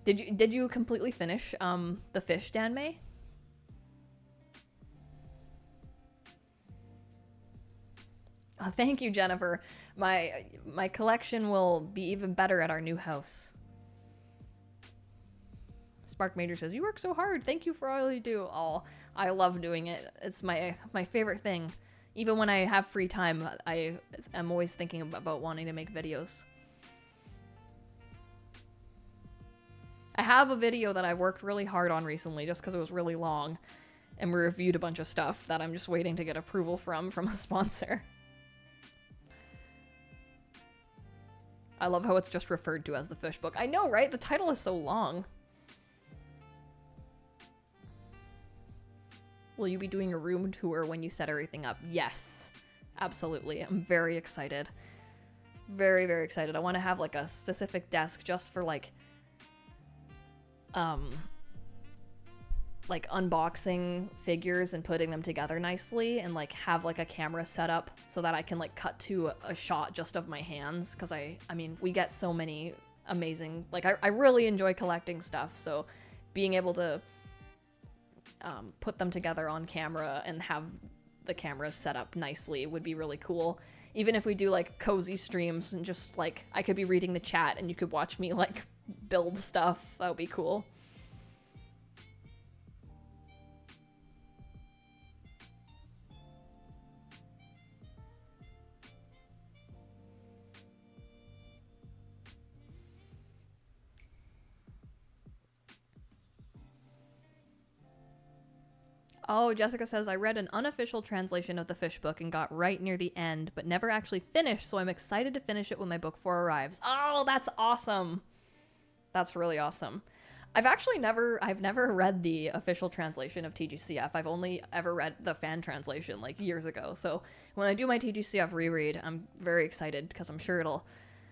Did you completely finish the Fish Danmei? Oh, thank you, Jennifer. My collection will be even better at our new house. Spark Major says, you work so hard. Thank you for all you do. Oh, I love doing it. It's my favorite thing. Even when I have free time, I am always thinking about wanting to make videos. I have a video that I worked really hard on recently just because it was really long, and we reviewed a bunch of stuff that I'm just waiting to get approval from a sponsor. I love how it's just referred to as the fish book. I know, right? The title is so long. Will you be doing a room tour when you set everything up? Yes, absolutely. I'm very excited. Very, very excited. I want to have like a specific desk just for like unboxing figures and putting them together nicely, and like have like a camera set up so that I can like cut to a shot just of my hands, because I mean, we get so many amazing, like I really enjoy collecting stuff, so being able to put them together on camera and have the cameras set up nicely would be really cool. Even if we do like cozy streams and just like I could be reading the chat and you could watch me like build stuff, that would be cool. Oh, Jessica says, I read an unofficial translation of the fish book and got right near the end, but never actually finished, so I'm excited to finish it when my book 4 arrives. Oh, that's awesome. That's really awesome. I've never read the official translation of TGCF. I've only ever read the fan translation like years ago. So when I do my TGCF reread, I'm very excited because I'm sure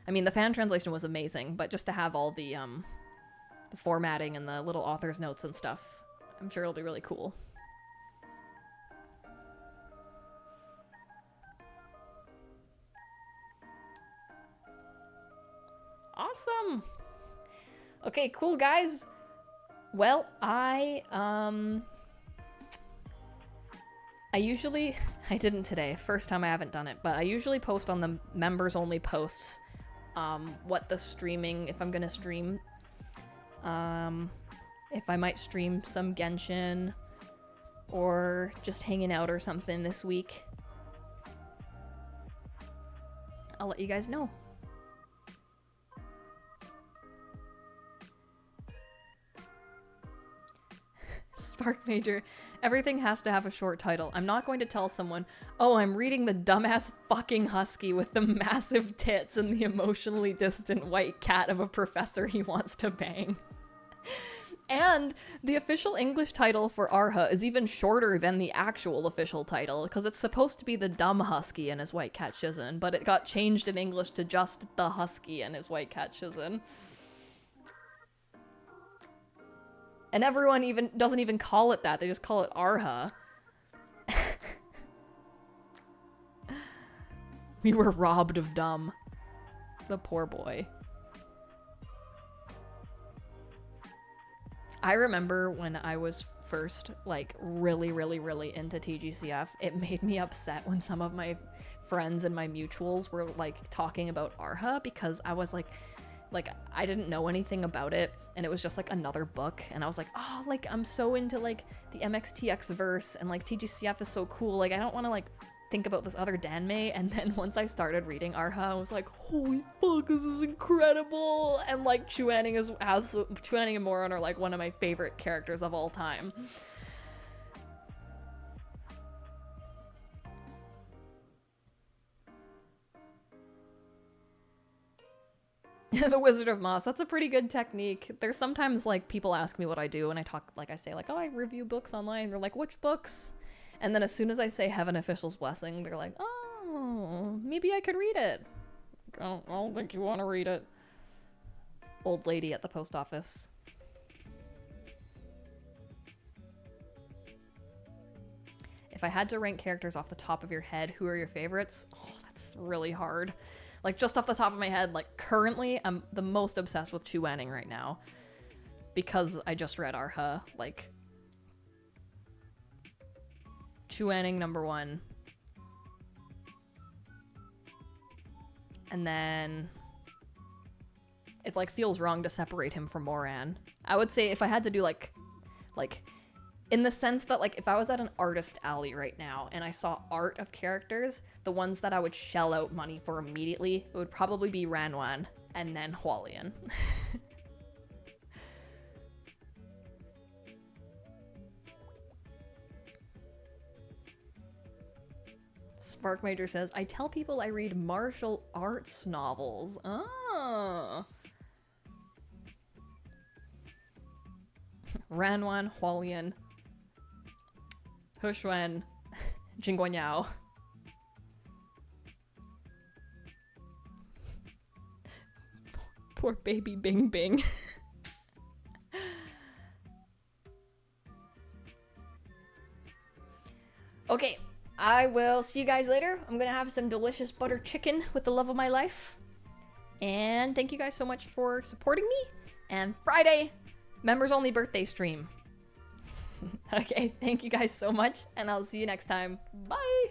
I mean, the fan translation was amazing, but just to have all the formatting and the little author's notes and stuff, I'm sure it'll be really cool. Awesome. Okay, cool, guys. Well, I didn't today. First time I haven't done it, but I usually post on the members only posts what the streaming, if I'm gonna stream, if I might stream some Genshin or just hanging out or something this week. I'll let you guys know. Spark Major, everything has to have a short title. I'm not going to tell someone, oh, I'm reading the dumbass fucking husky with the massive tits and the emotionally distant white cat of a professor he wants to bang. And the official English title for Arha is even shorter than the actual official title, because it's supposed to be the dumb husky and his white cat Shizen, but it got changed in English to just the husky and his white cat Shizen. And everyone doesn't even call it that. They just call it Arha. We were robbed of dumb. The poor boy. I remember when I was first, like, really into TGCF, it made me upset when some of my friends and my mutuals were, like, talking about Arha, because I was like, I didn't know anything about it, and it was just, like, another book, and I was like, oh, like, I'm so into, like, the MXTX verse, and, like, TGCF is so cool, like, I don't want to, like, think about this other Danmei. And then once I started reading Arha, I was like, holy fuck, this is incredible, and, like, Chuaning is absolute. Chuaning and Moron are, like, one of my favorite characters of all time. The Wizard of Moss, that's a pretty good technique. There's sometimes, like, people ask me what I do, and I talk, like, I say, like, oh, I review books online. They're like, which books? And then as soon as I say Heaven Official's Blessing, they're like, oh, maybe I could read it. I don't think you want to read it. Old lady at the post office. If I had to rank characters off the top of your head, who are your favorites? Oh, that's really hard. Like, just off the top of my head, like, currently, I'm the most obsessed with Chuaning right now. Because I just read Arha, like... Chuaning #1. And then... It, like, feels wrong to separate him from Moran. I would say if I had to do, like... In the sense that, like, if I was at an artist alley right now and I saw art of characters, the ones that I would shell out money for immediately, it would probably be Ranwan and then Hualien. Spark Major says, I tell people I read martial arts novels. Oh. Ranwan, Hualien, Hushuen, Jingguanyao. Poor baby Bing Bing. Okay, I will see you guys later. I'm gonna have some delicious butter chicken with the love of my life. And thank you guys so much for supporting me. And Friday, members only birthday stream. Okay, thank you guys so much, and I'll see you next time. Bye!